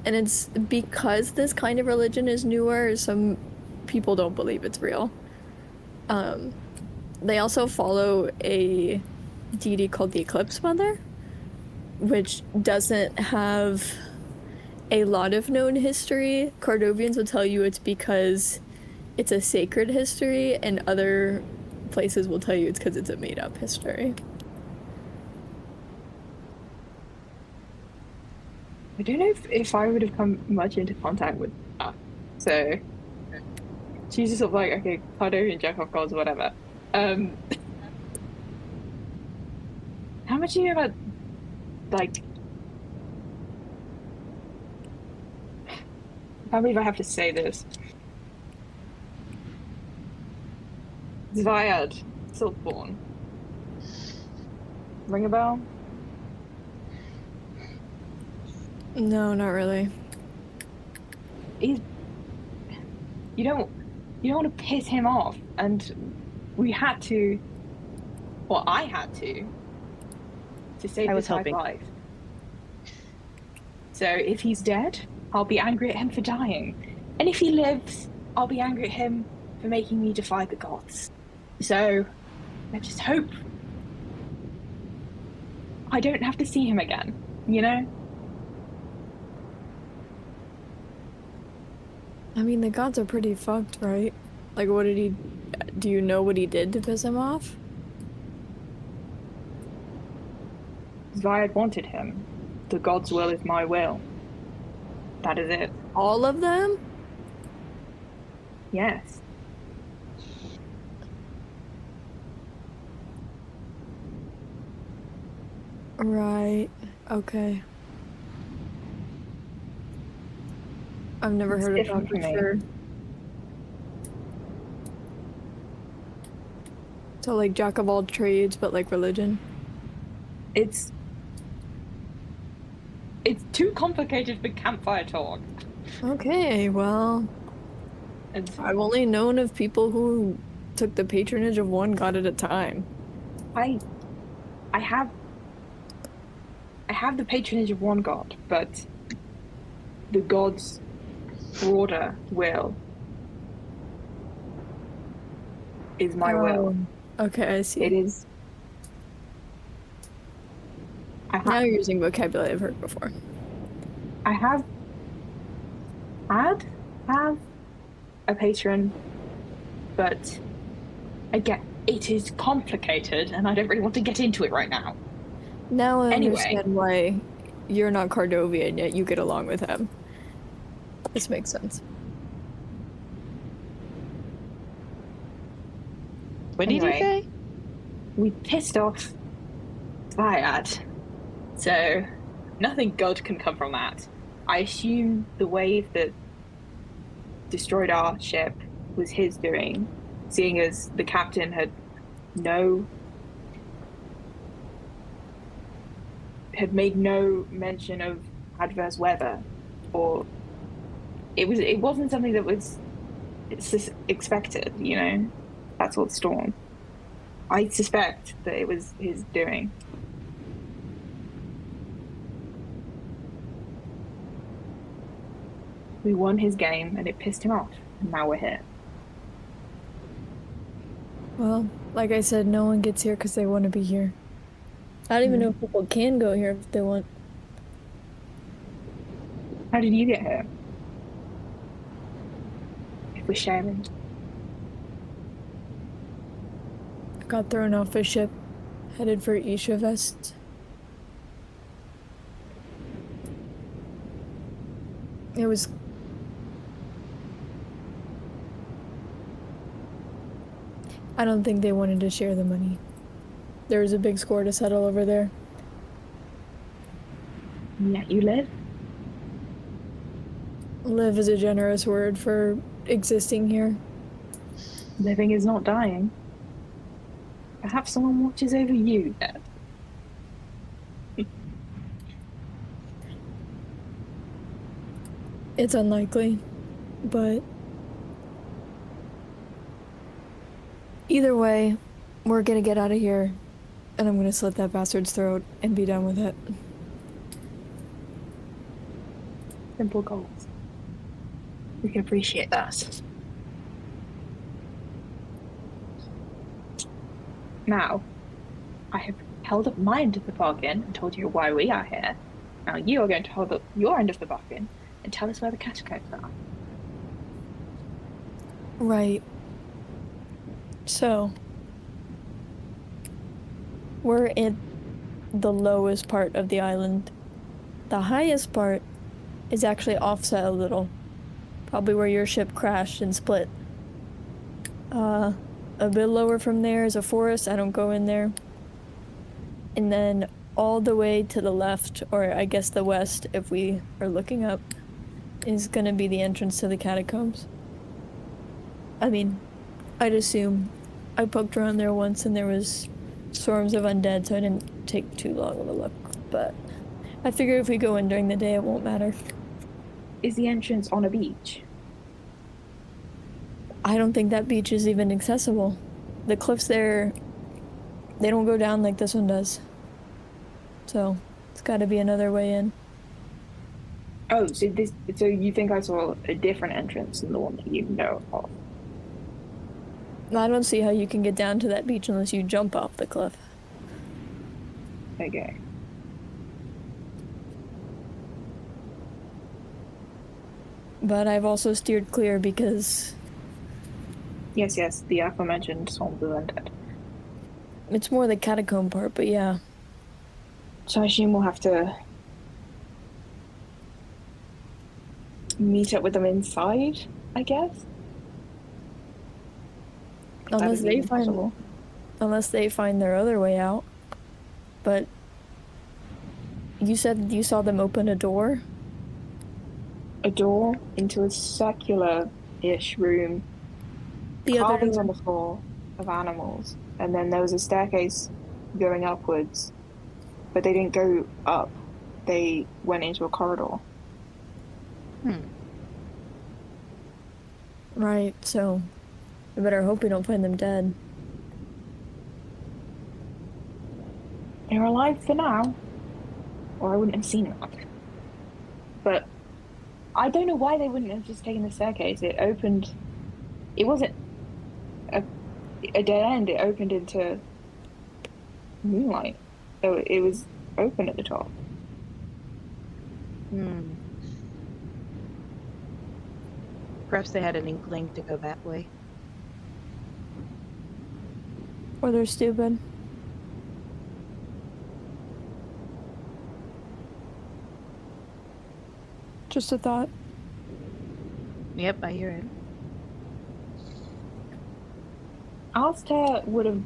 And it's because this kind of religion is newer, some people don't believe it's real. They also follow a deity called the Eclipse Mother, which doesn't have a lot of known history. Cardovians will tell you it's because it's a sacred history, and other places will tell you it's because it's a made-up history. I don't know if I would have come much into contact with her. So she's just sort of like, okay, Cardovian jerk-off gods, whatever. How much do you know about, like, I can't believe I have to say this. Zviad, Silkborn. Ring a bell? No, not really. You don't want to piss him off, and we had to, well, I had to save his life. So if he's dead, I'll be angry at him for dying, and if he lives, I'll be angry at him for making me defy the gods. So let's just hope I don't have to see him again, you know? I mean, the gods are pretty fucked, right? Like, do you know what he did to piss him off? Zviad wanted him. The god's will is my will. That is it. All of them? Yes. Right. Okay. I've never heard of that before. So like jack of all trades, but like religion? It's too complicated for campfire talk. Okay, well, I've only known of people who took the patronage of one god at a time. I have the patronage of one god, but the god's broader will is my will. Okay, I see. It is. Now you're using vocabulary I've heard before. I have a patron, but again, it is complicated, and I don't really want to get into it right now. Now I understand why you're not Cardovian, yet you get along with him. This makes sense. What did you say? We pissed off Zviad, so nothing good can come from that. I assume the wave that destroyed our ship was his doing, seeing as the captain had made no mention of adverse weather, or it wasn't something that was expected, you know, that sort of storm. I suspect that it was his doing. We won his game and it pissed him off, and now we're here. Well, like I said, no one gets here because they want to be here. I don't even know if people can go here if they want. How did you get here? If we're sharing. got thrown off a ship headed for Ishavest. It was I don't think they wanted to share the money. There was a big score to settle over there. Yeah, you live. Live is a generous word for existing here. Living is not dying. Perhaps someone watches over you, Dad. It's unlikely, but either way, we're gonna get out of here, and I'm gonna slit that bastard's throat and be done with it. Simple goals. We can appreciate that. Now, I have held up my end of the bargain and told you why we are here. Now you are going to hold up your end of the bargain and tell us where the catacombs are. Right. So, we're in the lowest part of the island. The highest part is actually offset a little. Probably where your ship crashed and split. A bit lower from there is a forest. I don't go in there. And then all the way to the left, or I guess the west, if we are looking up, is gonna be the entrance to the catacombs. I mean, I'd assume. I poked around there once and there was swarms of undead, so I didn't take too long of a look. But I figure if we go in during the day, it won't matter. Is the entrance on a beach? I don't think that beach is even accessible. The cliffs there, they don't go down like this one does. So, it's gotta be another way in. Oh, so you think I saw a different entrance than the one that you know of? I don't see how you can get down to that beach unless you jump off the cliff. Okay. But I've also steered clear because Yes, the aforementioned swarms of undead. it's more the catacomb part, but yeah. So I assume we'll have to meet up with them inside, I guess? Unless they find their other way out. But you said you saw them open a door? A door into a circular-ish room, The other carvings door. on the floor of animals, and then there was a staircase going upwards, but they didn't go up. They went into a corridor. Right, so I better hope we don't find them dead. They're alive for now, or I wouldn't have seen them. But I don't know why they wouldn't have just taken the staircase. It opened. It wasn't a dead end. It opened into moonlight, so it was open at the top. Perhaps they had an inkling to go that way. Or they're stupid. Just a thought. Yep, I hear it. Alistair would have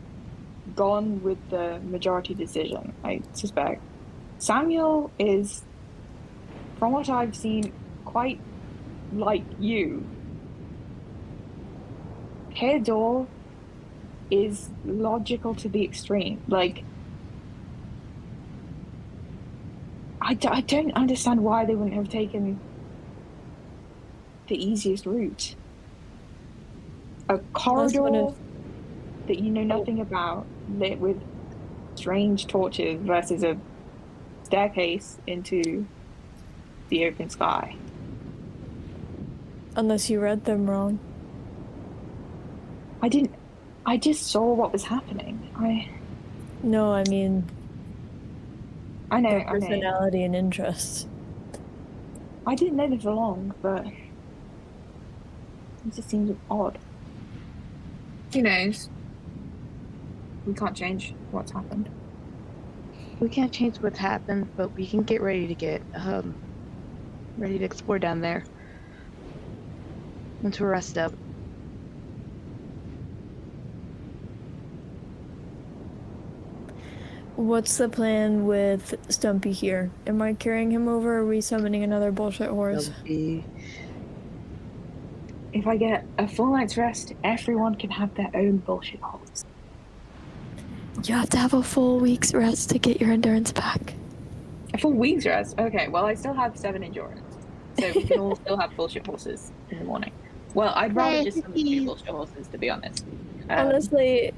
gone with the majority decision, I suspect. Samuel is, from what I've seen, quite like you. Theodore is logical to the extreme. Like, I don't understand why they wouldn't have taken the easiest route. A corridor that you know nothing about, lit with strange torches, versus a staircase into the open sky. Unless you read them wrong. I didn't. I just saw what was happening. No, I mean I know. their personality and interests. I didn't know them for long, but it just seems odd. Who knows? We can't change what's happened. We can't change what's happened, but we can get ready to ready to explore down there. Once we're rested up. What's the plan with Stumpy here? Am I carrying him over, or are we summoning another bullshit horse? Stumpy. If I get a full night's rest, everyone can have their own bullshit horse. You have to have a full week's rest to get your endurance back. A full week's rest? Okay, well, I still have 7 endurance. So we can all still have bullshit horses in the morning. Well, I'd rather just summon 2 bullshit horses, to be honest. Honestly,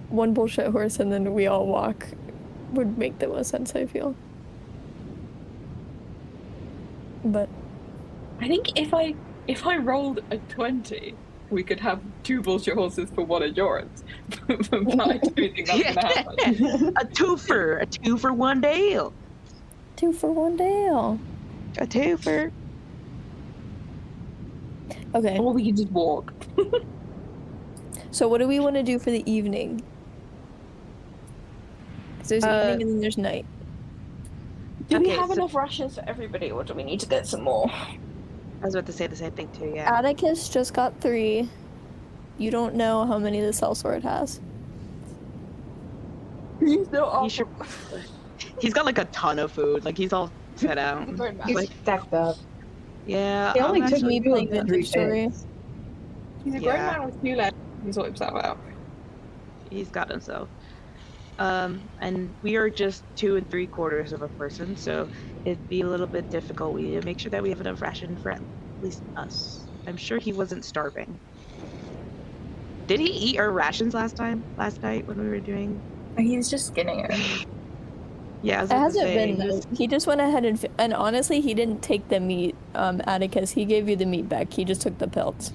one bullshit horse and then we all walk would make the most sense, I feel. But I think if I rolled a 20, we could have 2 bullshit horses for 1 endurance. But I don't think that's gonna happen. A two for one deal. 2 for 1 deal. A twofer. Okay. Or we can just walk. So what do we want to do for the evening? Because there's evening and then there's night. Do we Okay, have so- enough rations for everybody, or do we need to get some more? I was about to say the same thing too, yeah. Atticus just got 3. You don't know how many the sellsword has. He's no He should, he's got like a ton of food. Like he's all set out. He's Like, stacked up. yeah. He only I'm took actually- me playing two of the Vintage 3 Story. days. He's a grown Yeah. man with 2 legs. He sort himself out. He's got himself. And we are just 2 3/4 of a person, so it'd be a little bit difficult. We need to make sure that we have enough ration for at least us. I'm sure he wasn't starving. Did he eat our rations last night when we were doing? He was just skinning it. Yeah, I was It about to hasn't say, been he though. was- He just went ahead and honestly, he didn't take the meat, Atticus. He gave you the meat back. He just took the pelts.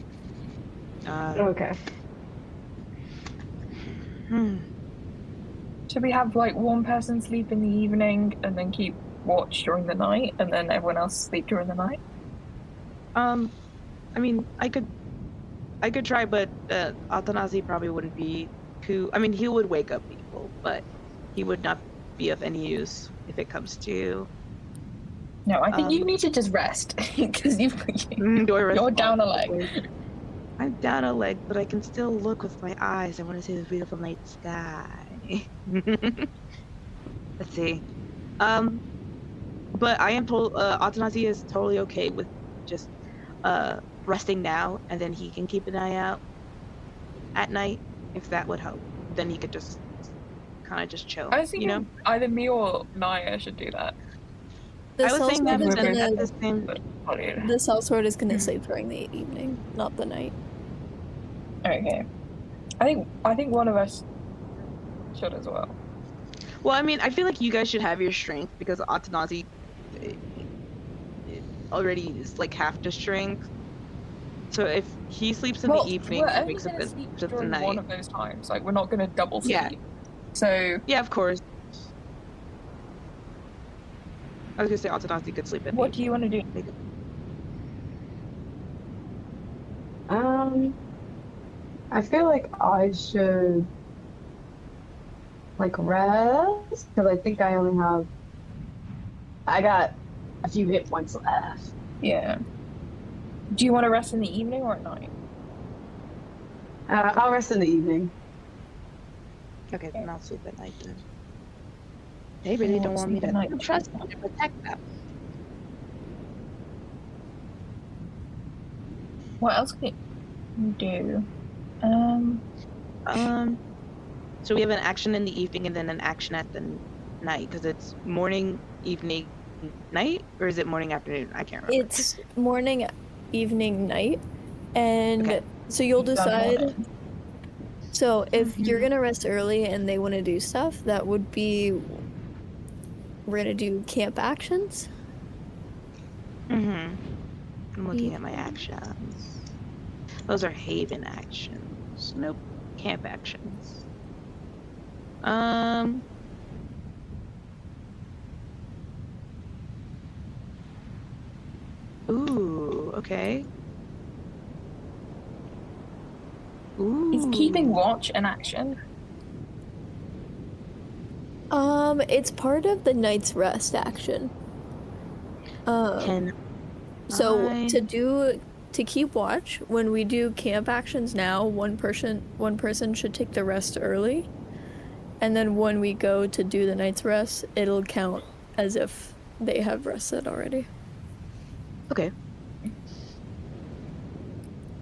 Okay. Should we have like one person sleep in the evening and then keep watch during the night, and then everyone else sleep during the night? I mean, I could try, but Athanasi probably wouldn't be too. I mean, he would wake up people, but he would not be of any use if it comes to. No, I think you need to just rest because you're down a leg. I'm down a leg, but I can still look with my eyes. I want to see the beautiful night sky. Let's see. But I am told Athanasi is totally okay with just resting now, and then he can keep an eye out at night if that would help. Then he could just kind of just chill. I was thinking you know, either me or Naya should do that. I was saying that, sellsword is but then gonna- at the same. the sellsword is gonna sleep during the evening, not the night. Okay. I think one of us should as well. Well, I mean, I feel like you guys should have your strength because Athanasi already is like half the strength. So if he sleeps in the evening, we're he only wakes up gonna in sleep the during night. one of those times. Like we're not gonna double sleep. Yeah. So Yeah, of course. I was gonna say Athanasi could sleep in. what do you want to do? I feel like I should like rest because I think I got a few hit points left. Yeah. Do you want to rest in the evening or at night? I'll rest in the evening. Okay, then I'll sleep at night then. They really don't want me sleep at night. to trust them to protect them. What else can you do? So we have an action in the evening and then an action at the night because it's morning, evening, night, or is it morning, afternoon? I can't remember. It's morning, evening, night, and Okay. so you'll decide. So if Mm-hmm. you're gonna rest early and they want to do stuff, that would be we're gonna do camp actions. I'm looking at my actions. Those are haven actions. Nope. Camp actions. Ooh, okay. Ooh. Is keeping watch an action? It's part of the night's rest action. Can So I? to keep watch, when we do camp actions now, one person should take the rest early. And then when we go to do the night's rest, it'll count as if they have rested already. Okay.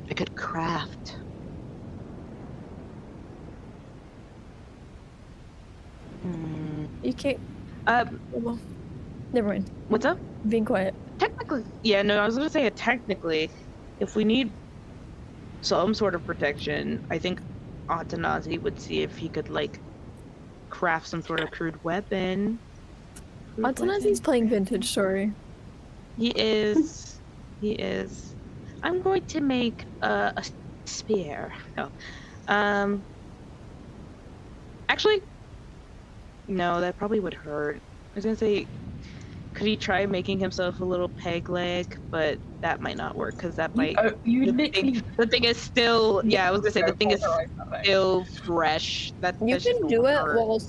I could craft. You can't. Well, never mind. What's up? Being quiet. Technically, yeah, no, I was gonna say technically, if we need some sort of protection, I think Atanazi would see if he could like craft some sort of crude weapon. Atanazi's playing Vintage Story. He is. He is. I'm going to make a spear. No. Actually, no, that probably would hurt. I was gonna say, could he try making himself a little peg leg? But that might not work because that might. The thing is still. Yeah, I was gonna say the thing is still fresh. You that's just can do gonna it hurt. while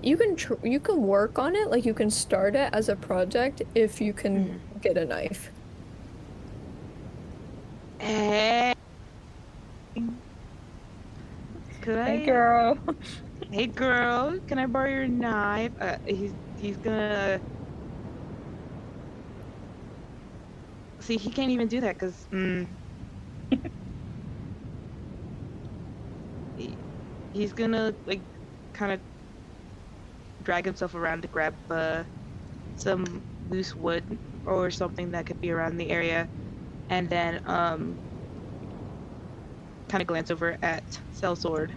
you can work on it, like you can start it as a project if you can get a knife. Hey. Could I? Hey, girl. Hey girl, can I borrow your knife? He's gonna see. He can't even do that because he's gonna like kind of drag himself around to grab some loose wood or something that could be around the area, and then kind of glance over at Sellsword.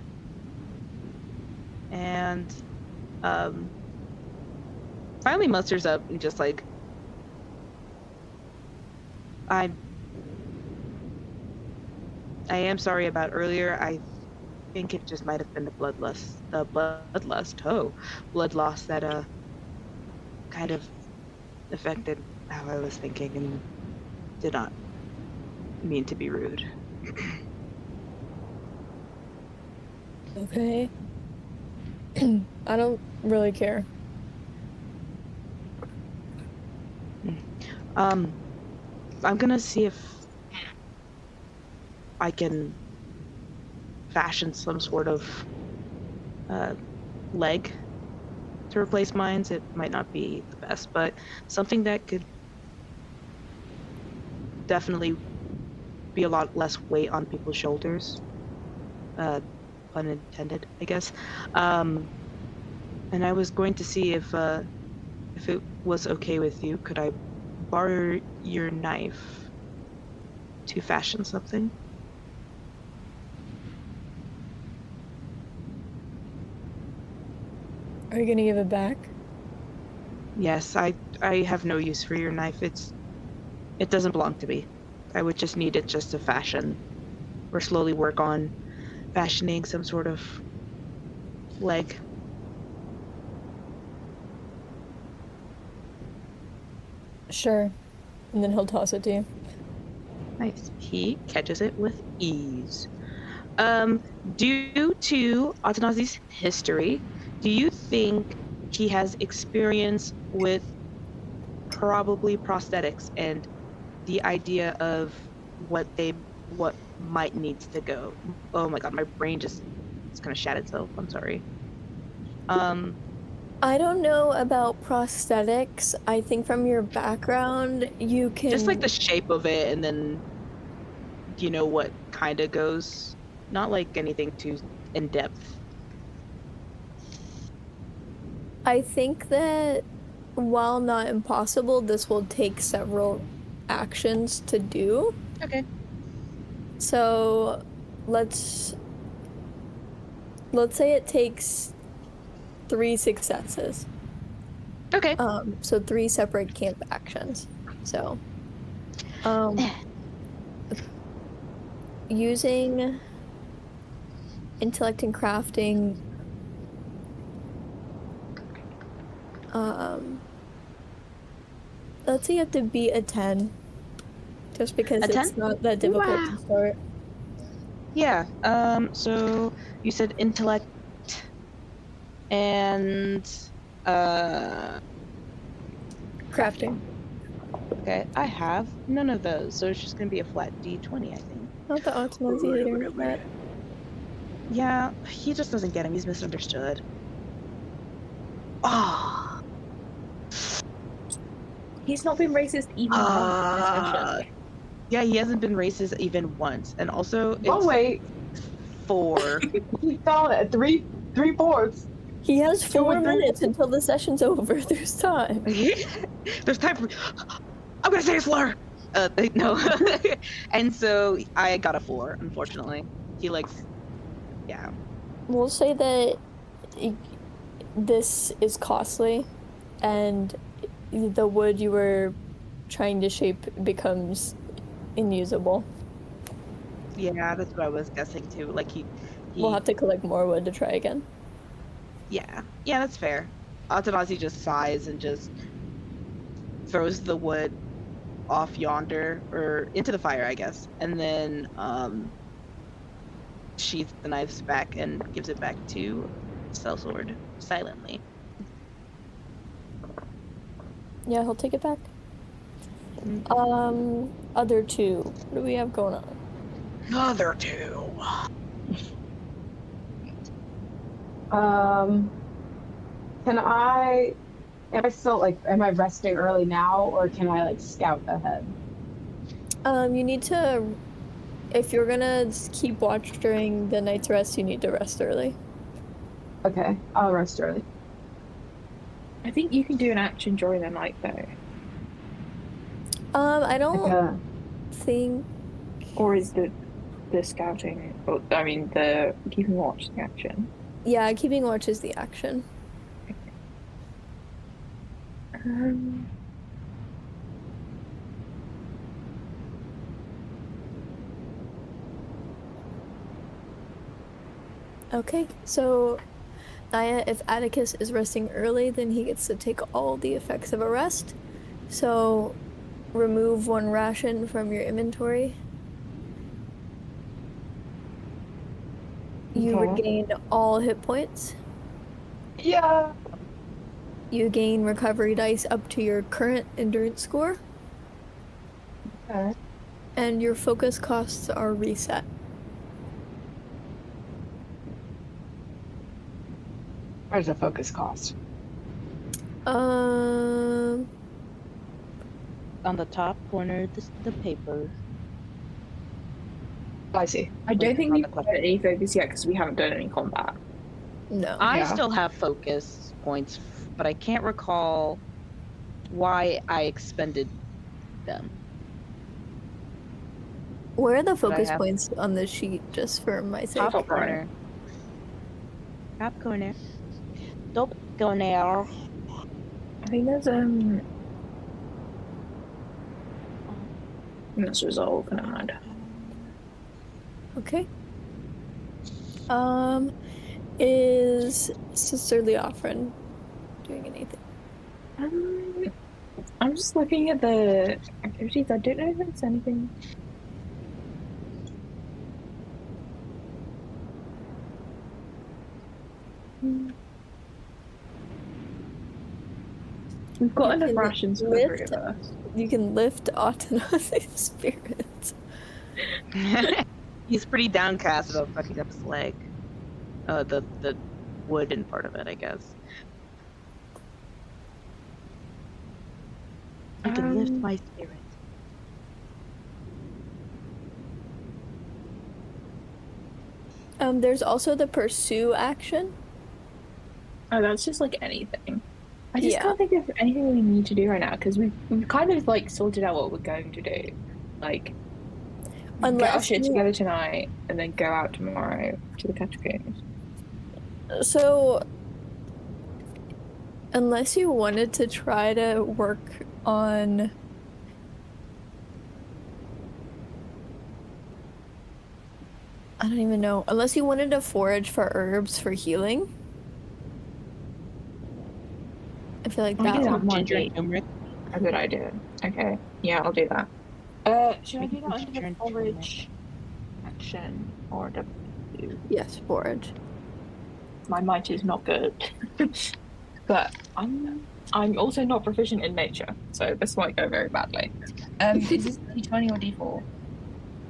And finally musters up and just like, I am sorry about earlier. I think it just might have been the blood loss that kind of affected how I was thinking and did not mean to be rude. Okay. I don't really care. I'm gonna see if I can fashion some sort of leg to replace mine. It might not be the best, but something that could definitely be a lot less weight on people's shoulders. Pun intended, I guess. And I was going to see if it was okay with you, could I borrow your knife to fashion something? Are you gonna give it back? Yes, I have no use for your knife. It doesn't belong to me. I would just need it just to fashion or slowly work on fashioning some sort of leg. Sure. And then he'll toss it to you. Nice. He catches it with ease. Due to Atanazi's history, do you think he has experience with probably prosthetics and the idea of what might needs to go? Oh my god, my brain just it's gonna shat itself. I'm sorry. I don't know about prosthetics. I think from your background, you can Just like the shape of it, and then you know what kind of goes. Not like anything too in depth. I think that while not impossible, this will take several actions to do. Okay. So let's say it takes 3 successes. Okay. So 3 separate camp actions. So using intellect and crafting, let's say you have to beat a 10, just because A 10? it's not that difficult to start. Yeah. So you said intellect and Crafting. Okay, I have none of those, so it's just gonna be a flat D20, I think. Not the Ottonazi hater. That. Yeah, he just doesn't get him. He's misunderstood. Ah. He's not been racist even once in this session. Yeah, he hasn't been racist even once, and also it's Oh wait, 4. he found it. Three fourths. He has 4 and three. minutes until the session's over. There's time. There's time for. I'm gonna say a slur. No. And so I got a 4. Unfortunately, he likes. Yeah. We'll say that this is costly, and the wood you were trying to shape becomes unusable. Yeah, that's what I was guessing too. Like he We'll have to collect more wood to try again. Yeah, that's fair. Atanazi just sighs and just throws the wood off yonder, or into the fire, I guess, and then sheaths the knives back and gives it back to Sellsword silently. Yeah, he'll take it back. Other two. What do we have going on? Other 2. Can I? Am I still like? Am I resting early now, or can I like scout ahead? You need to. If you're gonna keep watch during the night's rest, you need to rest early. Okay, I'll rest early. I think you can do an action during the night though. I don't Like, think. Or is the scouting, or I mean the keeping watch the action? Yeah, keeping watch is the action. Okay, so Naya, if Atticus is resting early, then he gets to take all the effects of a rest. So remove 1 ration from your inventory. You Okay. regain all hit points. Yeah. You gain recovery dice up to your current endurance score, Okay. and your focus costs are reset. Where's the focus cost? Um, On the top corner, the paper. I see. I don't think on we've the got any focus yet because we haven't done any combat. no. I Yeah. still have focus points, but I can't recall why I expended them. Where are the focus have- points on the sheet, just for my sake? Top corner. Top corner. Top corner. I think there's that's resolve and add. Okay. Is Sister Leofrin doing anything? I'm just looking at the activities. I don't know if there's anything. We've got You enough can rations for the 3 of us. You can lift Autonazi's spirits. He's pretty downcast about fucking up his leg. The wooden part of it, I guess. I can lift my spirit. There's also the pursue action. Oh, that's just like anything. I just Yeah. can't think of anything we need to do right now because we've kind of like sorted out what we're going to do. Like, get our Unless shit you- together tonight and then go out tomorrow to the catacombs. So, unless you wanted to try to work on I don't even know. Unless you wanted to forage for herbs for healing. I feel like Oh, that yeah. would Ginger be and turmeric. A good idea. Okay, yeah, I'll do that. Should I do that Maybe under the turn forage action or W? yes, forage. My might is not good. but I'm also not proficient in nature, so this might go very badly. Is this D20 or D4?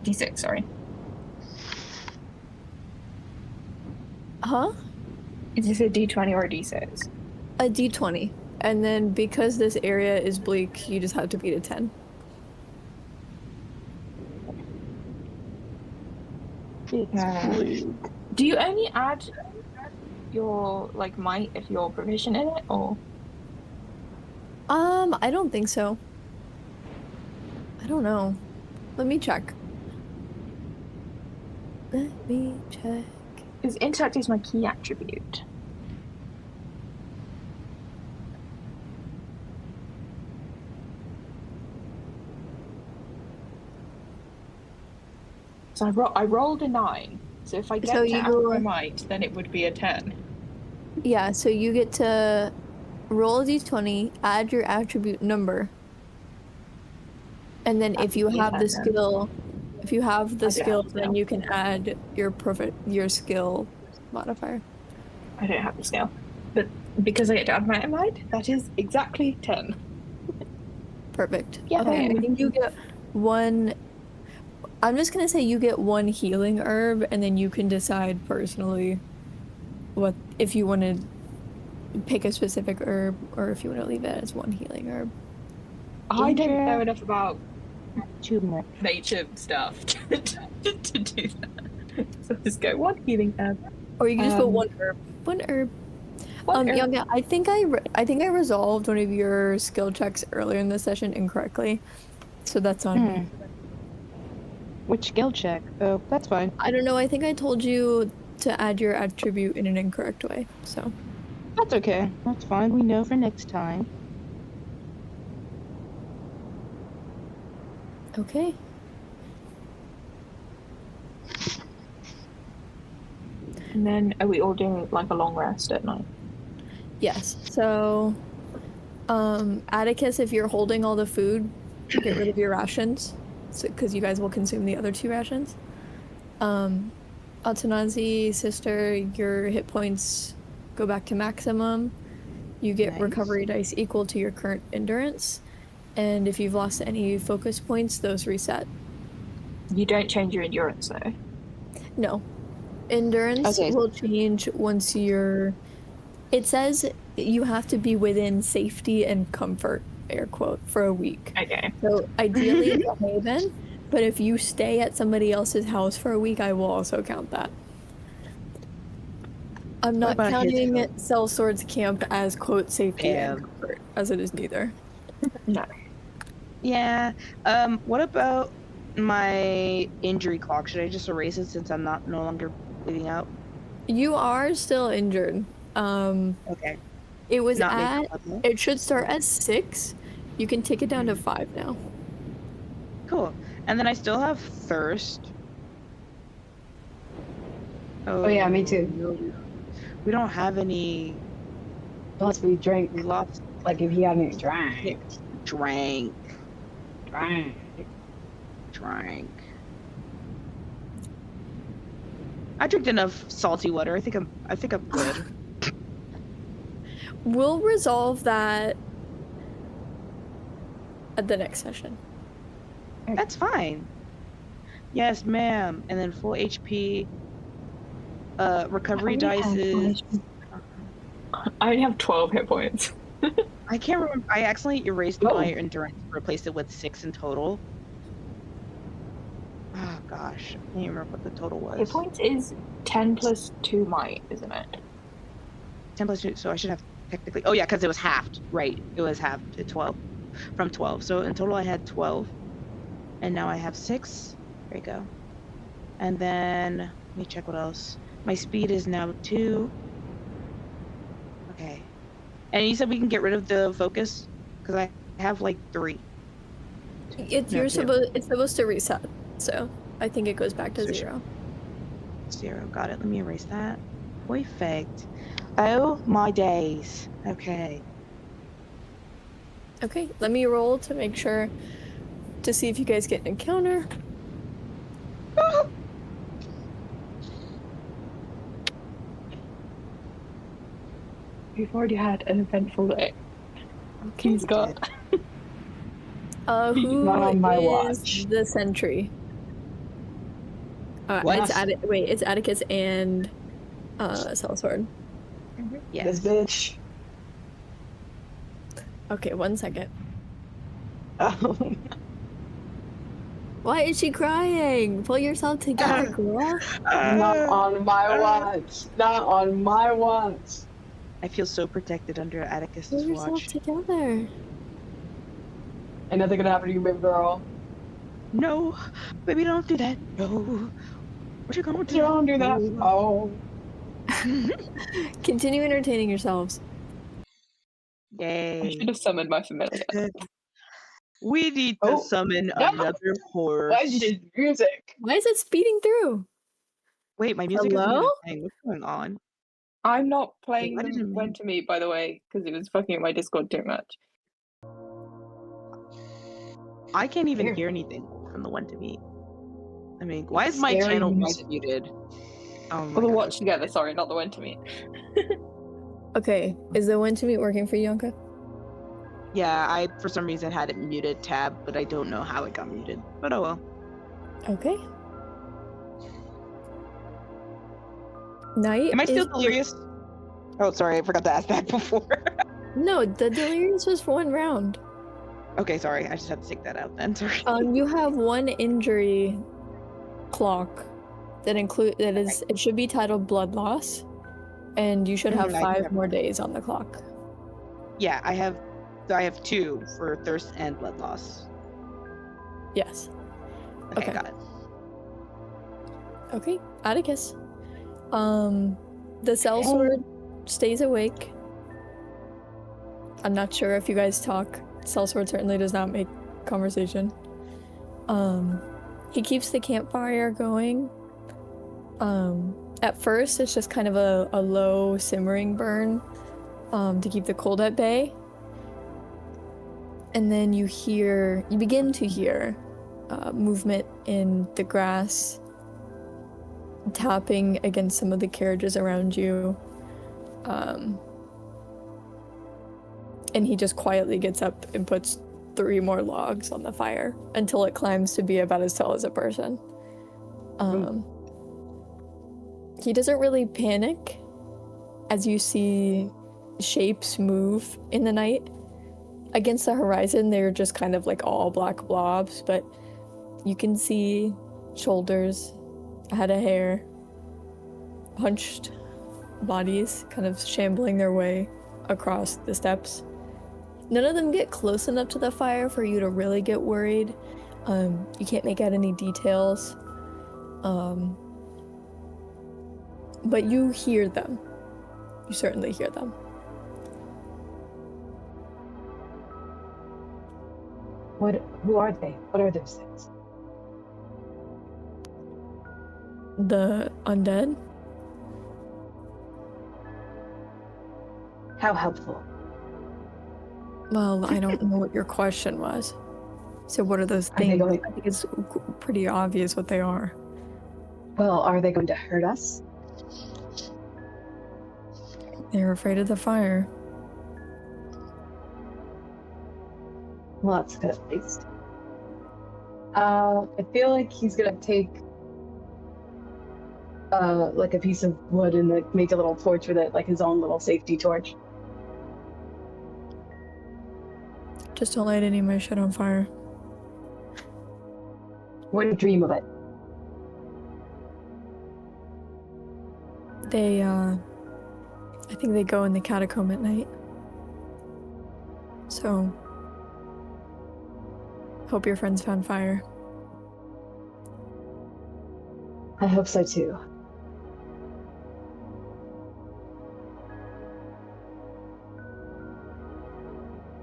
D6, sorry. Huh? Is this a D20 or a D6? A d20. And then because this area is bleak, you just have to beat a 10. Do you only add your like might if you're proficient in it, or? I don't think so. I don't know. Let me check. Let me check. Because intellect is my key attribute. So I rolled a 9. So if I get So to add you- my might, then it would be a 10. Yeah, so you get to roll a d20, add your attribute number. And then if you That'd be a have the 10 then. skill, if you have the I do have skill, the then skill. you can add your skill modifier. I don't have the skill. But because I get to add my might, that is exactly 10. Perfect. Yay. Okay, I think you get one. I'm just gonna say you get one healing herb, and then you can decide personally what if you want to pick a specific herb or if you want to leave it as one healing herb. I don't Ginger. know enough about Turmeric. nature stuff to do that. So just go one healing herb. Or you can just go Um, one herb. One herb. One herb. Young, I think I resolved one of your skill checks earlier in the session incorrectly, so that's on me. Which skill check? Oh, that's fine. I don't know. I think I told you to add your attribute in an incorrect way. So That's okay. That's fine. We know for next time. okay. And then are we all doing like a long rest at night? Yes. So, Atticus, if you're holding all the food, get rid of your rations, because you guys will consume the other 2 rations. Atanazi, sister, your hit points go back to maximum. You get Nice. recovery dice equal to your current endurance, and if you've lost any focus points, those reset. You don't change your endurance though. No, endurance Okay. will change once you're. It says you have to be within safety and comfort, air quote, for a week. Okay. So ideally it's a haven, but if you stay at somebody else's house for a week, I will also count that. I'm not about his counting home? Sellsword's camp as quote safety and Damn. comfort, as it is neither. No. Yeah. What about my injury clock? Should I just erase it since I'm no longer bleeding out? You are still injured. Okay. It was Not at. makeup level. It should start at 6. You can take it down to 5 now. Cool. And then I still have thirst. Oh, yeah, me too. no. We don't have any. Unless we drank, We lost. like if he hadn't drank. Drank. Drank. I drank enough salty water. I think I'm good. We'll resolve that at the next session. That's fine. Yes, ma'am. And then full HP. Recovery dice is. I only have 12 hit points. I can't remember. I accidentally erased Oh. my endurance and replaced it with 6 in total. Oh gosh, I can't even remember what the total was. Hit points is 10 plus 2 might, isn't it? 10 plus 2, so I should have technically. Oh yeah, because it was halved. Right, it was halved to 12 from 12. So in total, I had 12, and now I have 6. There you go. And then let me check what else. My speed is now 2. Okay. And you said we can get rid of the focus because I have like 3. It's No, 2. supposed to reset, so I think it goes back to So 0. 0. Got it. Let me erase that. Perfect. Oh my days. Okay. Okay, let me roll to make sure to see if you guys get an encounter. We've already had an eventful day. Okay. He's got. Who Not on my is watch. the sentry? What? It's Atticus and Sellsword. Yes. This bitch. Okay, 1 second. Oh, Why is she crying? Pull yourself together, girl. not on my watch. Not on my watch. I feel so protected under Pull Atticus's yourself watch. together. Ain't nothing gonna happen to you, baby girl. No, baby, don't do that. No. What you gonna do? Don't do that. No. Oh. Continue entertaining yourselves. I Yay. should have summoned my familiar. We need to Oh, summon no. another horse. Why did music? Why is it speeding through? Wait, my music isn't Hello? even playing. What's going on? I'm not playing Why the didn't When to Meet, by the way, because it was fucking up my Discord too much. I can't even Here. hear anything from the one to meet. I mean, why is my Scary channel music. muted? Oh my Well, the god. Watch Together, sorry, not the When to Meet. Okay, is the When to Meet working for you, Yonka? Yeah, I for some reason had it muted tab, but I don't know how it got muted. But oh well. Okay. Night Am I still is- delirious? Oh, sorry, I forgot to ask that before. No, the delirious was for 1 round. Okay, sorry, I just had to take that out then. Sorry. You have 1 injury clock it should be titled blood loss, and you should have I do 5 have more one. days on the clock. Yeah, I have 2 for thirst and blood loss. Yes. Okay, Okay. got it. Okay, Atticus. The sellsword stays awake. I'm not sure if you guys talk. Sellsword certainly does not make conversation. He keeps the campfire going. At first it's just kind of a low simmering burn to keep the cold at bay. And then you begin to hear movement in the grass, tapping against some of the carriages around you. And he just quietly gets up and puts 3 more logs on the fire until it climbs to be about as tall as a person. He doesn't really panic as you see shapes move in the night. Against the horizon, they're just kind of like all black blobs, but you can see shoulders, a head of hair, hunched bodies kind of shambling their way across the steps. None of them get close enough to the fire for you to really get worried. You can't make out any details. But you hear them. You certainly hear them. Who are they? What are those things? The undead? How helpful? Well, I don't know what your question was. So what are those Are they things? going- I think it's pretty obvious what they are. Well, are they going to hurt us? They're afraid of the fire. Well, that's good at least. I feel like he's gonna take like a piece of wood and like make a little torch with it, like his own little safety torch. Just don't light any of my shit on fire. Wouldn't dream of it. They, I think they go in the catacomb at night. So, hope your friends found fire. I hope so too.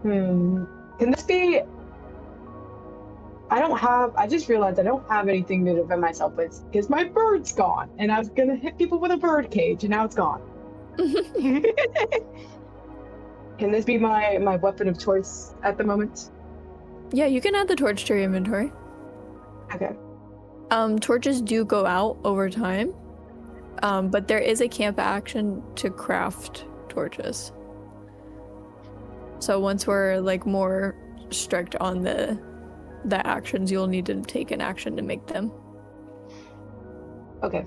Can this be? I just realized I don't have anything to defend myself with because my bird's gone and I was gonna hit people with a bird cage and now it's gone. Can this be my weapon of choice at the moment? Yeah, you can add the torch to your inventory. Okay. Torches do go out over time. But there is a camp action to craft torches. So once we're like more strict on the actions, you'll need to take an action to make them. Okay.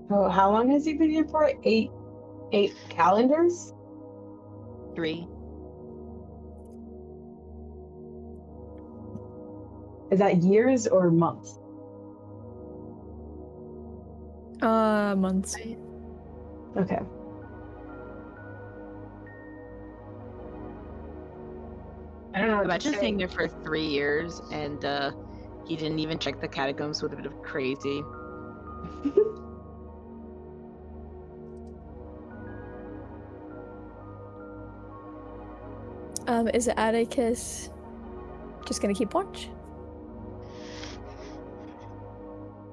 Oh, how long has he been here for? Eight calendars? 3. Is that years or months? Months. Okay. I don't know. Imagine staying there for 3 years and he didn't even check the catacombs. Would have been crazy. Is Atticus just gonna keep watch?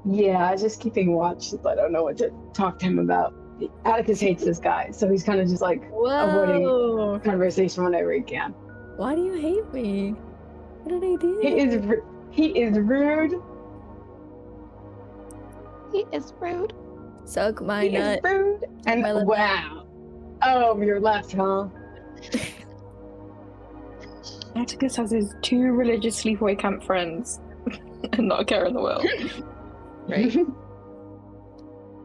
Yeah, I was just keeping watch, so I don't know what to talk to him about. Atticus hates this guy, so he's kind of just like avoiding Whoa! conversation whenever he can. Why do you hate me? What did I do? He is rude. He is rude. Suck my He nut. is rude. And My left wow. Oh, your left, huh? Atticus has his 2 religious sleepaway camp friends and not a care in the world. Right.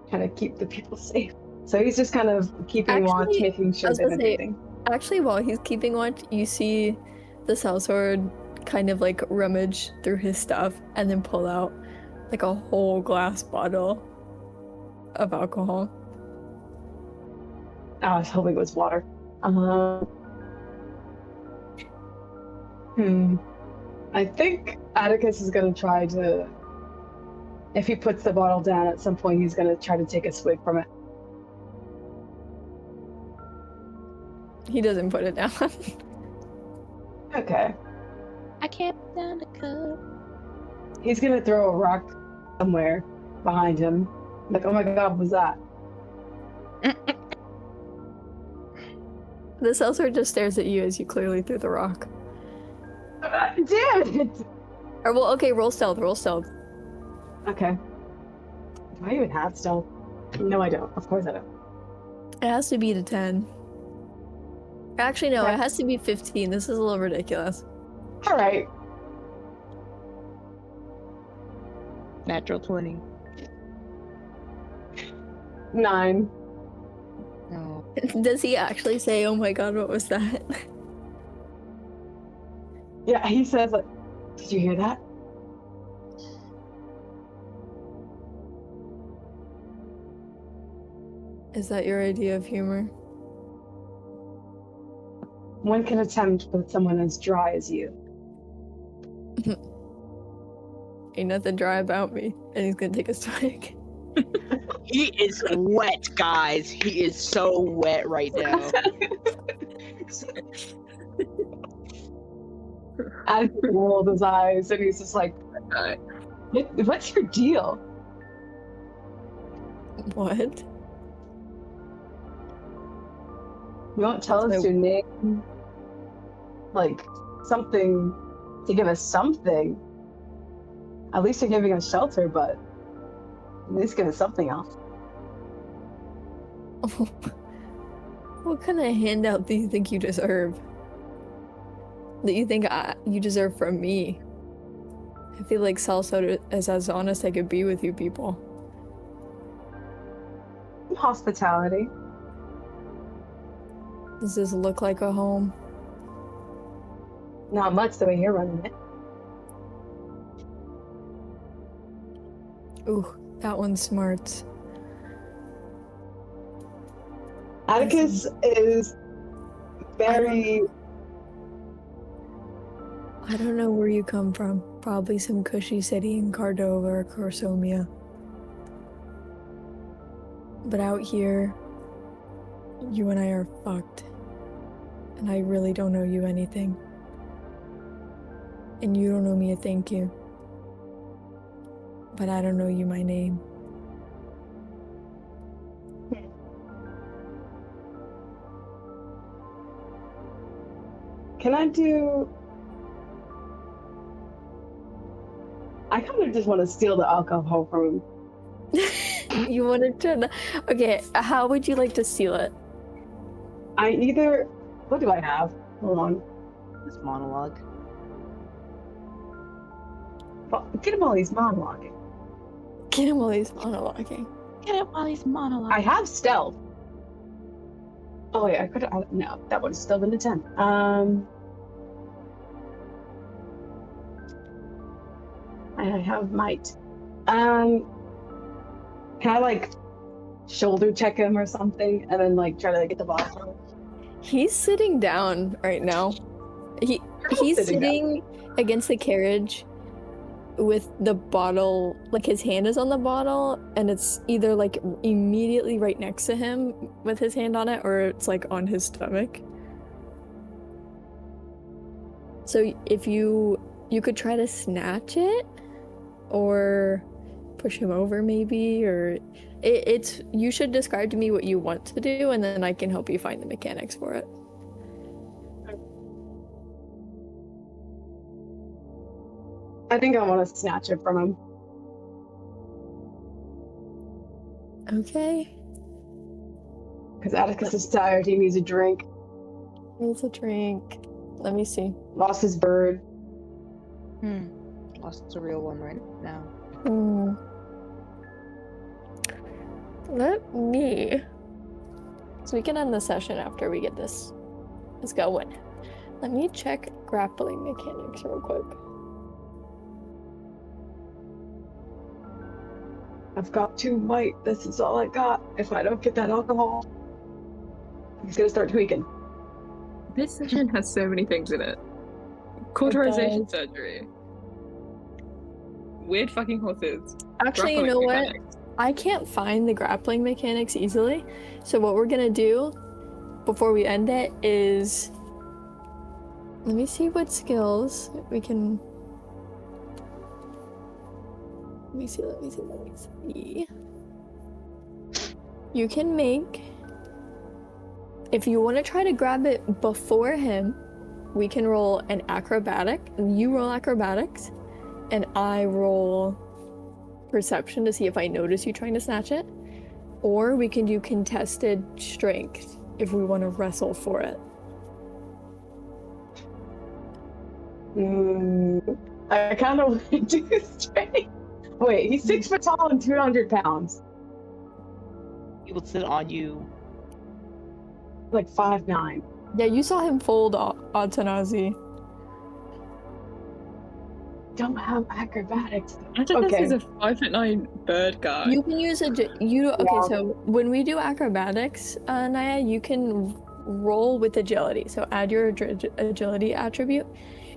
Kind of keep the people safe. So he's just kind of keeping watch, Actually, making sure I was that gonna say- everything. Actually, while he's keeping watch, you see the sellsword kind of like rummage through his stuff and then pull out like a whole glass bottle of alcohol. Oh, I was hoping it was water. I think Atticus is gonna try to. If he puts the bottle down at some point, he's gonna try to take a swig from it. He doesn't put it down. Okay. I can't put down a cup. He's gonna throw a rock somewhere behind him. Like, oh my god, what was that? The sellsword just stares at you as you clearly threw the rock. Damn it! Or well, okay, roll stealth. Roll stealth. Okay. Do I even have stealth? No, I don't. Of course I don't. It has to be to 10. Actually, no, Okay. it has to be 15. This is a little ridiculous. All right. Natural 20. 9. No. Does he actually say, "Oh my god, what was that"? Yeah, he says like, "Did you hear that?" Is that your idea of humor? One can attempt with someone as dry as you. Ain't nothing dry about me. And he's gonna take a swig. He is wet, guys. He is so wet right now. Atticus rolled his eyes and he's just like, "What's your deal?" What? You won't tell That's us my- your name. Like, something to give us something. At least you're giving us shelter, but at least give us something else. What kind of handout do you think you deserve? That you think you deserve from me? I feel like Salsa is as honest I could be with you people. Hospitality. Does this look like a home? Not much the way you're running it. Ooh, that one's smart. Atticus is very. I don't know where you come from. Probably some cushy city in Cordova or Corsomia. But out here, you and I are fucked. And I really don't owe you anything. And you don't owe me a thank you. But I don't know you my name. Can I do? I kind of just want to steal the alcohol from him. You wanted to. Okay, how would you like to steal it? I either. What do I have? Hold on. This monologue. Get him while he's monologuing. Get him while he's monologuing. Get it while he's monologuing. I have stealth. Oh wait, I could have. No, that would have still been a 10. I have might. Can I like shoulder check him or something, and then like try to get the bottle? He's sitting down right now. He's sitting against the carriage with the bottle, like his hand is on the bottle, and it's either like immediately right next to him with his hand on it, or it's like on his stomach. So if you could try to snatch it, or push him over maybe, or it's you should describe to me what you want to do, and then I can help you find the mechanics for it. I think I want to snatch it from him. Okay. Because Atticus is tired. He needs a drink. Needs a drink. Let me see. Lost his bird. Lost a real one right now. Let me. So we can end the session after we get this going. Let me check grappling mechanics real quick. I've got 2 might. This is all I got. If I don't get that alcohol, he's gonna start tweaking. This session has so many things in it. Cauterization surgery. Weird fucking horses. Actually, you know what? I can't find the grappling mechanics easily. So what we're gonna do before we end it is, let me see what skills we can. Let me see. You can make, if you want to try to grab it before him, we can roll an acrobatic, and you roll acrobatics, and I roll perception to see if I notice you trying to snatch it. Or we can do contested strength if we want to wrestle for it. I kind of want to do strength. Wait, he's 6 foot tall and 200 pounds. He will sit on you. Like 5'9". Yeah, you saw him fold Atanazi. Don't have acrobatics. Atticus is a 5'9" bird guy. You can use okay, so when we do acrobatics, Naya, you can roll with agility. So add your agility attribute.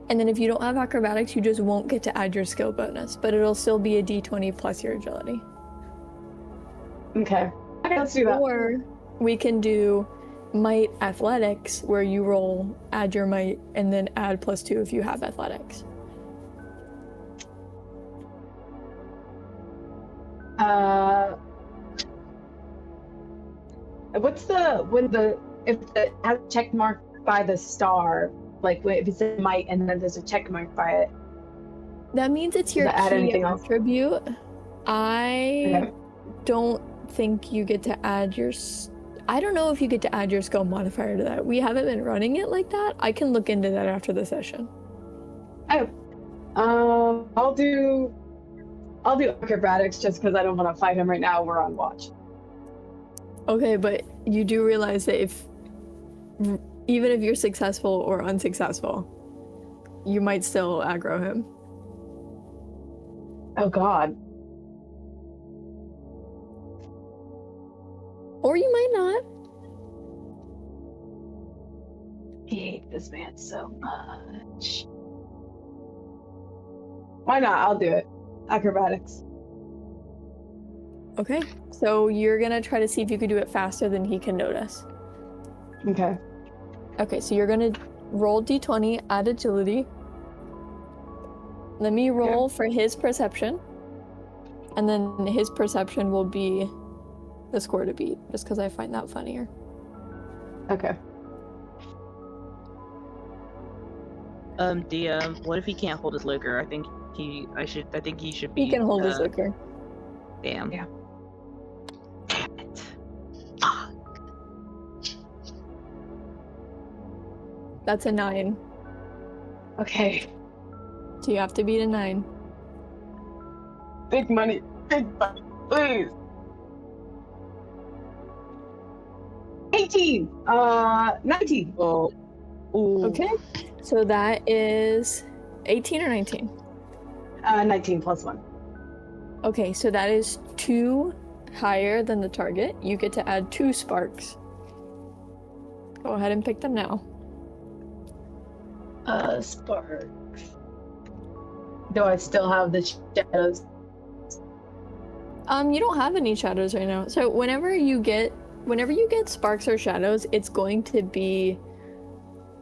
And then if you don't have acrobatics, you just won't get to add your skill bonus, but it'll still be a d20 plus your agility. Okay, let's do that. Or we can do might athletics, where you roll, add your might, and then add +2 if you have athletics. What's if it has a check mark by the star, like if it's a might and then there's a check mark by it? That means it's your key attribute. I don't think you get to add your. I don't know if you get to add your skill modifier to that. We haven't been running it like that. I can look into that after the session. I'll do acrobatics just because I don't want to fight him right now. We're on watch. Okay, but you do realize that even if you're successful or unsuccessful, you might still aggro him. Oh God. Or you might not. I hate this man so much. Why not? I'll do it. Acrobatics. Okay, so you're gonna try to see if you can do it faster than he can notice. Okay. Okay, so you're gonna roll d20, add agility. Let me roll for his perception. And then his perception will be the score to beat, just because I find that funnier. Okay. DM, what if he can't hold his liquor? I think he should be. He can hold his liquor. Damn. Yeah. Damn it. Ah. That's a 9. Okay. So you have to beat a 9. Big money, please. 18. 19. Oh. Ooh. Okay. So that is 18 or 19? 19 plus 1. Okay, so that is 2 higher than the target. You get to add 2 sparks. Go ahead and pick them now. Sparks. Do I still have the shadows? You don't have any shadows right now. So whenever you get sparks or shadows, it's going to be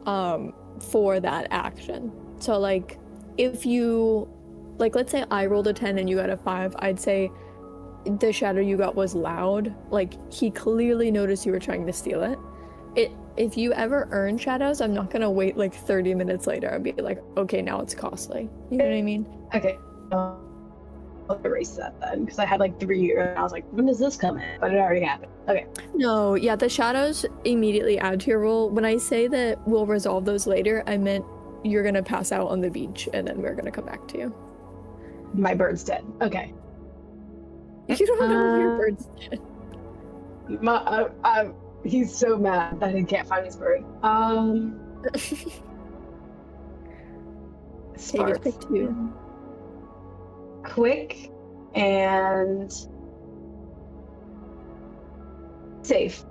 for that action. So like if you let's say I rolled a 10 and you got a 5, I'd say the shadow you got was loud. Like he clearly noticed you were trying to steal it. If you ever earn shadows, I'm not gonna wait like 30 minutes later and be like, okay, now it's costly. You know what I mean? Okay. I'll erase that then, because I had like 3 and I was like, when does this come in? But it already happened. Okay. No, yeah, the shadows immediately add to your roll. When I say that we'll resolve those later, I meant you're gonna pass out on the beach and then we're gonna come back to you. My bird's dead. Okay. You don't know if your bird's dead. He's so mad that he can't find his bird. Okay, just pick 2. Quick and safe.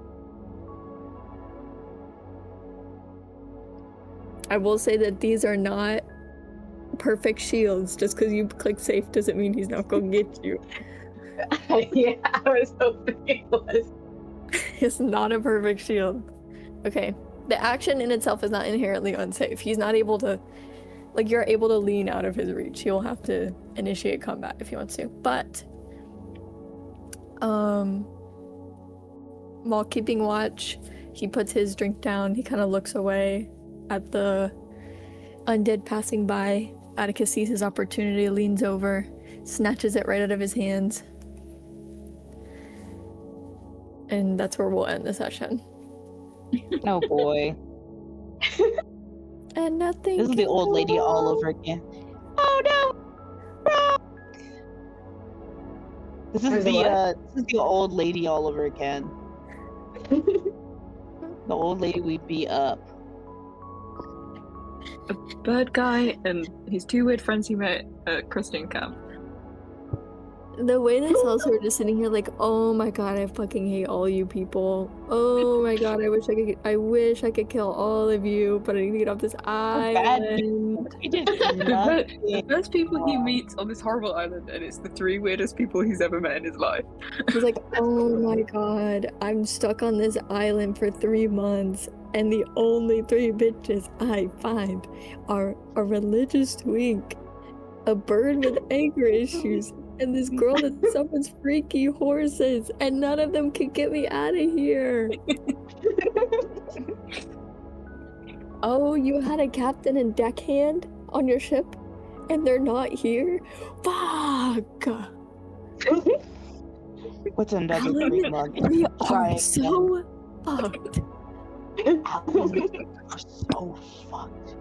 I will say that these are not perfect shields. Just because you click safe doesn't mean he's not gonna get you. Yeah, I was hoping it was. It's not a perfect shield. Okay, the action in itself is not inherently unsafe. He's not able to, like, you're able to lean out of his reach. He'll have to initiate combat if he wants to. But, while keeping watch, he puts his drink down. He kind of looks away at the undead passing by. Atticus sees his opportunity, leans over, snatches it right out of his hands. And that's where we'll end the session. Oh boy. And nothing. This is the old lady all over again. Oh no! This is the old lady all over again. The old lady we beat up. A bird guy and his 2 weird friends he met at Christian camp. The way that Celso are just sitting here like, oh my god, I fucking hate all you people. Oh my god, I wish I could kill all of you, but I need to get off this island. He did The first people he meets on this horrible island, and it's the 3 weirdest people he's ever met in his life. He's like, oh my god, I'm stuck on this island for 3 months, and the only 3 bitches I find are a religious twink, a bird with anger issues, and this girl that summons freaky horses, and none of them can get me out of here. Oh, you had a captain and deckhand on your ship, and they're not here? Fuck! What's another Alan, 3 months? we Try are again. so fucked. Alan, we are so fucked.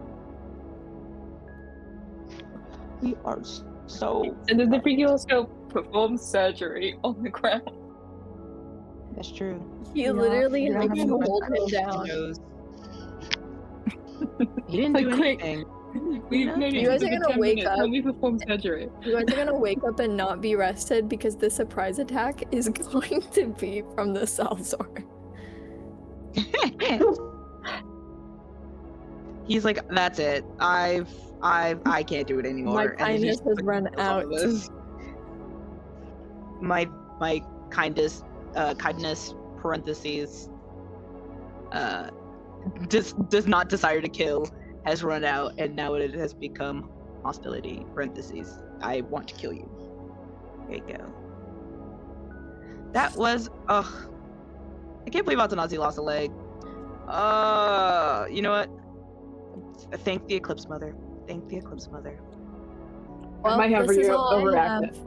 We are so. And then the freaky girl performs surgery on the ground. That's true. You literally You had don't to have hold to him down. He didn't Like, do quick. anything. We've known You guys are gonna wake up. When we perform surgery. You guys are gonna wake up and not be rested because the surprise attack is going to be from the Salzar. He's like, that's it. I can't do it anymore. My And then he kindness just has fucking run kills all of out. us. My kindness parentheses does not desire to kill has run out, and now it has become hostility parentheses. I want to kill you. There you go. That was I can't believe Atanazi lost a leg. You know what? Thank the Eclipse Mother. Thank the Eclipse Mother. Well, I might have this is all I overreacted. have.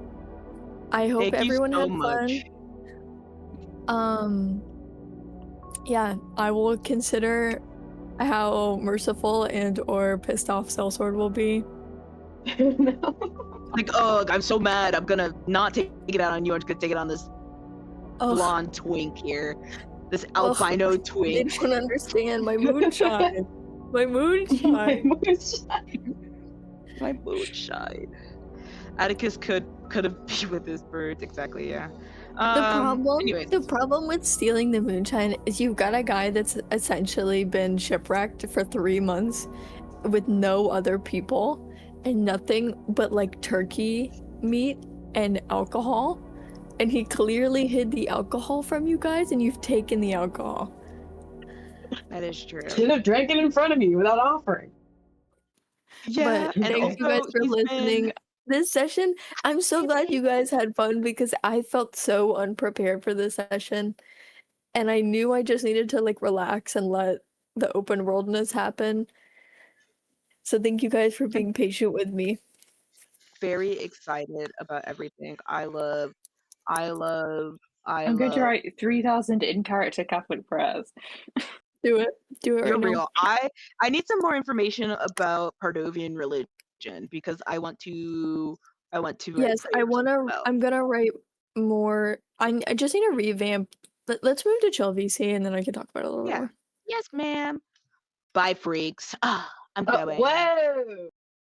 I hope Thank you everyone so had much. fun. Yeah, I will consider how merciful and or pissed off Sellsword will be. No. Like, oh, I'm so mad. I'm gonna not take it out on you. I'm just gonna take it on this Ugh, blonde twink here. This ugh, albino they twink. don't understand my moonshine. My moonshine. My moonshine. Atticus could have been with his birds, exactly, yeah. Anyways. The problem with stealing the moonshine is you've got a guy that's essentially been shipwrecked for 3 months with no other people and nothing but like turkey meat and alcohol, and he clearly hid the alcohol from you guys and you've taken the alcohol. That is true. Should have drank it in front of me without offering. Yeah, But and thank you guys also for he's listening. been This session, I'm so glad you guys had fun because I felt so unprepared for this session. And I knew I just needed to like relax and let the open worldness happen. So thank you guys for being patient with me. very excited about everything. I love I'm going to write 3,000 in character Catholic prayers. Do it. Do it You're right now. real. I need some more information about Pardovian religion because I want to Yes, write prayers as well. I'm gonna write more. I just need to revamp. Let's move to chill VC and then I can talk about it a little bit Yeah. more. Yes, ma'am. Bye, freaks. I'm going. Whoa!